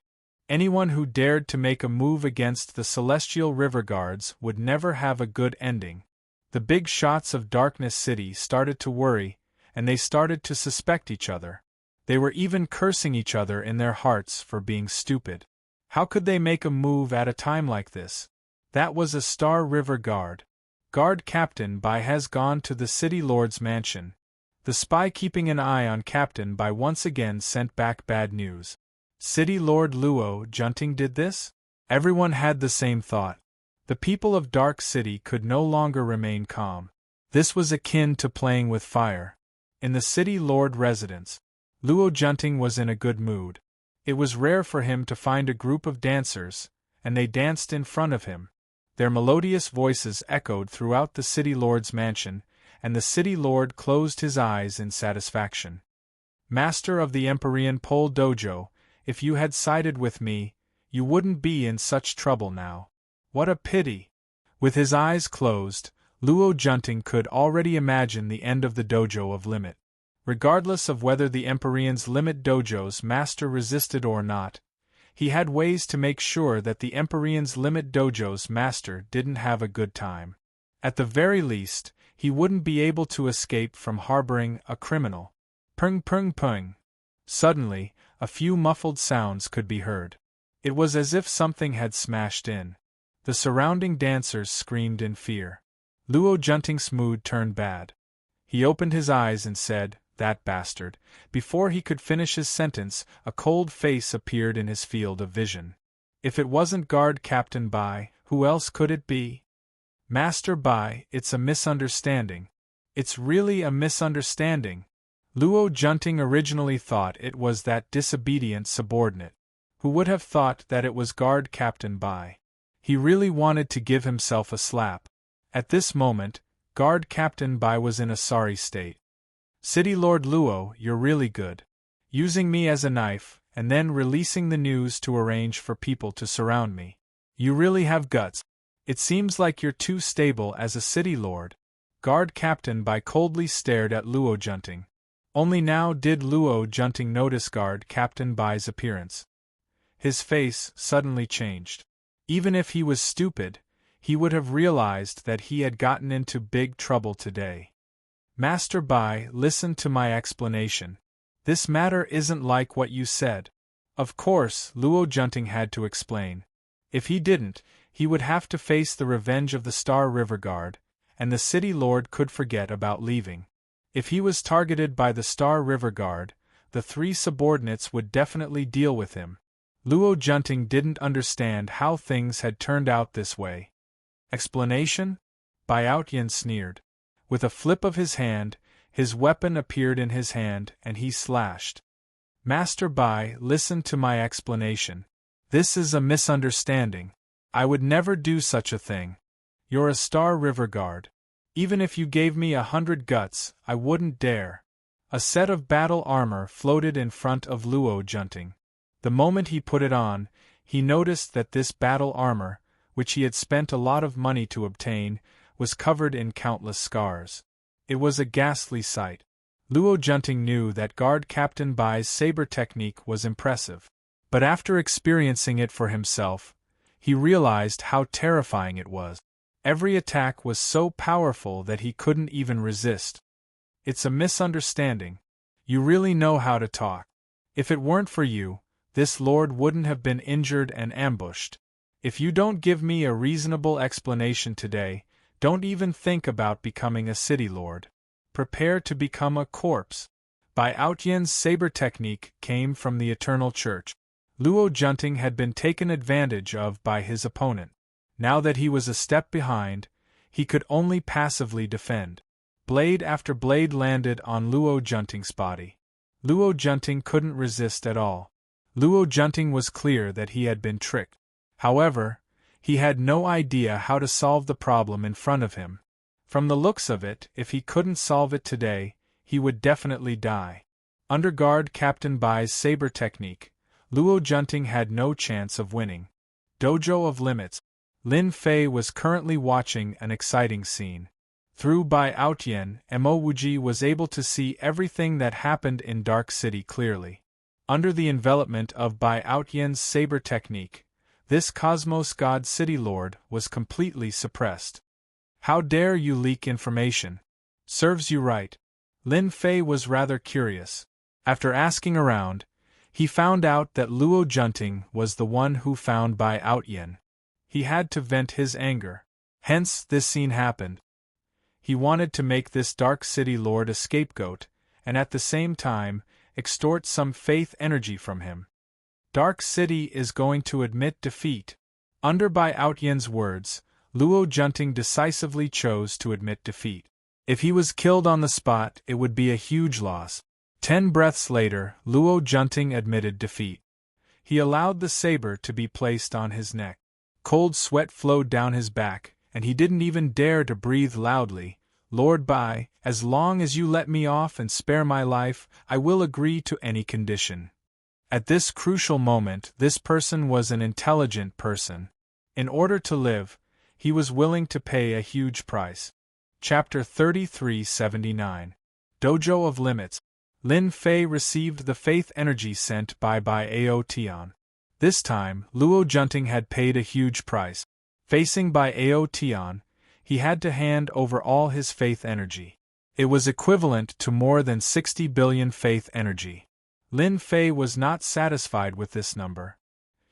Anyone who dared to make a move against the Celestial River Guards would never have a good ending. The big shots of Darkness City started to worry, and they started to suspect each other. They were even cursing each other in their hearts for being stupid. How could they make a move at a time like this? That was a Star River Guard. Guard Captain Bai has gone to the City Lord's mansion. The spy keeping an eye on Captain Bai once again sent back bad news. City Lord Luo Junting did this? Everyone had the same thought. The people of Dark City could no longer remain calm. This was akin to playing with fire. In the City Lord residence, Luo Junting was in a good mood. It was rare for him to find a group of dancers, and they danced in front of him. Their melodious voices echoed throughout the City Lord's mansion, and the City Lord closed his eyes in satisfaction. Master of the Empyrean Pole Dojo, if you had sided with me, you wouldn't be in such trouble now. What a pity! With his eyes closed, Luo Junting could already imagine the end of the Dojo of Limit. Regardless of whether the Empyrean's Limit Dojo's master resisted or not, he had ways to make sure that the Empyrean's Limit Dojo's master didn't have a good time. At the very least, he wouldn't be able to escape from harboring a criminal. Pung pung pung. Suddenly, a few muffled sounds could be heard. It was as if something had smashed in. The surrounding dancers screamed in fear. Luo Junting's mood turned bad. He opened his eyes and said, "That bastard." Before he could finish his sentence, a cold face appeared in his field of vision. If it wasn't Guard Captain Bai, who else could it be? Master Bai, it's a misunderstanding. It's really a misunderstanding. Luo Junting originally thought it was that disobedient subordinate. Who would have thought that it was Guard Captain Bai? He really wanted to give himself a slap. At this moment, Guard Captain Bai was in a sorry state. City Lord Luo, you're really good. Using me as a knife, and then releasing the news to arrange for people to surround me. You really have guts. It seems like you're too stable as a city lord. Guard Captain Bai coldly stared at Luo Junting. Only now did Luo Junting notice Guard Captain Bai's appearance. His face suddenly changed. Even if he was stupid, he would have realized that he had gotten into big trouble today. Master Bai, listen to my explanation. This matter isn't like what you said. Of course, Luo Junting had to explain. If he didn't, he would have to face the revenge of the Star River Guard, and the city lord could forget about leaving. If he was targeted by the Star River Guard, the three subordinates would definitely deal with him. Luo Junting didn't understand how things had turned out this way. Explanation? Bai Outyan sneered. With a flip of his hand, his weapon appeared in his hand and he slashed. Master Bai, listen to my explanation. This is a misunderstanding. I would never do such a thing. You're a Star River Guard. Even if you gave me 100 guts, I wouldn't dare. A set of battle armor floated in front of Luo Junting. The moment he put it on, he noticed that this battle armor, which he had spent a lot of money to obtain, was covered in countless scars. It was a ghastly sight. Luo Junting knew that Guard Captain Bai's saber technique was impressive. But after experiencing it for himself, he realized how terrifying it was. Every attack was so powerful that he couldn't even resist. It's a misunderstanding. You really know how to talk. If it weren't for you, this lord wouldn't have been injured and ambushed. If you don't give me a reasonable explanation today, don't even think about becoming a city lord. Prepare to become a corpse. Bai Outyan's saber technique came from the Eternal Church. Luo Junting had been taken advantage of by his opponent. Now that he was a step behind, he could only passively defend. Blade after blade landed on Luo Junting's body. Luo Junting couldn't resist at all. Luo Junting was clear that he had been tricked. However, he had no idea how to solve the problem in front of him. From the looks of it, if he couldn't solve it today, he would definitely die. Under Guard Captain Bai's saber technique, Luo Junting had no chance of winning. Dojo of Limits. Lin Fei was currently watching an exciting scene. Through Bai Outyan, Mo Wuji was able to see everything that happened in Dark City clearly. Under the envelopment of Bai Outyan's saber technique, this Cosmos God City Lord was completely suppressed. How dare you leak information? Serves you right. Lin Fei was rather curious. After asking around, he found out that Luo Junting was the one who found Bai Outyan. He had to vent his anger. Hence, this scene happened. He wanted to make this Dark City Lord a scapegoat, and at the same time, extort some faith energy from him. Dark City is going to admit defeat. Under Bai Outyan's words, Luo Junting decisively chose to admit defeat. If he was killed on the spot, it would be a huge loss. 10 breaths later, Luo Junting admitted defeat. He allowed the saber to be placed on his neck. Cold sweat flowed down his back, and he didn't even dare to breathe loudly. Lord Bai, as long as you let me off and spare my life, I will agree to any condition. At this crucial moment, this person was an intelligent person. In order to live, he was willing to pay a huge price. Chapter 3379. Dojo of Limits. Lin Fei received the faith energy sent by Bai Aotian. This time, Luo Junting had paid a huge price. Facing Bai Aotian, he had to hand over all his faith energy. It was equivalent to more than 60 billion faith energy. Lin Fei was not satisfied with this number.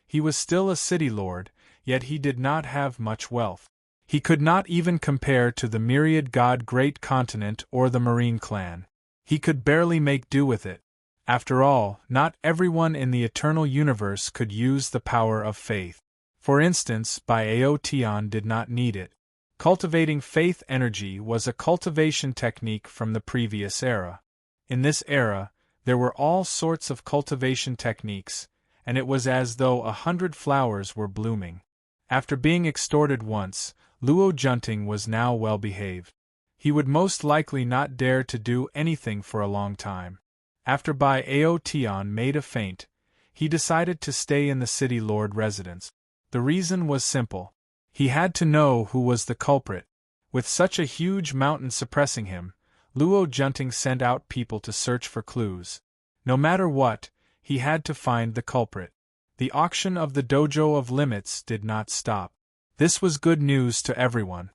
He was still a city lord, yet he did not have much wealth. He could not even compare to the myriad god Great Continent or the Marine clan. He could barely make do with it. After all, not everyone in the eternal universe could use the power of faith. For instance, Bai Aotian did not need it. Cultivating faith energy was a cultivation technique from the previous era. In this era, there were all sorts of cultivation techniques, and it was as though 100 flowers were blooming. After being extorted once, Luo Junting was now well behaved. He would most likely not dare to do anything for a long time. After Bai Aotian made a feint, he decided to stay in the city lord residence. The reason was simple. He had to know who was the culprit. With such a huge mountain suppressing him, Luo Junting sent out people to search for clues. No matter what, he had to find the culprit. The auction of the Dojo of Limits did not stop. This was good news to everyone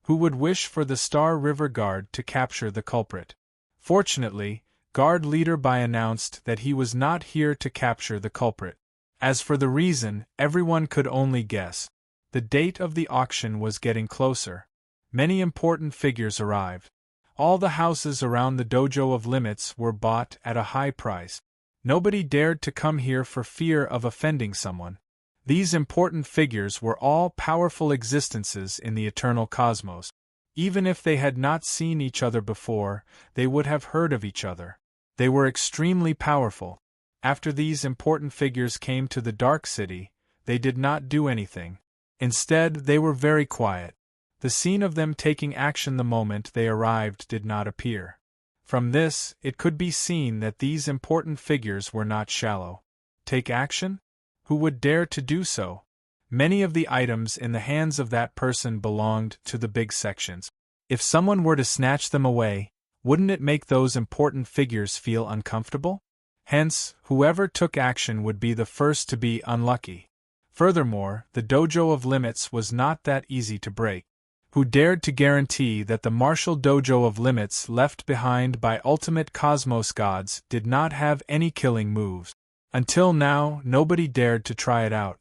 who would wish for the Star River Guard to capture the culprit. Fortunately, Guard Leader Bai announced that he was not here to capture the culprit. As for the reason, everyone could only guess. The date of the auction was getting closer. Many important figures arrived. All the houses around the Dojo of Limits were bought at a high price. Nobody dared to come here for fear of offending someone. These important figures were all powerful existences in the eternal cosmos. Even if they had not seen each other before, they would have heard of each other. They were extremely powerful. After these important figures came to the Dark City, they did not do anything. Instead, they were very quiet. The scene of them taking action the moment they arrived did not appear. From this, it could be seen that these important figures were not shallow. Take action? Who would dare to do so? Many of the items in the hands of that person belonged to the big sections. If someone were to snatch them away, wouldn't it make those important figures feel uncomfortable? Hence, whoever took action would be the first to be unlucky. Furthermore, the Dojo of Limits was not that easy to break. Who dared to guarantee that the martial Dojo of Limits left behind by ultimate cosmos gods did not have any killing moves? Until now, nobody dared to try it out.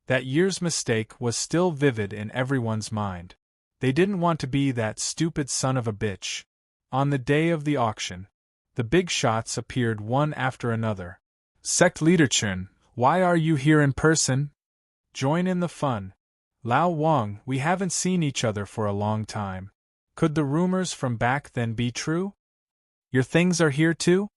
That year's mistake was still vivid in everyone's mind. They didn't want to be that stupid son of a bitch. On the day of the auction, the big shots appeared one after another. Sect Leader Chun, why are you here in person? Join in the fun. Lao Wang, we haven't seen each other for a long time. Could the rumors from back then be true? Your things are here too?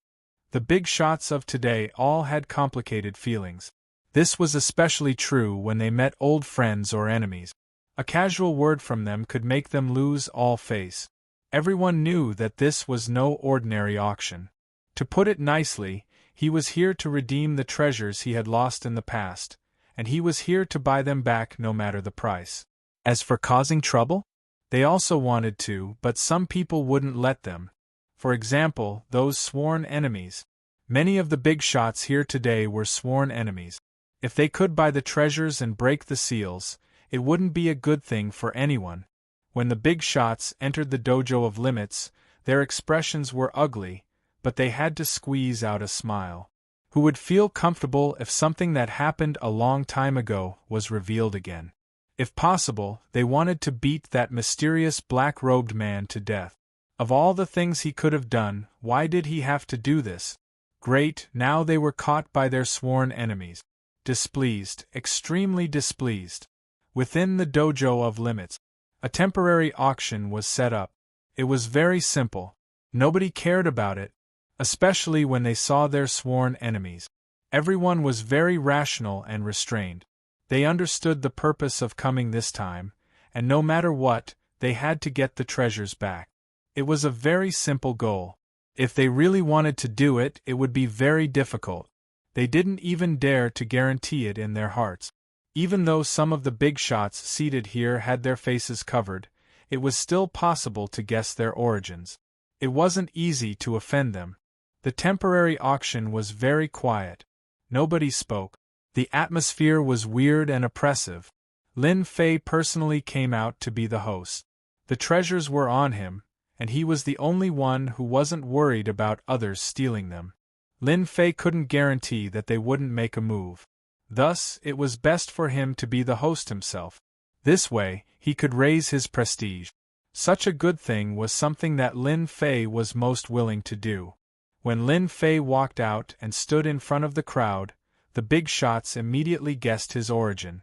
The big shots of today all had complicated feelings. This was especially true when they met old friends or enemies. A casual word from them could make them lose all face. Everyone knew that this was no ordinary auction. To put it nicely, he was here to redeem the treasures he had lost in the past, and he was here to buy them back no matter the price. As for causing trouble? They also wanted to, but some people wouldn't let them. For example, those sworn enemies. Many of the big shots here today were sworn enemies. If they could buy the treasures and break the seals, it wouldn't be a good thing for anyone. When the big shots entered the Dojo of Limits, their expressions were ugly, but they had to squeeze out a smile. Who would feel comfortable if something that happened a long time ago was revealed again? If possible, they wanted to beat that mysterious black-robed man to death. Of all the things he could have done, why did he have to do this? Great, now they were caught by their sworn enemies. Displeased, extremely displeased. Within the Dojo of Limits, a temporary auction was set up. It was very simple. Nobody cared about it, especially when they saw their sworn enemies. Everyone was very rational and restrained. They understood the purpose of coming this time, and no matter what, they had to get the treasures back. It was a very simple goal. If they really wanted to do it, it would be very difficult. They didn't even dare to guarantee it in their hearts. Even though some of the big shots seated here had their faces covered, it was still possible to guess their origins. It wasn't easy to offend them. The temporary auction was very quiet. Nobody spoke. The atmosphere was weird and oppressive. Lin Fei personally came out to be the host. The treasures were on him, and he was the only one who wasn't worried about others stealing them. Lin Fei couldn't guarantee that they wouldn't make a move. Thus, it was best for him to be the host himself. This way, he could raise his prestige. Such a good thing was something that Lin Fei was most willing to do. When Lin Fei walked out and stood in front of the crowd, the big shots immediately guessed his origin.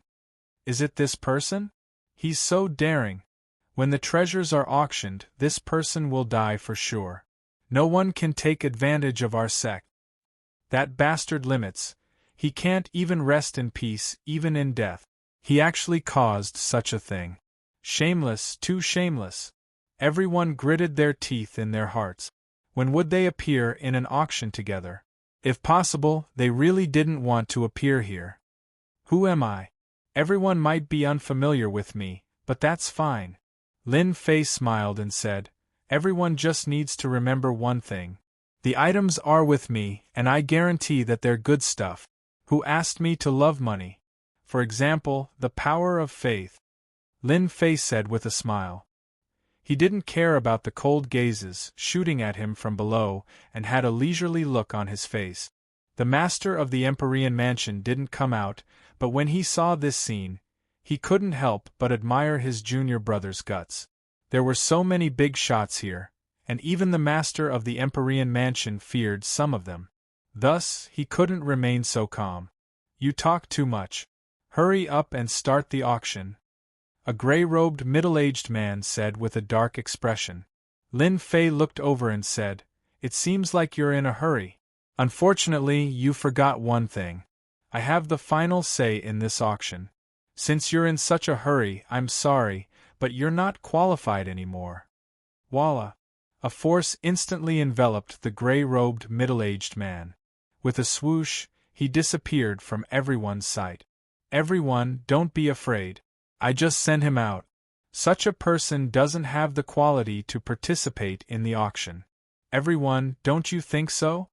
Is it this person? He's so daring. When the treasures are auctioned, this person will die for sure. No one can take advantage of our sect. That bastard Limits. He can't even rest in peace, even in death. He actually caused such a thing. Shameless, too shameless. Everyone gritted their teeth in their hearts. When would they appear in an auction together? If possible, they really didn't want to appear here. Who am I? Everyone might be unfamiliar with me, but that's fine. Lin Fei smiled and said, everyone just needs to remember one thing. The items are with me, and I guarantee that they're good stuff. Who asked me to love money? For example, the power of faith. Lin Fei said with a smile. He didn't care about the cold gazes shooting at him from below and had a leisurely look on his face. The master of the Empyrean mansion didn't come out, but when he saw this scene, he couldn't help but admire his junior brother's guts. There were so many big shots here, and even the master of the Empyrean mansion feared some of them. Thus, he couldn't remain so calm. You talk too much. Hurry up and start the auction. A gray-robed middle-aged man said with a dark expression. Lin Fei looked over and said, It seems like you're in a hurry. Unfortunately, you forgot one thing. I have the final say in this auction. Since you're in such a hurry, I'm sorry, but you're not qualified anymore. Voila! A force instantly enveloped the gray-robed middle-aged man. With a swoosh, he disappeared from everyone's sight. Everyone, don't be afraid. I just sent him out. Such a person doesn't have the quality to participate in the auction. Everyone, don't you think so?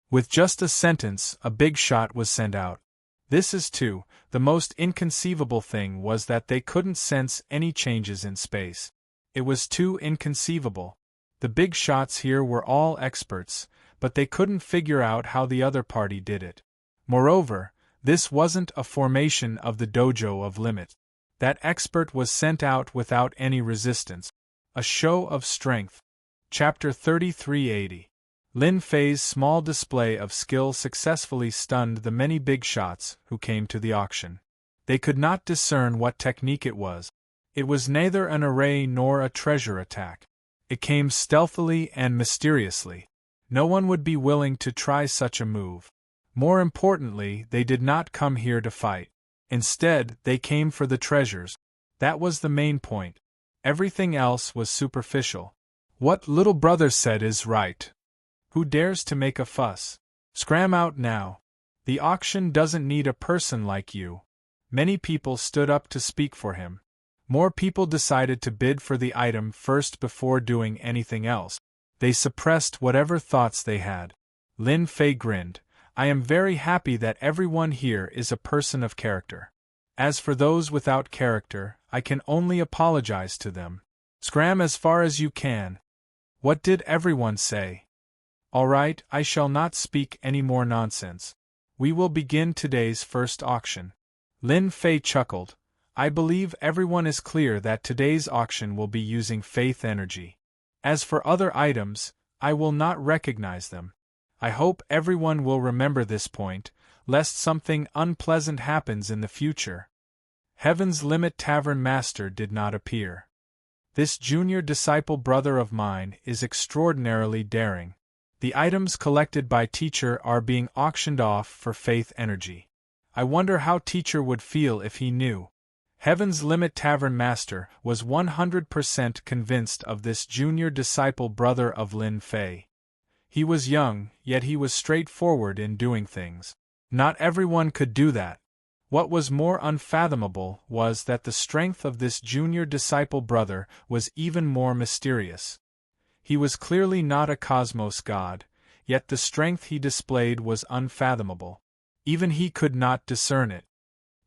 With just a sentence, a big shot was sent out. This is too, the most inconceivable thing was that they couldn't sense any changes in space. It was too inconceivable. The big shots here were all experts, but they couldn't figure out how the other party did it. Moreover, this wasn't a formation of the dojo of limit. That expert was sent out without any resistance. A show of strength. Chapter 3380. Lin Fei's small display of skill successfully stunned the many big shots who came to the auction. They could not discern what technique it was. It was neither an array nor a treasure attack. It came stealthily and mysteriously. No one would be willing to try such a move. More importantly, they did not come here to fight. Instead, they came for the treasures. That was the main point. Everything else was superficial. What little brother said is right. Who dares to make a fuss? Scram out now. The auction doesn't need a person like you. Many people stood up to speak for him. More people decided to bid for the item first before doing anything else. They suppressed whatever thoughts they had. Lin Fei grinned. I am very happy that everyone here is a person of character. As for those without character, I can only apologize to them. Scram as far as you can. What did everyone say? All right, I shall not speak any more nonsense. We will begin today's first auction. Lin Fei chuckled. I believe everyone is clear that today's auction will be using faith energy. As for other items, I will not recognize them. I hope everyone will remember this point, lest something unpleasant happens in the future. Heaven's Limit Tavern Master did not appear. This junior disciple brother of mine is extraordinarily daring. The items collected by teacher are being auctioned off for faith energy. I wonder how teacher would feel if he knew. Heaven's Limit Tavern Master was 100% convinced of this junior disciple brother of Lin Fei. He was young, yet he was straightforward in doing things. Not everyone could do that. What was more unfathomable was that the strength of this junior disciple brother was even more mysterious. He was clearly not a cosmos god, yet the strength he displayed was unfathomable. Even he could not discern it.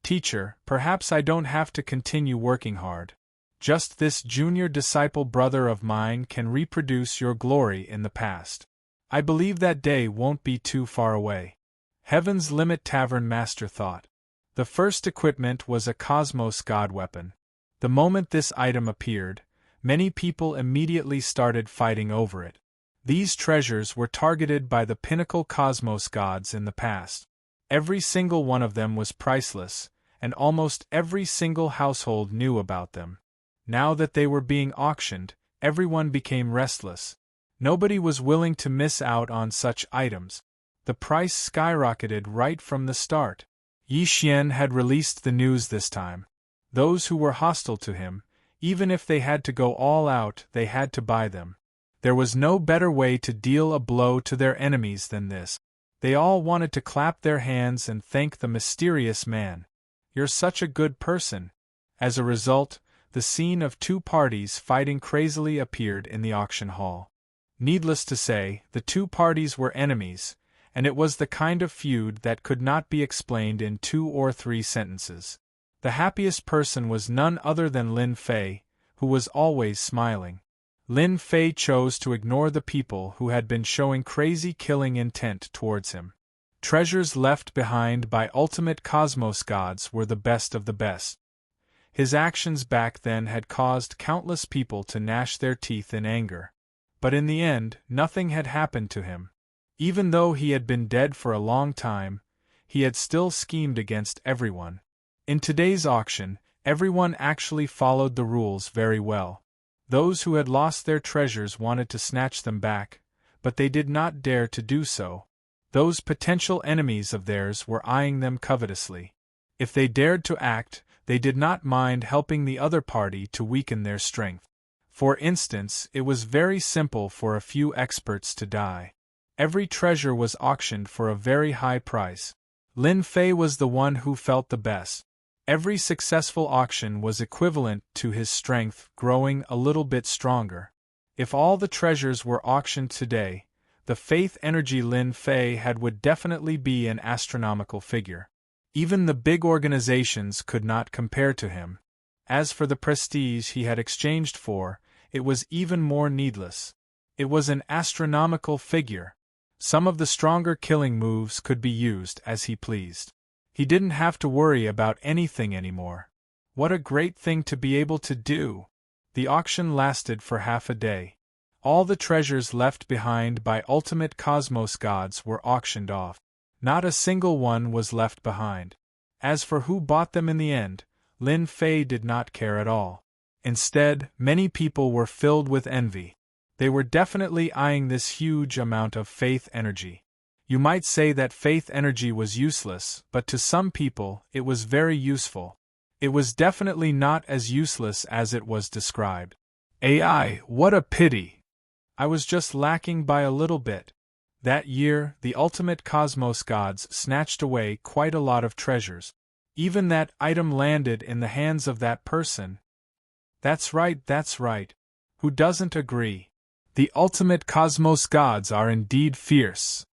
Teacher, perhaps I don't have to continue working hard. Just this junior disciple brother of mine can reproduce your glory in the past. I believe that day won't be too far away. Heaven's Limit Tavern Master thought. The first equipment was a Cosmos God weapon. The moment this item appeared, many people immediately started fighting over it. These treasures were targeted by the pinnacle Cosmos gods in the past. Every single one of them was priceless, and almost every single household knew about them. Now that they were being auctioned, everyone became restless. Nobody was willing to miss out on such items. The price skyrocketed right from the start. Yi Xian had released the news this time. Those who were hostile to him, even if they had to go all out, they had to buy them. There was no better way to deal a blow to their enemies than this. They all wanted to clap their hands and thank the mysterious man. You're such a good person. As a result, the scene of two parties fighting crazily appeared in the auction hall. Needless to say, the two parties were enemies, and it was the kind of feud that could not be explained in 2 or 3 sentences. The happiest person was none other than Lin Fei, who was always smiling. Lin Fei chose to ignore the people who had been showing crazy killing intent towards him. Treasures left behind by ultimate cosmos gods were the best of the best. His actions back then had caused countless people to gnash their teeth in anger. But in the end, nothing had happened to him. Even though he had been dead for a long time, he had still schemed against everyone. In today's auction, everyone actually followed the rules very well. Those who had lost their treasures wanted to snatch them back, but they did not dare to do so. Those potential enemies of theirs were eyeing them covetously. If they dared to act, they did not mind helping the other party to weaken their strength. For instance, it was very simple for a few experts to die. Every treasure was auctioned for a very high price. Lin Fei was the one who felt the best. Every successful auction was equivalent to his strength growing a little bit stronger. If all the treasures were auctioned today, the faith energy Lin Fei had would definitely be an astronomical figure. Even the big organizations could not compare to him. As for the prestige he had exchanged for, it was even more needless. It was an astronomical figure. Some of the stronger killing moves could be used as he pleased. He didn't have to worry about anything anymore. What a great thing to be able to do! The auction lasted for half a day. All the treasures left behind by ultimate cosmos gods were auctioned off. Not a single one was left behind. As for who bought them in the end, Lin Fei did not care at all. Instead, many people were filled with envy. They were definitely eyeing this huge amount of faith energy. You might say that faith energy was useless, but to some people, it was very useful. It was definitely not as useless as it was described. AI, what a pity! I was just lacking by a little bit. That year, the ultimate cosmos gods snatched away quite a lot of treasures. Even that item landed in the hands of that person. That's right. Who doesn't agree? The ultimate cosmos gods are indeed fierce.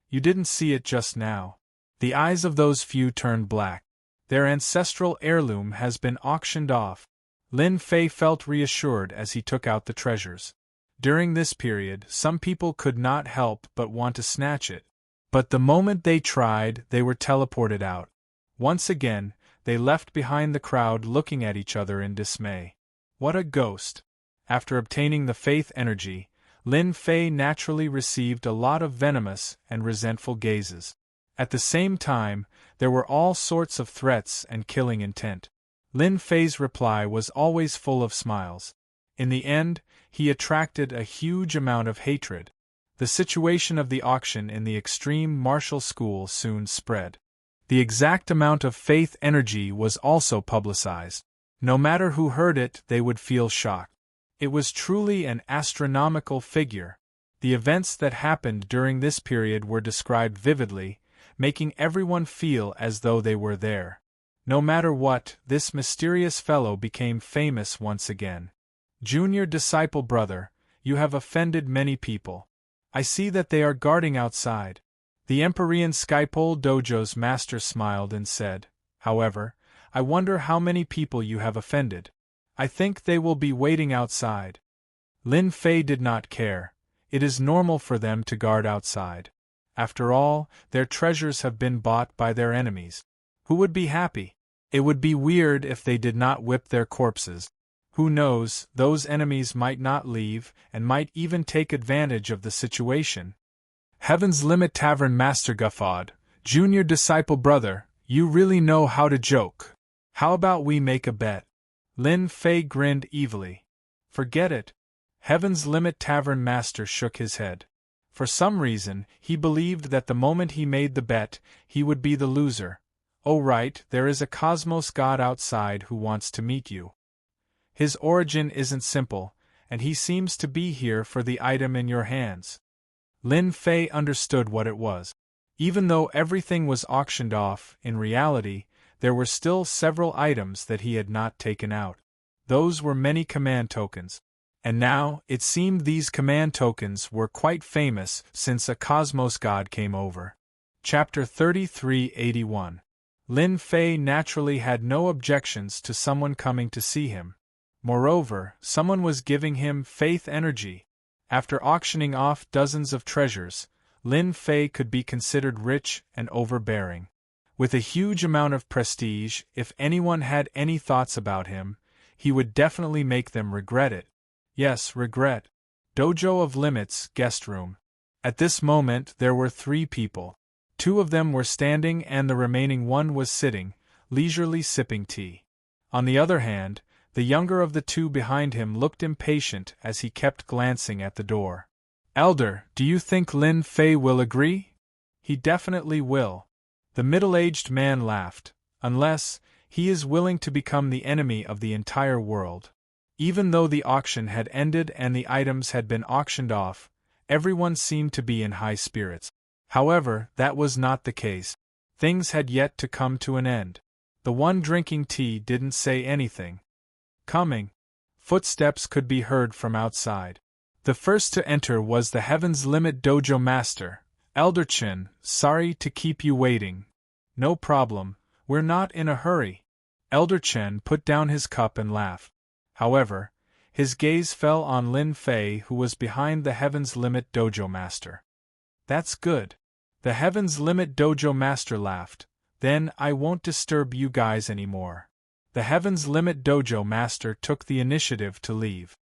You didn't see it just now. The eyes of those few turned black. Their ancestral heirloom has been auctioned off. Lin Fei felt reassured as he took out the treasures. During this period, some people could not help but want to snatch it. But the moment they tried, they were teleported out. Once again, they left behind the crowd looking at each other in dismay. What a ghost! After obtaining the faith energy, Lin Fei naturally received a lot of venomous and resentful gazes. At the same time, there were all sorts of threats and killing intent. Lin Fei's reply was always full of smiles. In the end, he attracted a huge amount of hatred. The situation of the auction in the extreme martial school soon spread. The exact amount of faith energy was also publicized. No matter who heard it, they would feel shocked. It was truly an astronomical figure. The events that happened during this period were described vividly, making everyone feel as though they were there. No matter what, this mysterious fellow became famous once again. Junior disciple brother, you have offended many people. I see that they are guarding outside. The Empyrean Skypole Dojo's master smiled and said, however, I wonder how many people you have offended. I think they will be waiting outside. Lin Fei did not care. It is normal for them to guard outside. After all, their treasures have been bought by their enemies. Who would be happy? It would be weird if they did not whip their corpses. Who knows, those enemies might not leave and might even take advantage of the situation. Heaven's Limit Tavern Master guffawed, Junior disciple brother, you really know how to joke. How about we make a bet? Lin Fei grinned evilly. Forget it. Heaven's Limit Tavern Master shook his head. For some reason, he believed that the moment he made the bet, he would be the loser. Oh right, there is a cosmos god outside who wants to meet you. His origin isn't simple, and he seems to be here for the item in your hands. Lin Fei understood what it was. Even though everything was auctioned off, in reality, there were still several items that he had not taken out. Those were many command tokens. And now, it seemed these command tokens were quite famous since a cosmos god came over. Chapter 3381. Lin Fei naturally had no objections to someone coming to see him. Moreover, someone was giving him faith energy. After auctioning off dozens of treasures, Lin Fei could be considered rich and overbearing. With a huge amount of prestige, if anyone had any thoughts about him, he would definitely make them regret it. Yes, regret. Dojo of Limits, guest room. At this moment there were 3 people. 2 of them were standing and the remaining one was sitting, leisurely sipping tea. On the other hand, the younger of the 2 behind him looked impatient as he kept glancing at the door. Elder, do you think Lin Fei will agree? He definitely will. The middle-aged man laughed. Unless, he is willing to become the enemy of the entire world. Even though the auction had ended and the items had been auctioned off, everyone seemed to be in high spirits. However, that was not the case. Things had yet to come to an end. The one drinking tea didn't say anything. Coming. Footsteps could be heard from outside. The first to enter was the Heaven's Limit Dojo Master, Elder Chen. Sorry to keep you waiting. No problem, we're not in a hurry. Elder Chen put down his cup and laughed. However, his gaze fell on Lin Fei, who was behind the Heaven's Limit Dojo Master. That's good. The Heaven's Limit Dojo Master laughed. Then I won't disturb you guys anymore. The Heaven's Limit Dojo Master took the initiative to leave.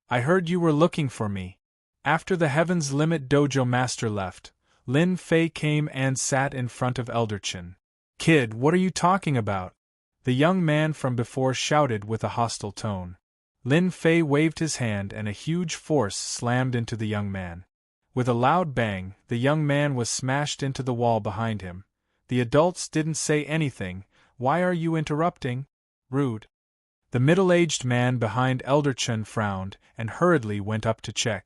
I heard you were looking for me. After the Heaven's Limit Dojo Master left, Lin Fei came and sat in front of Elder Chen. Kid, what are you talking about? The young man from before shouted with a hostile tone. Lin Fei waved his hand and a huge force slammed into the young man. With a loud bang, the young man was smashed into the wall behind him. The adults didn't say anything. Why are you interrupting? Rude. The middle-aged man behind Elder Chen frowned and hurriedly went up to check.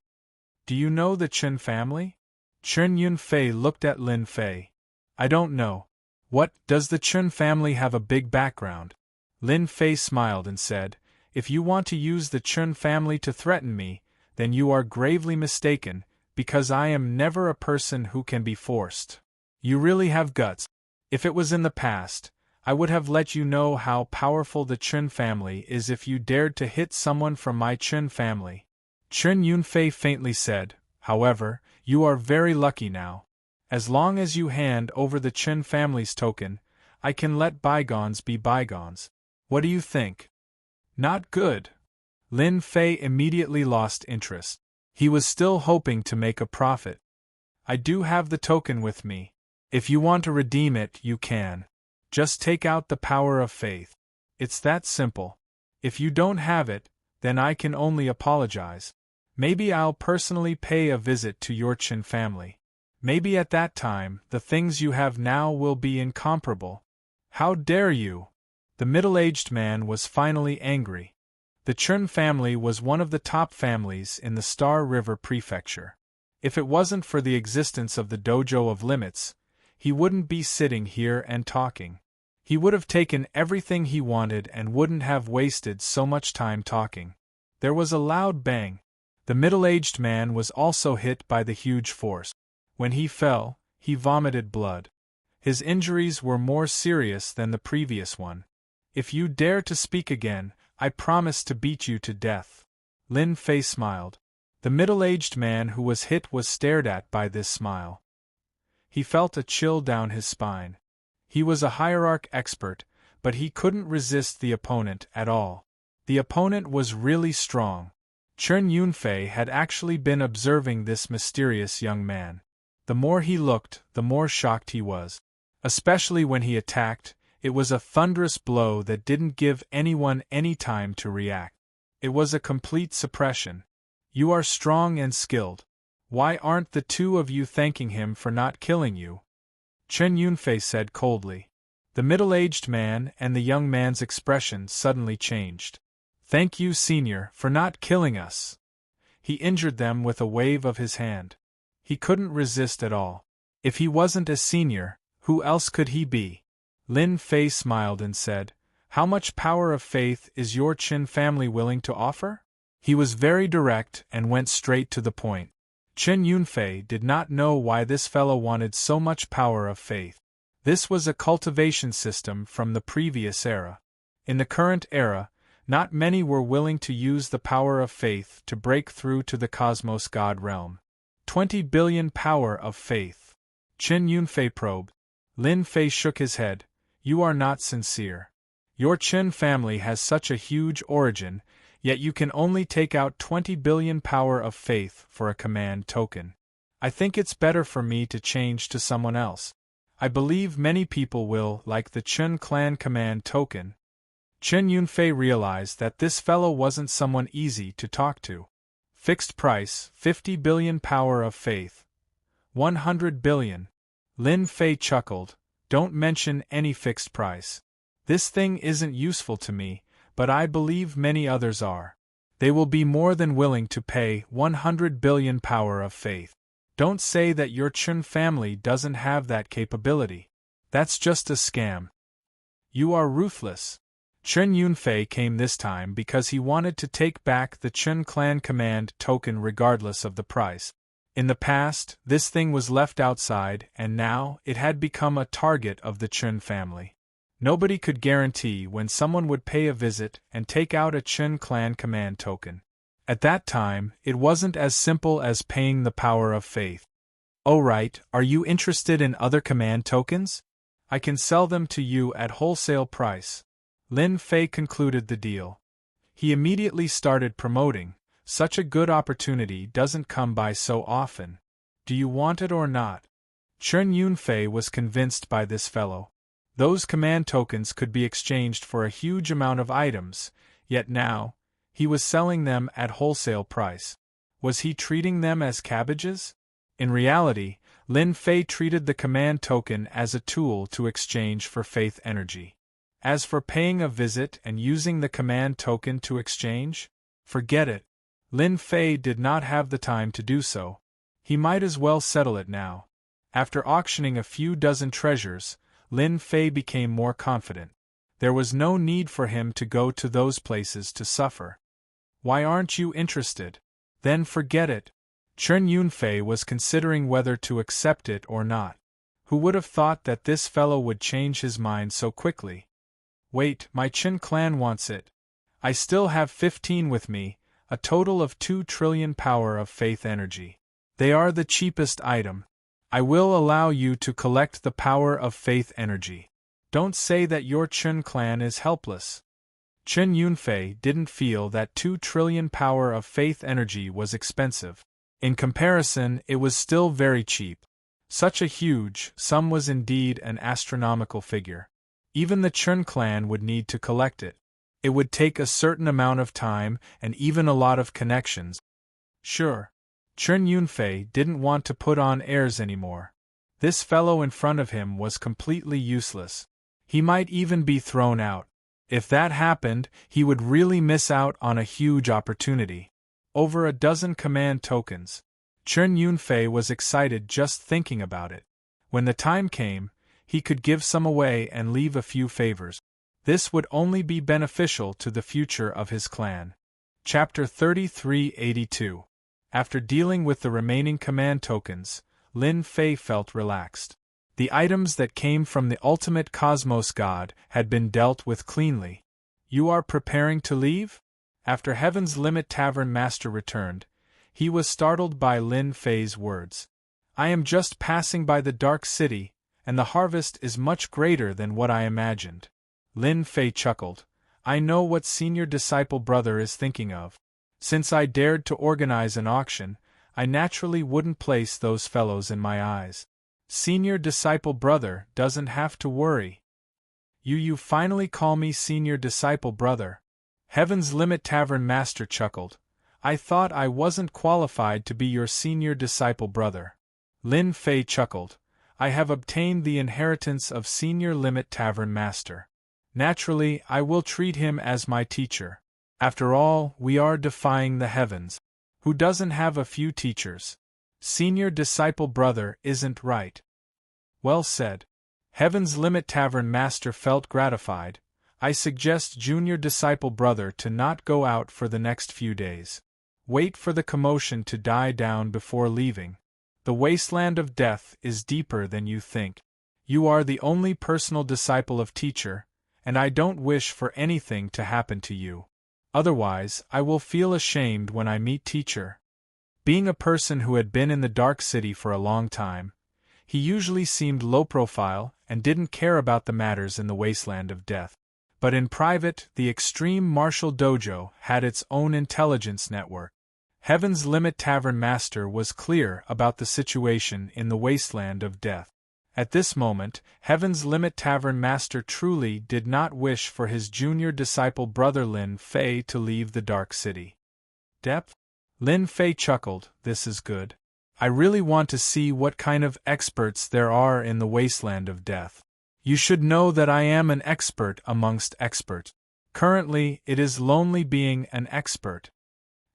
Do you know the Chen family? Chen Yunfei looked at Lin Fei. I don't know. What, does the Chen family have a big background? Lin Fei smiled and said, If you want to use the Chen family to threaten me, then you are gravely mistaken, because I am never a person who can be forced. You really have guts. If it was in the past, I would have let you know how powerful the Chen family is if you dared to hit someone from my Chen family. Chen Yunfei faintly said, However, you are very lucky now. As long as you hand over the Chen family's token, I can let bygones be bygones. What do you think? Not good. Lin Fei immediately lost interest. He was still hoping to make a profit. I do have the token with me. If you want to redeem it, you can. Just take out the power of faith. It's that simple. If you don't have it, then I can only apologize. Maybe I'll personally pay a visit to your Chen family. Maybe at that time, the things you have now will be incomparable. How dare you? The middle-aged man was finally angry. The Chen family was one of the top families in the Star River Prefecture. If it wasn't for the existence of the Dojo of Limits, he wouldn't be sitting here and talking. He would have taken everything he wanted and wouldn't have wasted so much time talking. There was a loud bang. The middle-aged man was also hit by the huge force. When he fell, he vomited blood. His injuries were more serious than the previous one. If you dare to speak again, I promise to beat you to death. Lin Fei smiled. The middle-aged man who was hit was stared at by this smile. He felt a chill down his spine. He was a hierarch expert, but he couldn't resist the opponent at all. The opponent was really strong. Chen Yunfei had actually been observing this mysterious young man. The more he looked, the more shocked he was. Especially when he attacked, it was a thunderous blow that didn't give anyone any time to react. It was a complete suppression. You are strong and skilled. Why aren't the 2 of you thanking him for not killing you? Chen Yunfei said coldly. The middle-aged man and the young man's expression suddenly changed. Thank you, senior, for not killing us. He injured them with a wave of his hand. He couldn't resist at all. If he wasn't a senior, who else could he be? Lin Fei smiled and said, How much power of faith is your Chen family willing to offer? He was very direct and went straight to the point. Chen Yunfei did not know why this fellow wanted so much power of faith. This was a cultivation system from the previous era. In the current era, not many were willing to use the power of faith to break through to the cosmos God realm. 20 billion power of faith. Chen Yunfei probed. Lin Fei shook his head. You are not sincere. Your Chen family has such a huge origin, yet you can only take out 20 billion power of faith for a command token. I think it's better for me to change to someone else. I believe many people will like the Chen clan command token. Chen Yunfei realized that this fellow wasn't someone easy to talk to. Fixed price, 50 billion power of faith. 100 billion. Lin Fei chuckled. Don't mention any fixed price. This thing isn't useful to me, but I believe many others are. They will be more than willing to pay 100 billion power of faith. Don't say that your Chen family doesn't have that capability. That's just a scam. You are ruthless. Chen Yunfei came this time because he wanted to take back the Chen clan command token regardless of the price. In the past, this thing was left outside, and now it had become a target of the Chen family. Nobody could guarantee when someone would pay a visit and take out a Chen clan command token. At that time, it wasn't as simple as paying the power of faith. Oh right, are you interested in other command tokens? I can sell them to you at wholesale price. Lin Fei concluded the deal. He immediately started promoting. Such a good opportunity doesn't come by so often. Do you want it or not? Chen Yunfei was convinced by this fellow. Those command tokens could be exchanged for a huge amount of items, yet now, he was selling them at wholesale price. Was he treating them as cabbages? In reality, Lin Fei treated the command token as a tool to exchange for faith energy. As for paying a visit and using the command token to exchange, forget it. Lin Fei did not have the time to do so. He might as well settle it now. After auctioning a few dozen treasures, Lin Fei became more confident. There was no need for him to go to those places to suffer. Why aren't you interested? Then forget it. Chen Yunfei was considering whether to accept it or not. Who would have thought that this fellow would change his mind so quickly? Wait, my Chen clan wants it. I still have 15 with me, a total of 2 trillion power of faith energy. They are the cheapest item. I will allow you to collect the power of faith energy. Don't say that your Chen clan is helpless. Chen Yunfei didn't feel that 2 trillion power of faith energy was expensive. In comparison, it was still very cheap. Such a huge sum was indeed an astronomical figure. Even the Chen clan would need to collect it. It would take a certain amount of time and even a lot of connections. Sure. Chen Yunfei didn't want to put on airs anymore. This fellow in front of him was completely useless. He might even be thrown out. If that happened, he would really miss out on a huge opportunity. Over a dozen command tokens. Chen Yunfei was excited just thinking about it. When the time came, he could give some away and leave a few favors. This would only be beneficial to the future of his clan. Chapter 3382. After dealing with the remaining command tokens, Lin Fei felt relaxed. The items that came from the ultimate cosmos god had been dealt with cleanly. You are preparing to leave? After Heaven's Limit Tavern Master returned, he was startled by Lin Fei's words. I am just passing by the Dark City, and the harvest is much greater than what I imagined. Lin Fei chuckled. I know what Senior Disciple Brother is thinking of. Since I dared to organize an auction, I naturally wouldn't place those fellows in my eyes. Senior Disciple Brother doesn't have to worry. You finally call me Senior Disciple Brother. Heaven's Limit Tavern Master chuckled. I thought I wasn't qualified to be your Senior Disciple Brother. Lin Fei chuckled. I have obtained the inheritance of Senior Limit Tavern Master. Naturally, I will treat him as my teacher. After all, we are defying the heavens. Who doesn't have a few teachers? Senior Disciple Brother isn't right. Well said. Heaven's Limit Tavern Master felt gratified. I suggest Junior Disciple Brother to not go out for the next few days. Wait for the commotion to die down before leaving. The wasteland of death is deeper than you think. You are the only personal disciple of teacher, and I don't wish for anything to happen to you. Otherwise, I will feel ashamed when I meet teacher. Being a person who had been in the dark city for a long time, he usually seemed low profile and didn't care about the matters in the wasteland of death. But in private, the extreme martial dojo had its own intelligence network. Heaven's Limit Tavern Master was clear about the situation in the wasteland of death. At this moment, Heaven's Limit Tavern Master truly did not wish for his junior disciple brother Lin Fei to leave the dark city. Depth? Lin Fei chuckled, this is good. I really want to see what kind of experts there are in the wasteland of death. You should know that I am an expert amongst experts. Currently, it is lonely being an expert.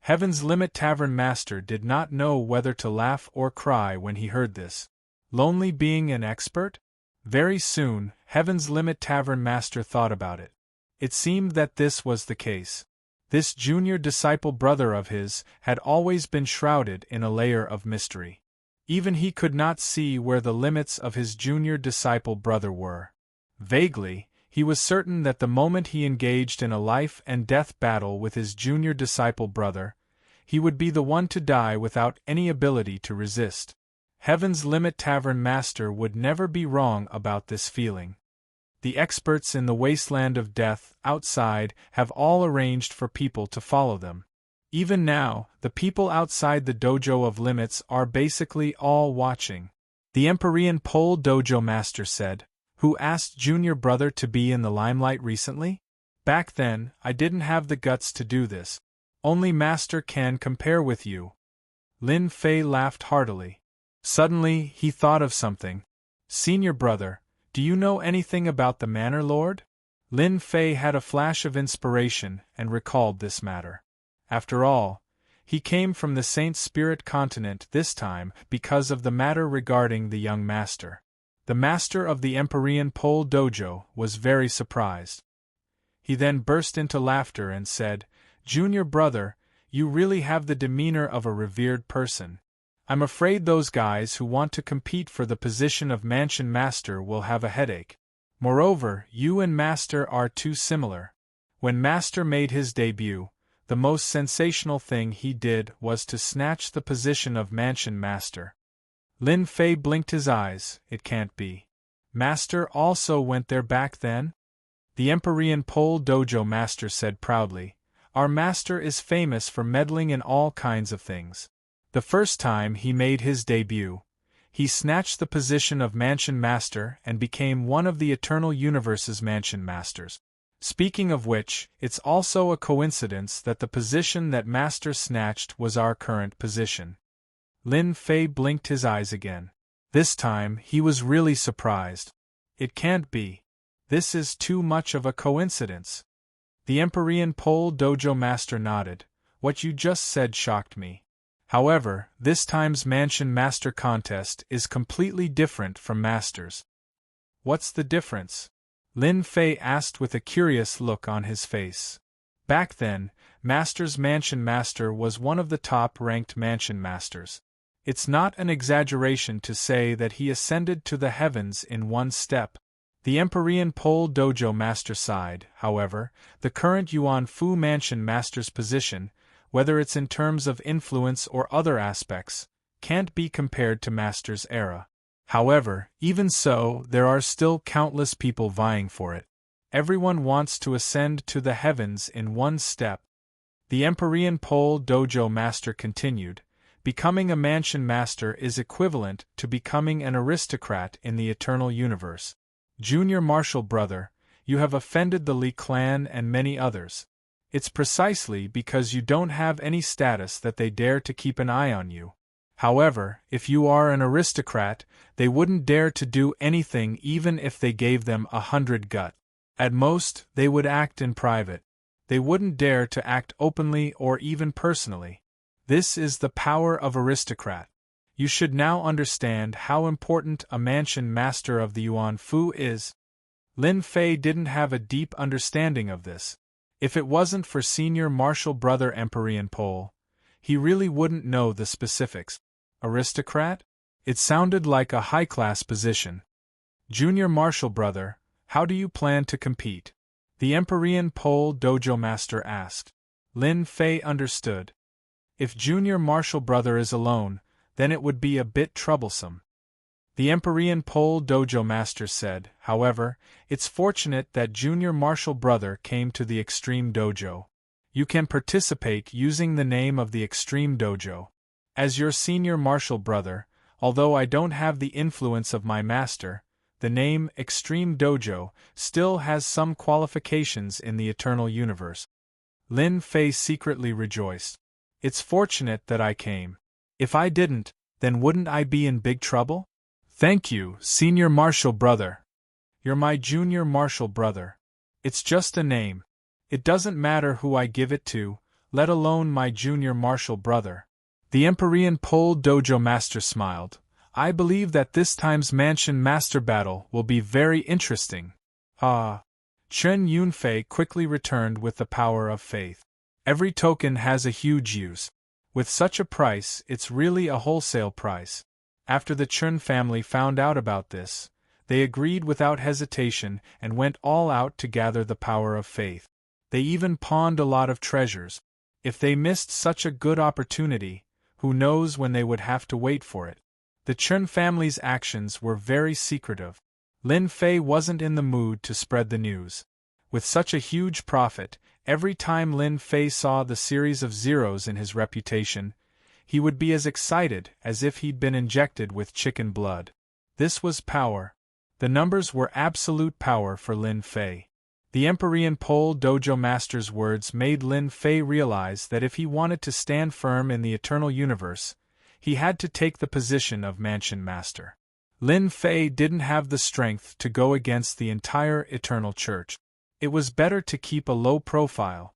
Heaven's Limit Tavern Master did not know whether to laugh or cry when he heard this. Lonely being an expert? Very soon, Heaven's Limit Tavern Master thought about it. It seemed that this was the case. This junior disciple brother of his had always been shrouded in a layer of mystery. Even he could not see where the limits of his junior disciple brother were. Vaguely, he was certain that the moment he engaged in a life-and-death battle with his junior disciple brother, he would be the one to die without any ability to resist. Heaven's Limit Tavern Master would never be wrong about this feeling. The experts in the wasteland of death outside have all arranged for people to follow them. Even now, the people outside the dojo of limits are basically all watching. The Empyrean Pole Dojo Master said, who asked junior brother to be in the limelight recently? Back then, I didn't have the guts to do this. Only Master can compare with you. Lin Fei laughed heartily. Suddenly, he thought of something. Senior brother, do you know anything about the Manor Lord? Lin Fei had a flash of inspiration and recalled this matter. After all, he came from the Saint Spirit continent this time because of the matter regarding the young master. The master of the Empyrean Pole Dojo was very surprised. He then burst into laughter and said, Junior brother, you really have the demeanor of a revered person. I'm afraid those guys who want to compete for the position of Mansion Master will have a headache. Moreover, you and Master are too similar. When Master made his debut, the most sensational thing he did was to snatch the position of Mansion Master. Lin Fei blinked his eyes. It can't be. Master also went there back then? The Empyrean Pole Dojo Master said proudly, Our master is famous for meddling in all kinds of things. The first time he made his debut, he snatched the position of Mansion Master and became one of the Eternal Universe's Mansion Masters. Speaking of which, it's also a coincidence that the position that Master snatched was our current position. Lin Fei blinked his eyes again. This time, he was really surprised. It can't be. This is too much of a coincidence. The Empyrean Pole Dojo Master nodded. What you just said shocked me. However, this time's Mansion Master contest is completely different from Masters. What's the difference? Lin Fei asked with a curious look on his face. Back then, Master's Mansion Master was one of the top-ranked Mansion Masters. It's not an exaggeration to say that he ascended to the heavens in one step. The Empyrean Pole Dojo Master sighed. However, the current Yuan Fu Mansion Master's position, whether it's in terms of influence or other aspects, can't be compared to Master's era. However, even so, there are still countless people vying for it. Everyone wants to ascend to the heavens in one step. The Empyrean Pole Dojo Master continued, Becoming a Mansion Master is equivalent to becoming an aristocrat in the Eternal Universe. Junior Martial Brother, you have offended the Li clan and many others. It's precisely because you don't have any status that they dare to keep an eye on you. However, if you are an aristocrat, they wouldn't dare to do anything even if they gave them 100 gut. At most, they would act in private. They wouldn't dare to act openly or even personally. This is the power of aristocrat. You should now understand how important a Mansion Master of the Yuan Fu is. Lin Fei didn't have a deep understanding of this. If it wasn't for Senior Martial Brother Empyrean Pole, he really wouldn't know the specifics. Aristocrat? It sounded like a high-class position. Junior Martial Brother, how do you plan to compete? The Empyrean Pole Dojo Master asked. Lin Fei understood. If Junior Martial Brother is alone, then it would be a bit troublesome. The Empyrean Pole Dojo Master said, however, it's fortunate that Junior Martial Brother came to the Extreme Dojo. You can participate using the name of the Extreme Dojo. As your senior martial brother, although I don't have the influence of my master, the name Extreme Dojo still has some qualifications in the eternal universe. Lin Fei secretly rejoiced. It's fortunate that I came. If I didn't, then wouldn't I be in big trouble? Thank you, senior martial brother. You're my junior martial brother. It's just a name. It doesn't matter who I give it to, let alone my junior martial brother. The Empyrean Pole Dojo Master smiled. I believe that this time's Mansion Master Battle will be very interesting. Chen Yunfei quickly returned with the power of faith. Every token has a huge use. With such a price, it's really a wholesale price. After the Chen family found out about this, they agreed without hesitation and went all out to gather the power of faith. They even pawned a lot of treasures. If they missed such a good opportunity, who knows when they would have to wait for it. The Chen family's actions were very secretive. Lin Fei wasn't in the mood to spread the news. With such a huge profit, every time Lin Fei saw the series of zeros in his reputation, he would be as excited as if he'd been injected with chicken blood. This was power. The numbers were absolute power for Lin Fei. The Empyrean Pole Dojo Master's words made Lin Fei realize that if he wanted to stand firm in the eternal universe, he had to take the position of Mansion Master. Lin Fei didn't have the strength to go against the entire Eternal Church. It was better to keep a low profile.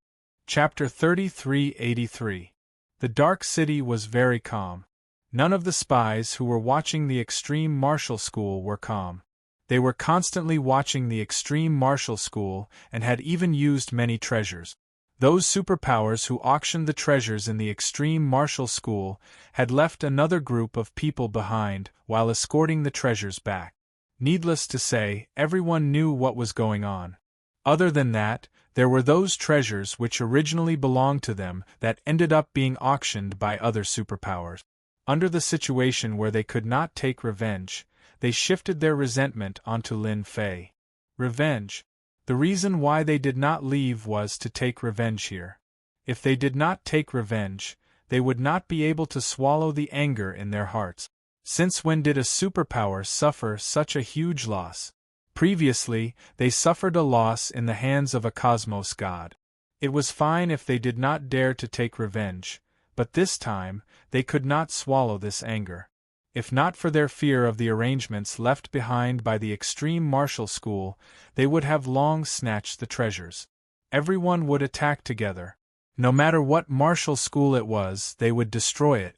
Chapter 3383. The Dark City was very calm. None of the spies who were watching the Extreme Martial School were calm. They were constantly watching the Extreme Martial School and had even used many treasures. Those superpowers who auctioned the treasures in the Extreme Martial School had left another group of people behind while escorting the treasures back. Needless to say, everyone knew what was going on. Other than that, there were those treasures which originally belonged to them that ended up being auctioned by other superpowers. Under the situation where they could not take revenge, they shifted their resentment onto Lin Fei. Revenge. The reason why they did not leave was to take revenge here. If they did not take revenge, they would not be able to swallow the anger in their hearts. Since when did a superpower suffer such a huge loss? Previously, they suffered a loss in the hands of a cosmos god. It was fine if they did not dare to take revenge, but this time, they could not swallow this anger. If not for their fear of the arrangements left behind by the Extreme Martial School, they would have long snatched the treasures. Everyone would attack together. No matter what martial school it was, they would destroy it.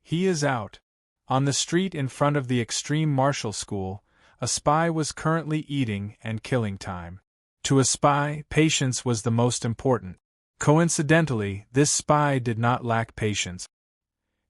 He is out. On the street in front of the Extreme Martial School, a spy was currently eating and killing time. To a spy, patience was the most important. Coincidentally, this spy did not lack patience.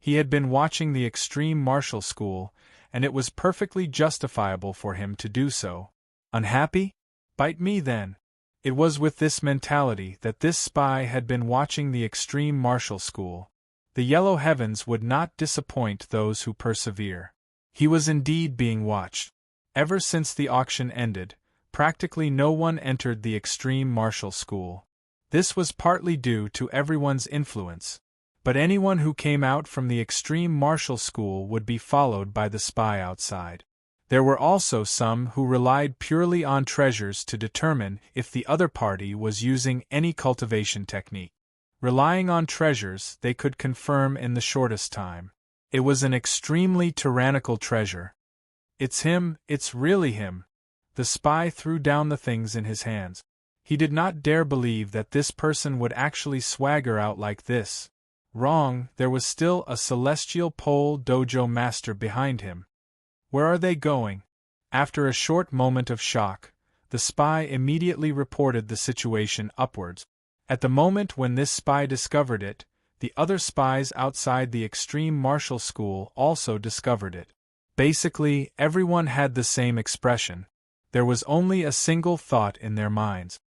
He had been watching the Extreme Martial School, and it was perfectly justifiable for him to do so. Unhappy? Bite me then. It was with this mentality that this spy had been watching the Extreme Martial School. The yellow heavens would not disappoint those who persevere. He was indeed being watched. Ever since the auction ended, practically no one entered the Extreme Martial School. This was partly due to everyone's influence. But anyone who came out from the Extreme Martial School would be followed by the spy outside. There were also some who relied purely on treasures to determine if the other party was using any cultivation technique. Relying on treasures, they could confirm in the shortest time. It was an extremely tyrannical treasure. It's him, it's really him. The spy threw down the things in his hands. He did not dare believe that this person would actually swagger out like this. Wrong, there was still a Celestial Pole Dojo Master behind him. Where are they going? After a short moment of shock, the spy immediately reported the situation upwards. At the moment when this spy discovered it, the other spies outside the Extreme Martial School also discovered it. Basically, everyone had the same expression. There was only a single thought in their minds.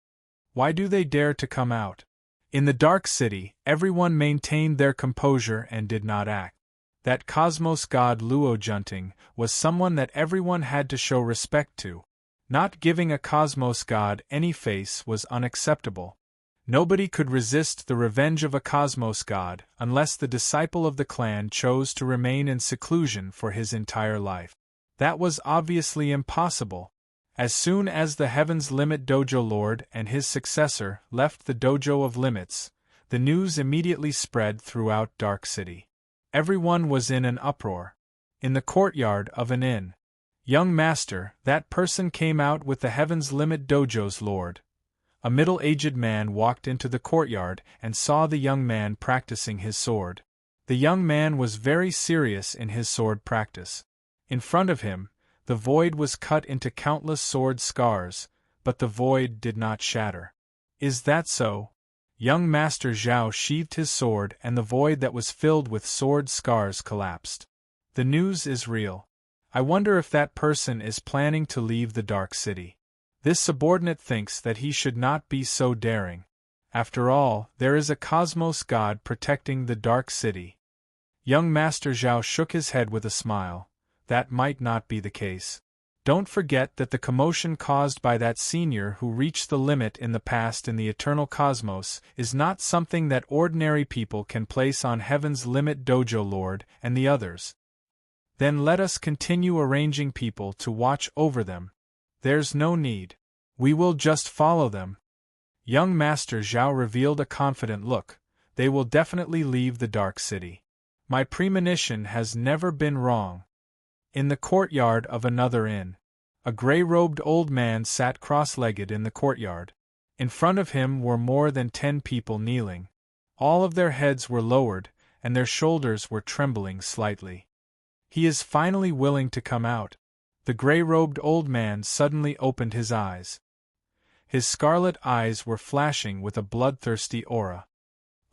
Why do they dare to come out? In the Dark City, everyone maintained their composure and did not act. That cosmos god Luo Junting was someone that everyone had to show respect to. Not giving a cosmos god any face was unacceptable. Nobody could resist the revenge of a cosmos god unless the disciple of the clan chose to remain in seclusion for his entire life. That was obviously impossible. As soon as the Heaven's Limit Dojo Lord and his successor left the Dojo of Limits, the news immediately spread throughout Dark City. Everyone was in an uproar. In the courtyard of an inn. Young master, that person came out with the Heaven's Limit Dojo's lord. A middle-aged man walked into the courtyard and saw the young man practicing his sword. The young man was very serious in his sword practice. In front of him, the void was cut into countless sword scars, but the void did not shatter. Is that so? Young Master Zhao sheathed his sword and the void that was filled with sword scars collapsed. The news is real. I wonder if that person is planning to leave the Dark City. This subordinate thinks that he should not be so daring. After all, there is a cosmos god protecting the Dark City. Young Master Zhao shook his head with a smile. That might not be the case. Don't forget that the commotion caused by that senior who reached the limit in the past in the eternal cosmos is not something that ordinary people can place on Heaven's Limit Dojo Lord and the others. Then let us continue arranging people to watch over them. There's no need. We will just follow them. Young Master Zhao revealed a confident look. They will definitely leave the Dark City. My premonition has never been wrong. In the courtyard of another inn, a gray-robed old man sat cross-legged in the courtyard. In front of him were more than 10 people kneeling. All of their heads were lowered, and their shoulders were trembling slightly. He is finally willing to come out. The gray-robed old man suddenly opened his eyes. His scarlet eyes were flashing with a bloodthirsty aura.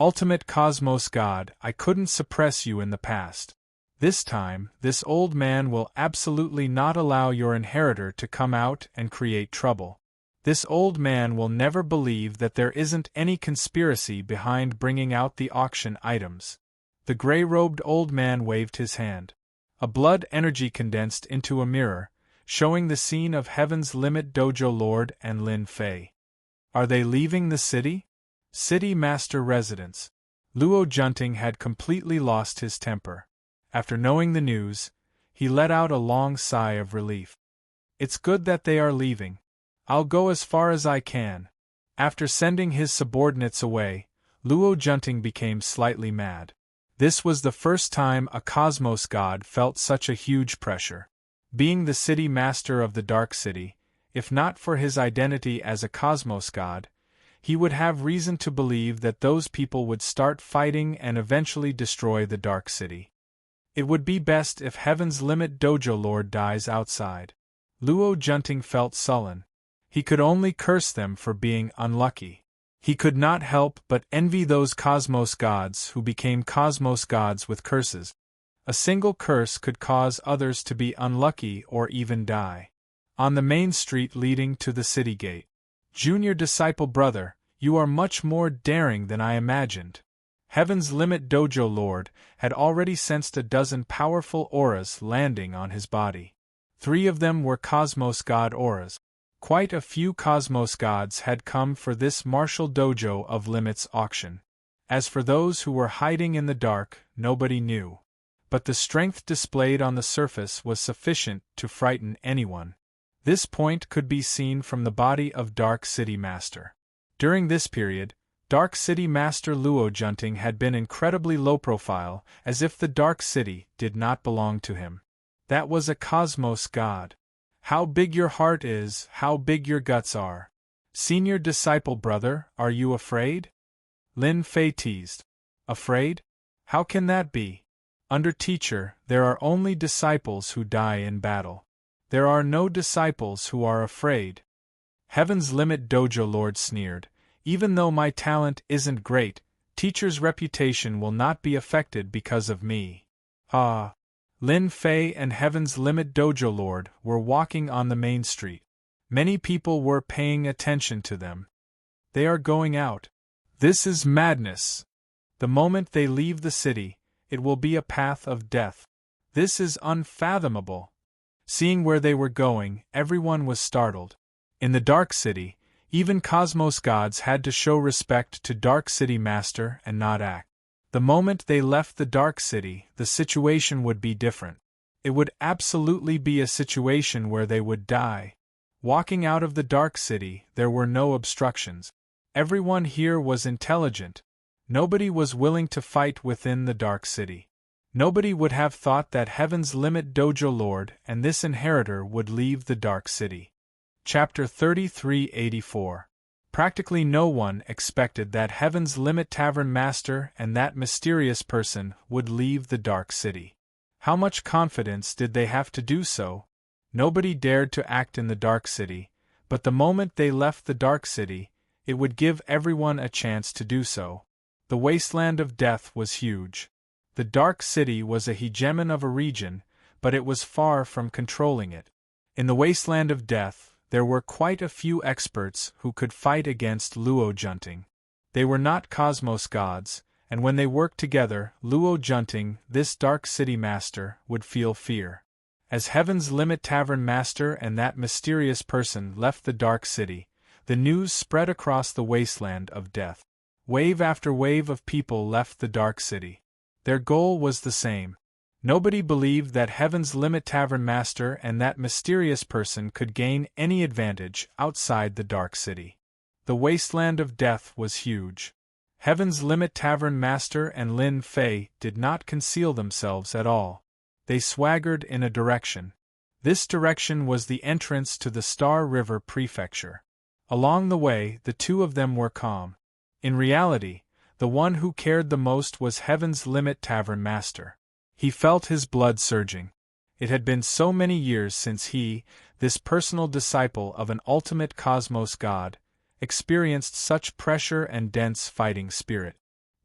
Ultimate Cosmos God, I couldn't suppress you in the past. This time, this old man will absolutely not allow your inheritor to come out and create trouble. This old man will never believe that there isn't any conspiracy behind bringing out the auction items. The gray-robed old man waved his hand. A blood energy condensed into a mirror, showing the scene of Heaven's Limit Dojo Lord and Lin Fei. Are they leaving the city? City Master Residence. Luo Junting had completely lost his temper. After knowing the news, he let out a long sigh of relief. It's good that they are leaving. I'll go as far as I can. After sending his subordinates away, Luo Junting became slightly mad. This was the first time a cosmos god felt such a huge pressure. Being the city master of the Dark City, if not for his identity as a cosmos god, he would have reason to believe that those people would start fighting and eventually destroy the Dark City. It would be best if Heaven's Limit Dojo Lord dies outside. Luo Junting felt sullen. He could only curse them for being unlucky. He could not help but envy those cosmos gods who became cosmos gods with curses. A single curse could cause others to be unlucky or even die. On the main street leading to the city gate. Junior disciple brother, you are much more daring than I imagined. Heaven's Limit Dojo Lord had already sensed a dozen powerful auras landing on his body. 3 of them were Cosmos God auras. Quite a few Cosmos Gods had come for this martial dojo of Limits auction. As for those who were hiding in the dark, nobody knew. But the strength displayed on the surface was sufficient to frighten anyone. This point could be seen from the body of Dark City Master. During this period, Dark City Master Luo Junting had been incredibly low profile, as if the Dark City did not belong to him. That was a cosmos god. How big your heart is, how big your guts are. Senior disciple brother, are you afraid? Lin Fei teased. Afraid? How can that be? Under teacher, there are only disciples who die in battle. There are no disciples who are afraid. Heaven's Limit Dojo Lord sneered. Even though my talent isn't great, teacher's reputation will not be affected because of me. Ah! Lin Fei and Heaven's Limit Dojo Lord were walking on the main street. Many people were paying attention to them. They are going out. This is madness. The moment they leave the city, it will be a path of death. This is unfathomable. Seeing where they were going, everyone was startled. In the Dark City, even Cosmos gods had to show respect to Dark City Master and not act. The moment they left the Dark City, the situation would be different. It would absolutely be a situation where they would die. Walking out of the Dark City, there were no obstructions. Everyone here was intelligent. Nobody was willing to fight within the Dark City. Nobody would have thought that Heaven's Limit Dojo Lord and this inheritor would leave the Dark City. Chapter 3384. Practically no one expected that Heaven's Limit Tavern Master and that mysterious person would leave the Dark City. How much confidence did they have to do so? Nobody dared to act in the Dark City, but the moment they left the Dark City, it would give everyone a chance to do so. The Wasteland of Death was huge. The Dark City was a hegemon of a region, but it was far from controlling it. In the Wasteland of Death, there were quite a few experts who could fight against Luo Junting. They were not Cosmos gods, and when they worked together, Luo Junting, this Dark City Master, would feel fear. As Heaven's Limit Tavern Master and that mysterious person left the Dark City, the news spread across the Wasteland of Death. Wave after wave of people left the Dark City. Their goal was the same. Nobody believed that Heaven's Limit Tavern Master and that mysterious person could gain any advantage outside the Dark City. The Wasteland of Death was huge. Heaven's Limit Tavern Master and Lin Fei did not conceal themselves at all. They swaggered in a direction. This direction was the entrance to the Star River Prefecture. Along the way, the two of them were calm. In reality, the one who cared the most was Heaven's Limit Tavern Master. He felt his blood surging. It had been so many years since he, this personal disciple of an ultimate cosmos god, experienced such pressure and dense fighting spirit.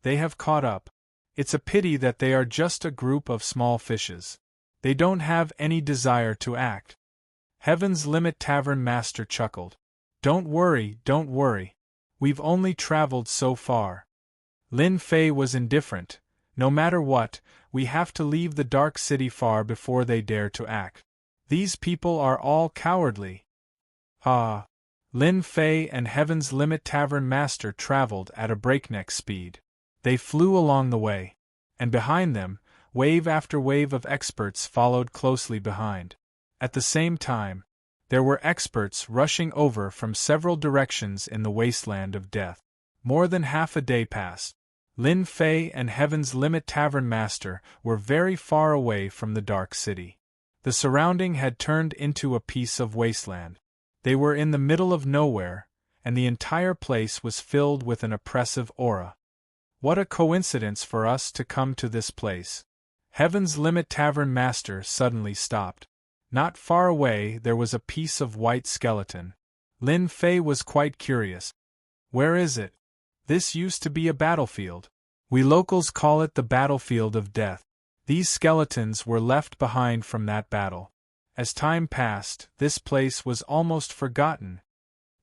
They have caught up. It's a pity that they are just a group of small fishes. They don't have any desire to act. Heaven's Limit Tavern Master chuckled. Don't worry. We've only traveled so far. Lin Fei was indifferent. No matter what, we have to leave the Dark City far before they dare to act. These people are all cowardly. Ah! Lin Fei and Heaven's Limit Tavern Master traveled at a breakneck speed. They flew along the way, and behind them, wave after wave of experts followed closely behind. At the same time, there were experts rushing over from several directions in the Wasteland of Death. More than half a day passed. Lin Fei and Heaven's Limit Tavern Master were very far away from the Dark City. The surrounding had turned into a piece of wasteland. They were in the middle of nowhere, and the entire place was filled with an oppressive aura. What a coincidence for us to come to this place. Heaven's Limit Tavern Master suddenly stopped. Not far away there was a piece of white skeleton. Lin Fei was quite curious. Where is it? This used to be a battlefield. We locals call it the battlefield of death. These skeletons were left behind from that battle. As time passed, this place was almost forgotten.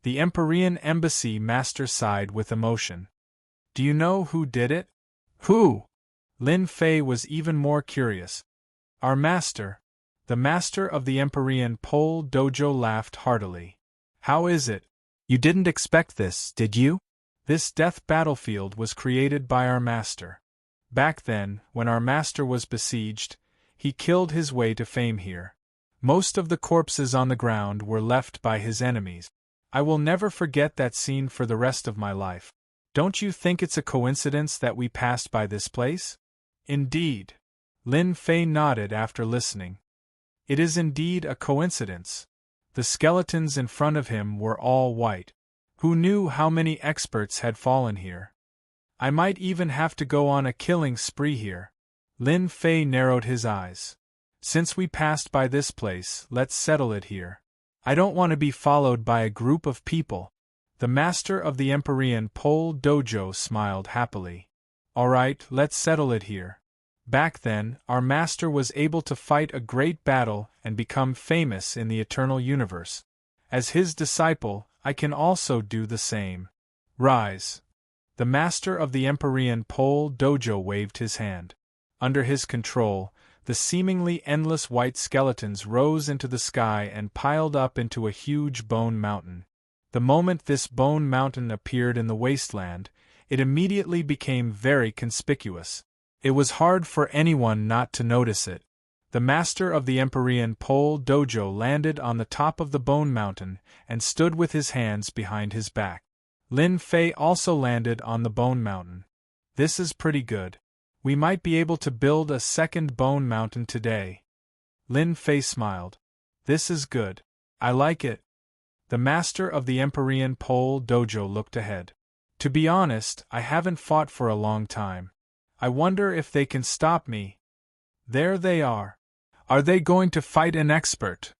The Empyrean Embassy Master sighed with emotion. Do you know who did it? Who? Lin Fei was even more curious. Our master. The master of the Empyrean Pole Dojo laughed heartily. How is it? You didn't expect this, did you? This death battlefield was created by our master. Back then, when our master was besieged, he killed his way to fame here. Most of the corpses on the ground were left by his enemies. I will never forget that scene for the rest of my life. Don't you think it's a coincidence that we passed by this place? Indeed. Lin Fei nodded after listening. It is indeed a coincidence. The skeletons in front of him were all white. Who knew how many experts had fallen here? I might even have to go on a killing spree here. Lin Fei narrowed his eyes. Since we passed by this place, let's settle it here. I don't want to be followed by a group of people. The master of the Empyrean Pole Dojo smiled happily. All right, let's settle it here. Back then, our master was able to fight a great battle and become famous in the eternal universe. As his disciple, I can also do the same. Rise. The master of the Empyrean Pole Dojo waved his hand. Under his control, the seemingly endless white skeletons rose into the sky and piled up into a huge bone mountain. The moment this bone mountain appeared in the wasteland, it immediately became very conspicuous. It was hard for anyone not to notice it. The master of the Empyrean Pole Dojo landed on the top of the bone mountain and stood with his hands behind his back. Lin Fei also landed on the bone mountain. This is pretty good. We might be able to build a second bone mountain today. Lin Fei smiled. This is good. I like it. The master of the Empyrean Pole Dojo looked ahead. To be honest, I haven't fought for a long time. I wonder if they can stop me. There they are. Are they going to fight an expert?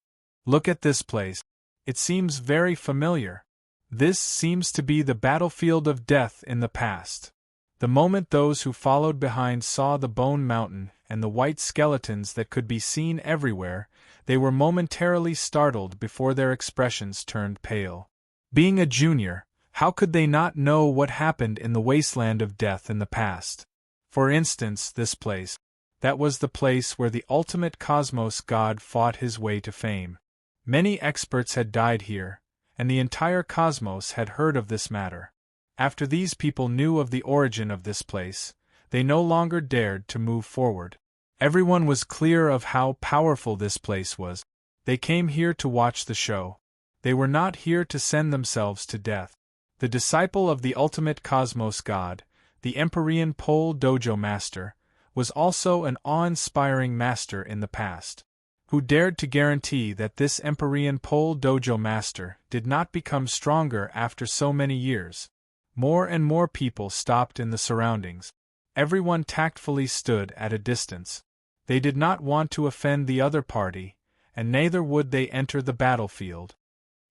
Look at this place. It seems very familiar. This seems to be the battlefield of death in the past. The moment those who followed behind saw the bone mountain and the white skeletons that could be seen everywhere, they were momentarily startled before their expressions turned pale. Being a junior, how could they not know what happened in the wasteland of death in the past? For instance, this place. That was the place where the ultimate cosmos god fought his way to fame. Many experts had died here, and the entire cosmos had heard of this matter. After these people knew of the origin of this place, they no longer dared to move forward. Everyone was clear of how powerful this place was. They came here to watch the show. They were not here to send themselves to death. The disciple of the ultimate cosmos god, the Empyrean Pole Dojo master, was also an awe-inspiring master in the past. Who dared to guarantee that this Empyrean Pole Dojo master did not become stronger after so many years? More and more people stopped in the surroundings. Everyone tactfully stood at a distance. They did not want to offend the other party, and neither would they enter the battlefield.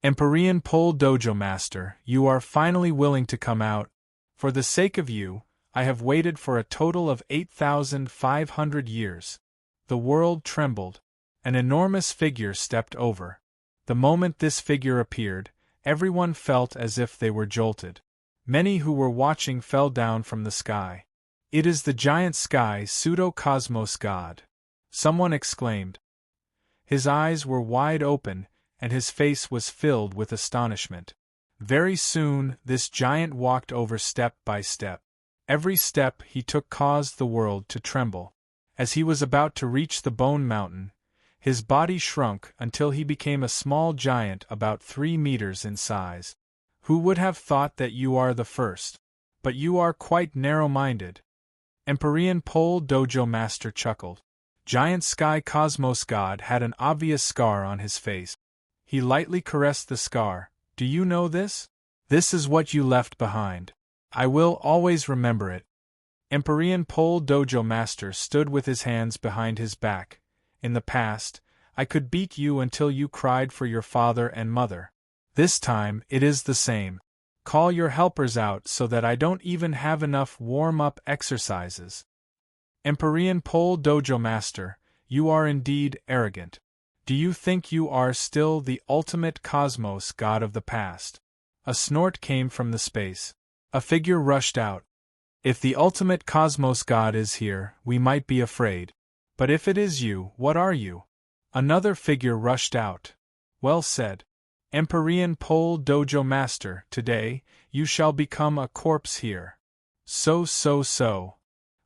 Empyrean Pole Dojo Master, you are finally willing to come out. For the sake of you, I have waited for a total of 8,500 years. The world trembled. An enormous figure stepped over. The moment this figure appeared, everyone felt as if they were jolted. Many who were watching fell down from the sky. It is the giant sky pseudo-cosmos god. Someone exclaimed. His eyes were wide open, and his face was filled with astonishment. Very soon, this giant walked over step by step. Every step he took caused the world to tremble. As he was about to reach the bone mountain, his body shrunk until he became a small giant about 3 meters in size. Who would have thought that you are the first? But you are quite narrow-minded. Empyrean Pole Dojo Master chuckled. Giant Sky Cosmos God had an obvious scar on his face. He lightly caressed the scar. Do you know this? This is what you left behind. I will always remember it. Empyrean Pole Dojo Master stood with his hands behind his back. In the past, I could beat you until you cried for your father and mother. This time, it is the same. Call your helpers out so that I don't even have enough warm-up exercises. Empyrean Pole Dojo Master, you are indeed arrogant. Do you think you are still the ultimate cosmos god of the past? A snort came from the space. A figure rushed out. If the ultimate cosmos god is here, we might be afraid. But if it is you, what are you? Another figure rushed out. Well said. Empyrean Pole Dojo Master, today, you shall become a corpse here. So.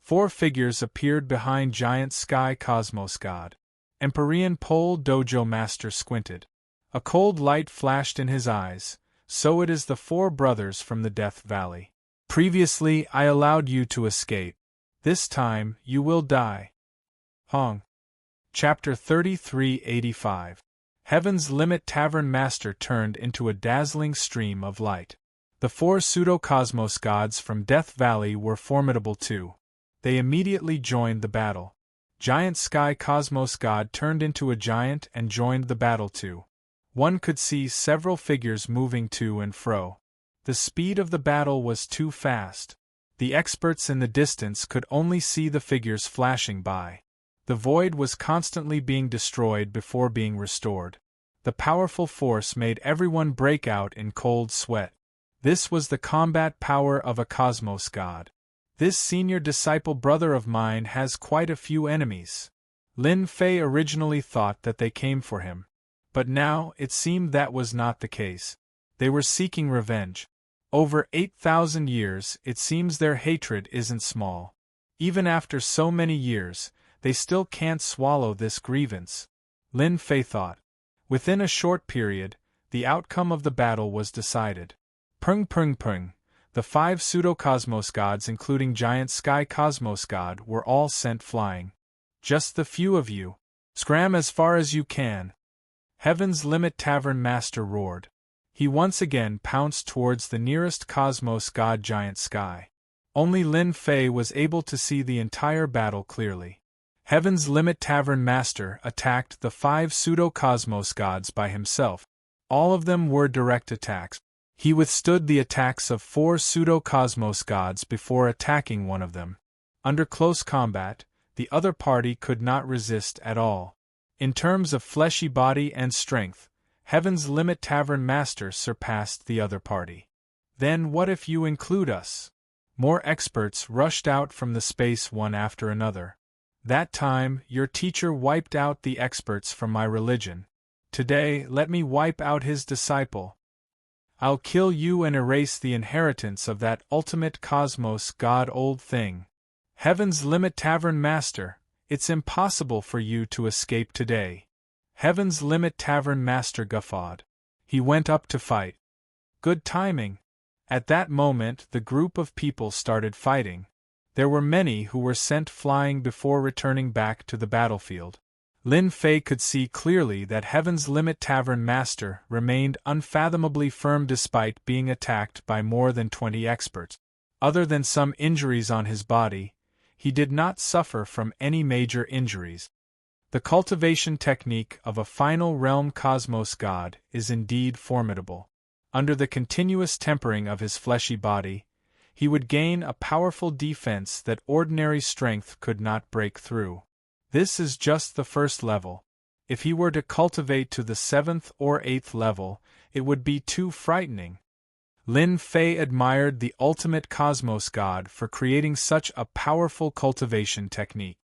4 figures appeared behind Giant Sky Cosmos God. Empyrean Pole Dojo Master squinted. A cold light flashed in his eyes. So it is the 4 brothers from the Death Valley. Previously, I allowed you to escape. This time, you will die. Hong. Chapter 3385. Heaven's Limit Tavern Master turned into a dazzling stream of light. The 4 pseudo-cosmos gods from Death Valley were formidable too. They immediately joined the battle. Giant Sky Cosmos God turned into a giant and joined the battle too. One could see several figures moving to and fro. The speed of the battle was too fast. The experts in the distance could only see the figures flashing by. The void was constantly being destroyed before being restored. The powerful force made everyone break out in cold sweat. This was the combat power of a cosmos god. This senior disciple brother of mine has quite a few enemies. Lin Fei originally thought that they came for him. But now it seemed that was not the case. They were seeking revenge. Over 8,000 years, it seems their hatred isn't small. Even after so many years, they still can't swallow this grievance. Lin Fei thought. Within a short period, the outcome of the battle was decided. Pung pung pung. The 5 pseudo-cosmos gods including giant sky cosmos god were all sent flying. Just the few of you. Scram as far as you can. Heaven's Limit Tavern Master roared. He once again pounced towards the nearest cosmos god giant sky. Only Lin Fei was able to see the entire battle clearly. Heaven's Limit Tavern Master attacked the 5 pseudo-cosmos gods by himself. All of them were direct attacks. He withstood the attacks of 4 pseudo-cosmos gods before attacking one of them. Under close combat, the other party could not resist at all. In terms of fleshy body and strength, Heaven's Limit Tavern Master surpassed the other party. Then what if you include us? More experts rushed out from the space one after another. That time, your teacher wiped out the experts from my religion. Today, let me wipe out his disciple. I'll kill you and erase the inheritance of that ultimate cosmos god old thing. Heaven's Limit Tavern Master, it's impossible for you to escape today. Heaven's Limit Tavern Master guffawed. He went up to fight. Good timing. At that moment the group of people started fighting. There were many who were sent flying before returning back to the battlefield. Lin Fei could see clearly that Heaven's Limit Tavern Master remained unfathomably firm despite being attacked by more than 20 experts. Other than some injuries on his body, he did not suffer from any major injuries. The cultivation technique of a final realm cosmos god is indeed formidable. Under the continuous tempering of his fleshy body, he would gain a powerful defense that ordinary strength could not break through. This is just the first level. If he were to cultivate to the 7th or 8th level, it would be too frightening. Lin Fei admired the ultimate cosmos god for creating such a powerful cultivation technique.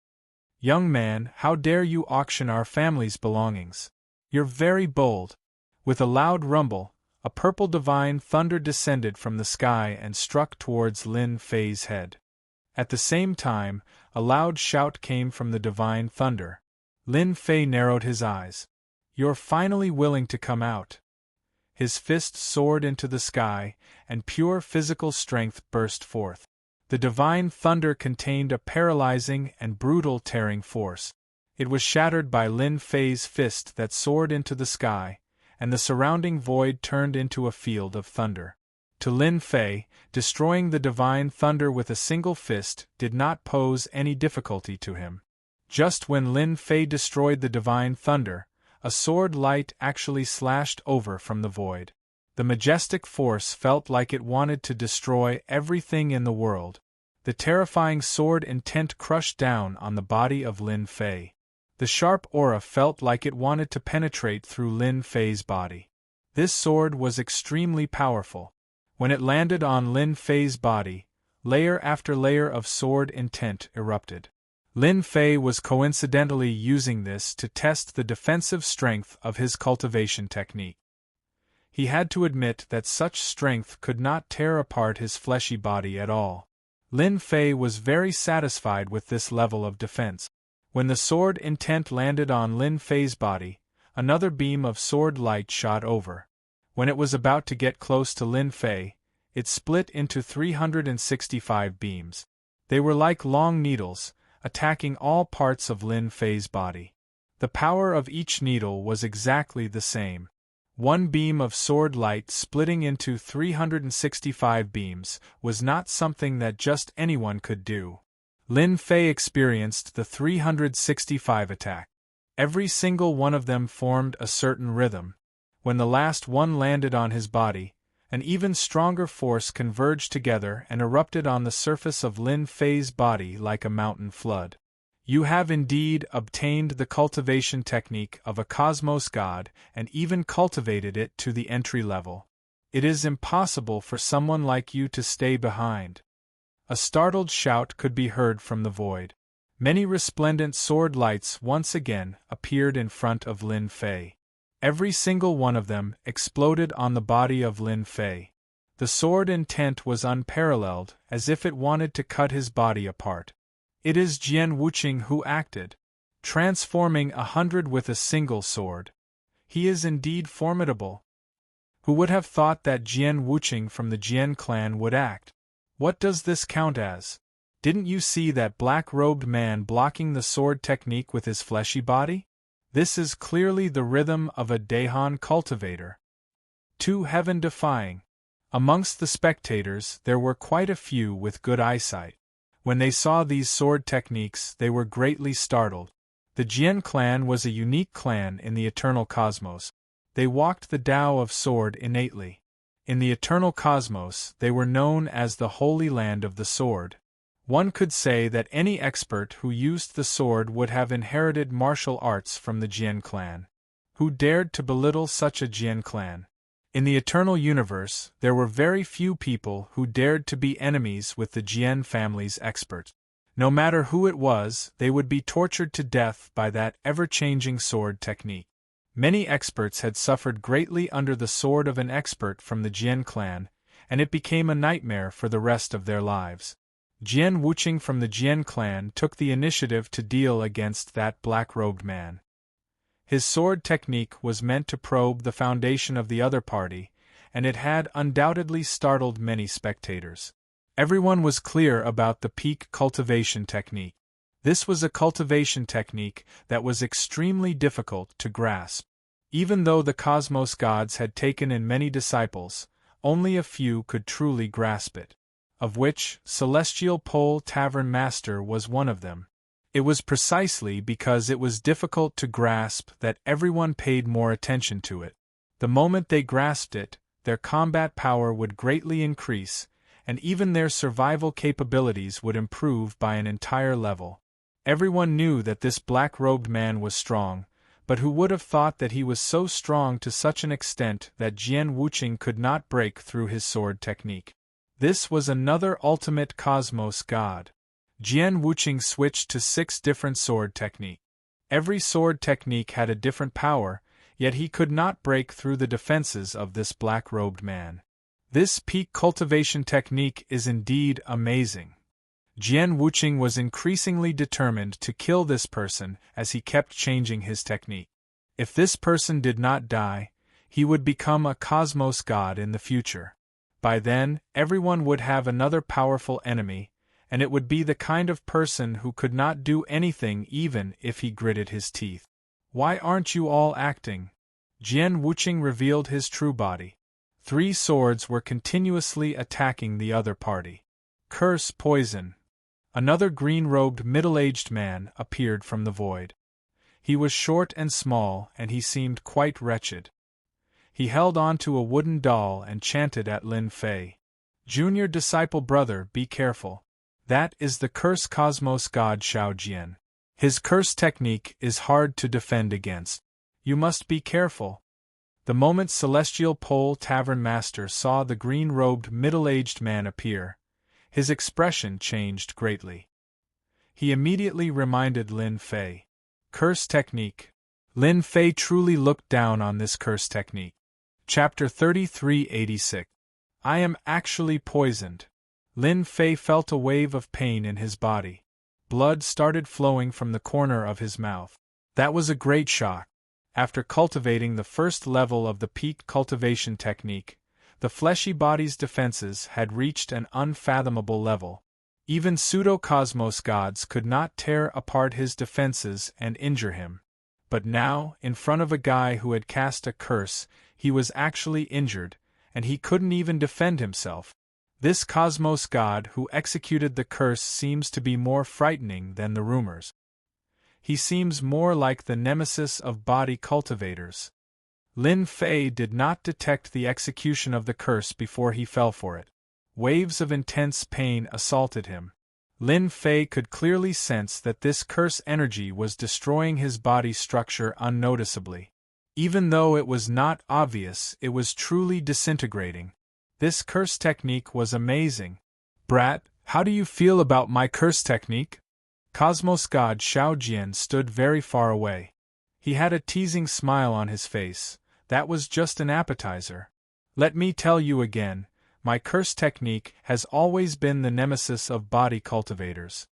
Young man, how dare you auction our family's belongings? You're very bold. With a loud rumble, a purple divine thunder descended from the sky and struck towards Lin Fei's head. At the same time, a loud shout came from the divine thunder. Lin Fei narrowed his eyes. You're finally willing to come out. His fist soared into the sky, and pure physical strength burst forth. The divine thunder contained a paralyzing and brutal tearing force. It was shattered by Lin Fei's fist that soared into the sky, and the surrounding void turned into a field of thunder. To Lin Fei, destroying the divine thunder with a single fist did not pose any difficulty to him. Just when Lin Fei destroyed the divine thunder, a sword light actually slashed over from the void. The majestic force felt like it wanted to destroy everything in the world. The terrifying sword intent crushed down on the body of Lin Fei. The sharp aura felt like it wanted to penetrate through Lin Fei's body. This sword was extremely powerful. When it landed on Lin Fei's body, layer after layer of sword intent erupted. Lin Fei was coincidentally using this to test the defensive strength of his cultivation technique. He had to admit that such strength could not tear apart his fleshy body at all. Lin Fei was very satisfied with this level of defense. When the sword intent landed on Lin Fei's body, another beam of sword light shot over. When it was about to get close to Lin Fei, it split into 365 beams. They were like long needles, attacking all parts of Lin Fei's body. The power of each needle was exactly the same. One beam of sword light splitting into 365 beams was not something that just anyone could do. Lin Fei experienced the 365 attack. Every single one of them formed a certain rhythm. When the last one landed on his body, An even stronger force converged together and erupted on the surface of Lin Fei's body like a mountain flood. You have indeed obtained the cultivation technique of a cosmos god and even cultivated it to the entry level. It is impossible for someone like you to stay behind. A startled shout could be heard from the void. Many resplendent sword lights once again appeared in front of Lin Fei. Every single one of them exploded on the body of Lin Fei. The sword intent was unparalleled, as if it wanted to cut his body apart. It is Jian Wuqing who acted, transforming 100 with a single sword. He is indeed formidable. Who would have thought that Jian Wuqing from the Jian clan would act? What does this count as? Didn't you see that black-robed man blocking the sword technique with his fleshy body? This is clearly the rhythm of a Dahan cultivator. Too heaven-defying. Amongst the spectators there were quite a few with good eyesight. When they saw these sword techniques they were greatly startled. The Jian clan was a unique clan in the eternal cosmos. They walked the Tao of sword innately. In the eternal cosmos they were known as the Holy Land of the Sword. One could say that any expert who used the sword would have inherited martial arts from the Jian clan. Who dared to belittle such a Jian clan? In the eternal universe, there were very few people who dared to be enemies with the Jian family's expert. No matter who it was, they would be tortured to death by that ever-changing sword technique. Many experts had suffered greatly under the sword of an expert from the Jian clan, and it became a nightmare for the rest of their lives. Jian Wuqing from the Jian clan took the initiative to deal against that black-robed man. His sword technique was meant to probe the foundation of the other party, and it had undoubtedly startled many spectators. Everyone was clear about the peak cultivation technique. This was a cultivation technique that was extremely difficult to grasp. Even though the cosmos gods had taken in many disciples, only a few could truly grasp it, of which Celestial Pole Tavern Master was one of them. It was precisely because it was difficult to grasp that everyone paid more attention to it. The moment they grasped it, their combat power would greatly increase, and even their survival capabilities would improve by an entire level. Everyone knew that this black-robed man was strong, but who would have thought that he was so strong to such an extent that Jian Wuqing could not break through his sword technique? This was another ultimate cosmos god. Jian Wuqing switched to 6 different sword techniques. Every sword technique had a different power, yet he could not break through the defenses of this black-robed man. This peak cultivation technique is indeed amazing. Jian Wuqing was increasingly determined to kill this person as he kept changing his technique. If this person did not die, he would become a cosmos god in the future. By then, everyone would have another powerful enemy, and it would be the kind of person who could not do anything even if he gritted his teeth. Why aren't you all acting? Jian Wuqing revealed his true body. 3 swords were continuously attacking the other party. Curse poison. Another green-robed middle-aged man appeared from the void. He was short and small, and he seemed quite wretched. He held on to a wooden doll and chanted at Lin Fei. Junior disciple brother, be careful. That is the curse cosmos god Shao Jian. His curse technique is hard to defend against. You must be careful. The moment Celestial Pole Tavern Master saw the green-robed middle-aged man appear, his expression changed greatly. He immediately reminded Lin Fei. Curse technique. Lin Fei truly looked down on this curse technique. Chapter 3386. I am actually poisoned. Lin Fei felt a wave of pain in his body. Blood started flowing from the corner of his mouth. That was a great shock. After cultivating the first level of the peak cultivation technique, the fleshy body's defenses had reached an unfathomable level. Even pseudo-cosmos gods could not tear apart his defenses and injure him. But now, in front of a guy who had cast a curse, he was actually injured, and he couldn't even defend himself. This cosmos god who executed the curse seems to be more frightening than the rumors. He seems more like the nemesis of body cultivators. Lin Fei did not detect the execution of the curse before he fell for it. Waves of intense pain assaulted him. Lin Fei could clearly sense that this curse energy was destroying his body structure unnoticeably. Even though it was not obvious, it was truly disintegrating. This curse technique was amazing. Brat, how do you feel about my curse technique? Cosmos God Xiao Jian stood very far away. He had a teasing smile on his face. That was just an appetizer. Let me tell you again, my curse technique has always been the nemesis of body cultivators.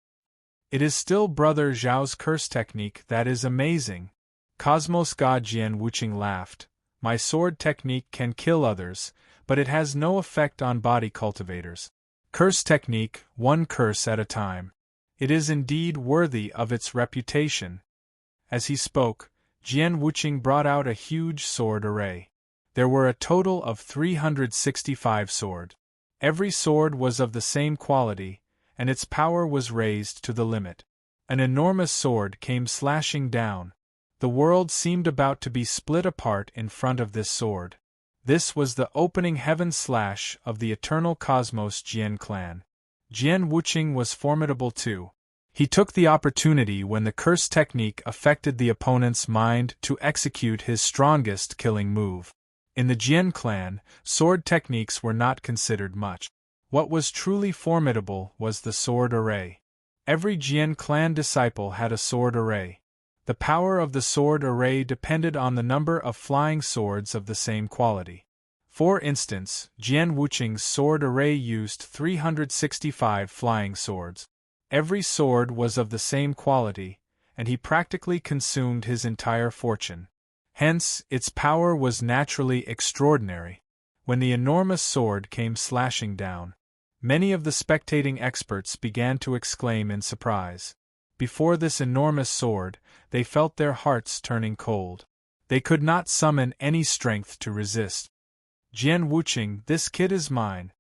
It is still Brother Zhao's curse technique that is amazing. Cosmos God Jian Wuqing laughed. My sword technique can kill others, but it has no effect on body cultivators. Curse technique, one curse at a time. It is indeed worthy of its reputation. As he spoke, Jian Wuqing brought out a huge sword array. There were a total of 365 swords. Every sword was of the same quality, and its power was raised to the limit. An enormous sword came slashing down. The world seemed about to be split apart in front of this sword. This was the opening heaven slash of the eternal cosmos Jian clan. Jian Wuqing was formidable too. He took the opportunity when the curse technique affected the opponent's mind to execute his strongest killing move. In the Jian clan, sword techniques were not considered much. What was truly formidable was the sword array. Every Jian clan disciple had a sword array. The power of the sword array depended on the number of flying swords of the same quality. For instance, Jian Wuqing's sword array used 365 flying swords. Every sword was of the same quality, and he practically consumed his entire fortune. Hence, its power was naturally extraordinary. When the enormous sword came slashing down, many of the spectating experts began to exclaim in surprise. Before this enormous sword, they felt their hearts turning cold. They could not summon any strength to resist. Jian Wuqing, this kid is mine.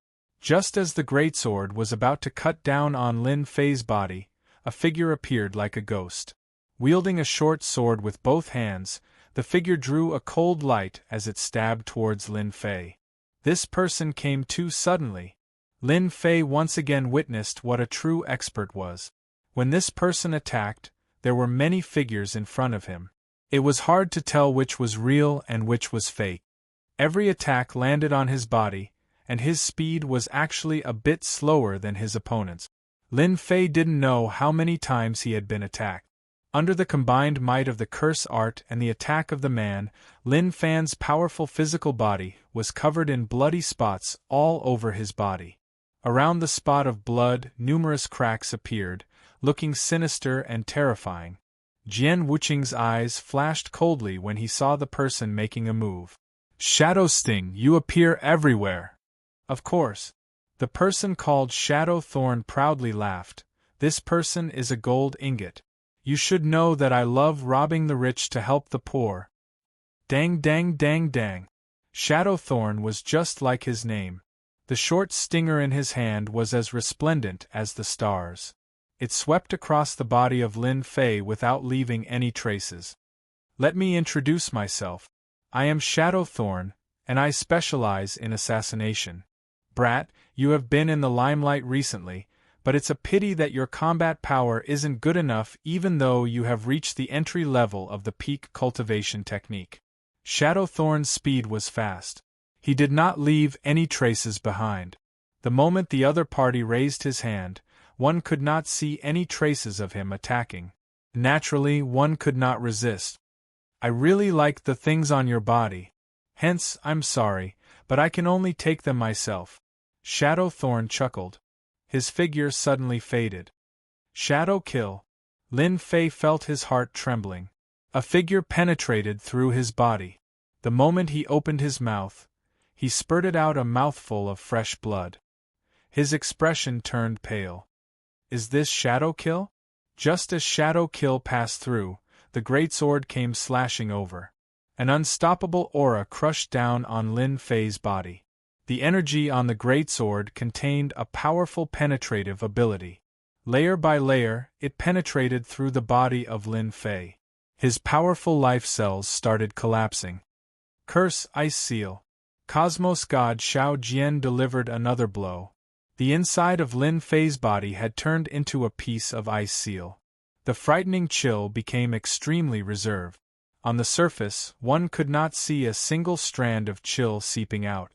Just as the greatsword was about to cut down on Lin Fei's body, a figure appeared like a ghost. Wielding a short sword with both hands, the figure drew a cold light as it stabbed towards Lin Fei. This person came too suddenly. Lin Fei once again witnessed what a true expert was. When this person attacked, there were many figures in front of him. It was hard to tell which was real and which was fake. Every attack landed on his body, and his speed was actually a bit slower than his opponent's. Lin Fei didn't know how many times he had been attacked. Under the combined might of the curse art and the attack of the man, Lin Fan's powerful physical body was covered in bloody spots all over his body. Around the spot of blood, numerous cracks appeared, looking sinister and terrifying. Jian Wuqing's eyes flashed coldly when he saw the person making a move. Shadow Sting, you appear everywhere. Of course. The person called Shadow Thorn proudly laughed. This person is a gold ingot. You should know that I love robbing the rich to help the poor. Dang dang dang dang. Shadow Thorn was just like his name. The short stinger in his hand was as resplendent as the stars. It swept across the body of Lin Fei without leaving any traces. Let me introduce myself. I am Shadow Thorn, and I specialize in assassination. Brat, you have been in the limelight recently, but it's a pity that your combat power isn't good enough even though you have reached the entry level of the peak cultivation technique. Shadow Thorn's speed was fast. He did not leave any traces behind. The moment the other party raised his hand, one could not see any traces of him attacking. Naturally, one could not resist. I really like the things on your body. Hence, I'm sorry, but I can only take them myself. Shadow Thorn chuckled. His figure suddenly faded. Shadow kill. Lin Fei felt his heart trembling. A figure penetrated through his body. The moment he opened his mouth, he spurted out a mouthful of fresh blood. His expression turned pale. Is this Shadow kill? Just as Shadow kill passed through, the greatsword came slashing over. An unstoppable aura crushed down on Lin Fei's body. The energy on the greatsword contained a powerful penetrative ability. Layer by layer, it penetrated through the body of Lin Fei. His powerful life cells started collapsing. Curse, Ice Seal. Cosmos God Xiao Jian delivered another blow. The inside of Lin Fei's body had turned into a piece of ice seal. The frightening chill became extremely reserved. On the surface, one could not see a single strand of chill seeping out.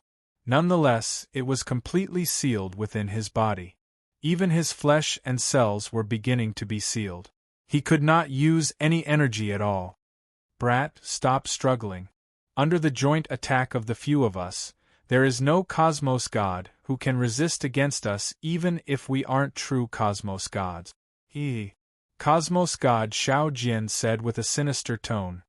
Nonetheless, it was completely sealed within his body. Even his flesh and cells were beginning to be sealed. He could not use any energy at all. Brat, stop struggling. Under the joint attack of the few of us, there is no Cosmos God who can resist against us even if we aren't true Cosmos Gods. Cosmos God Xiao Jian said with a sinister tone.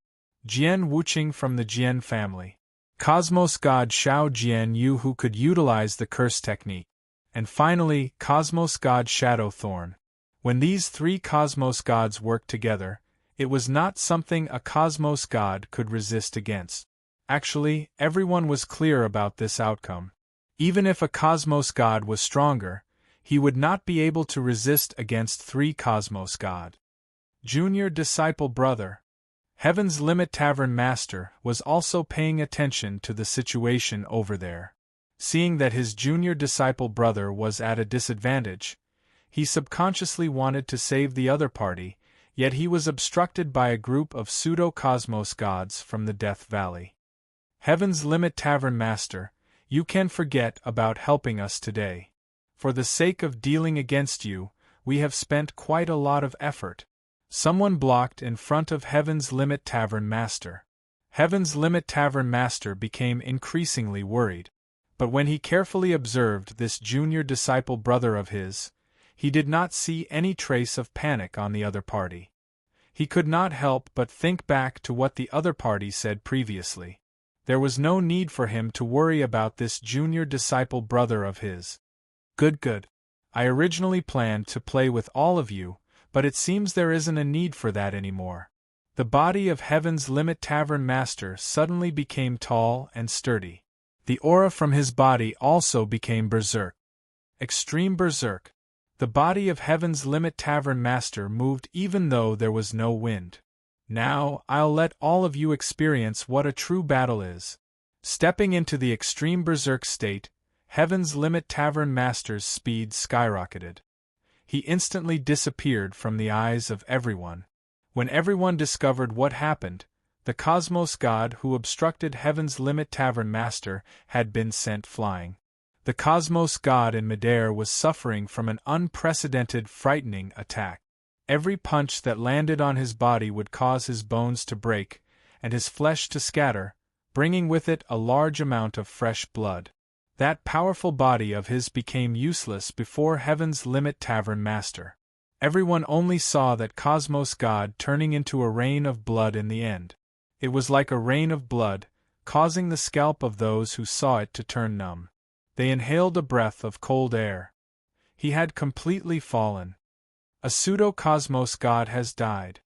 Jian Wuqing from the Jian family. Cosmos God Xiao Jian Yu who could utilize the curse technique. And finally, Cosmos God Shadow Thorn. When these three Cosmos Gods worked together, it was not something a Cosmos God could resist against. Actually, everyone was clear about this outcome. Even if a Cosmos God was stronger, he would not be able to resist against three Cosmos God. Junior Disciple Brother. Heaven's Limit Tavern Master was also paying attention to the situation over there. Seeing that his junior disciple brother was at a disadvantage, he subconsciously wanted to save the other party, yet he was obstructed by a group of pseudo-cosmos gods from the Death Valley. Heaven's Limit Tavern Master, you can forget about helping us today. For the sake of dealing against you, we have spent quite a lot of effort. Someone blocked in front of Heaven's Limit Tavern Master. Heaven's Limit Tavern Master became increasingly worried. But when he carefully observed this junior disciple brother of his, he did not see any trace of panic on the other party. He could not help but think back to what the other party said previously. There was no need for him to worry about this junior disciple brother of his. Good. I originally planned to play with all of you, but it seems there isn't a need for that anymore. The body of Heaven's Limit Tavern Master suddenly became tall and sturdy. The aura from his body also became berserk. Extreme berserk. The body of Heaven's Limit Tavern Master moved even though there was no wind. Now, I'll let all of you experience what a true battle is. Stepping into the extreme berserk state, Heaven's Limit Tavern Master's speed skyrocketed. He instantly disappeared from the eyes of everyone. When everyone discovered what happened, the Cosmos God who obstructed Heaven's Limit Tavern Master had been sent flying. The Cosmos God in midair was suffering from an unprecedented, frightening attack. Every punch that landed on his body would cause his bones to break, and his flesh to scatter, bringing with it a large amount of fresh blood. That powerful body of his became useless before Heaven's Limit Tavern Master. Everyone only saw that Cosmos God turning into a rain of blood in the end. It was like a rain of blood, causing the scalp of those who saw it to turn numb. They inhaled a breath of cold air. He had completely fallen. A pseudo-cosmos God has died.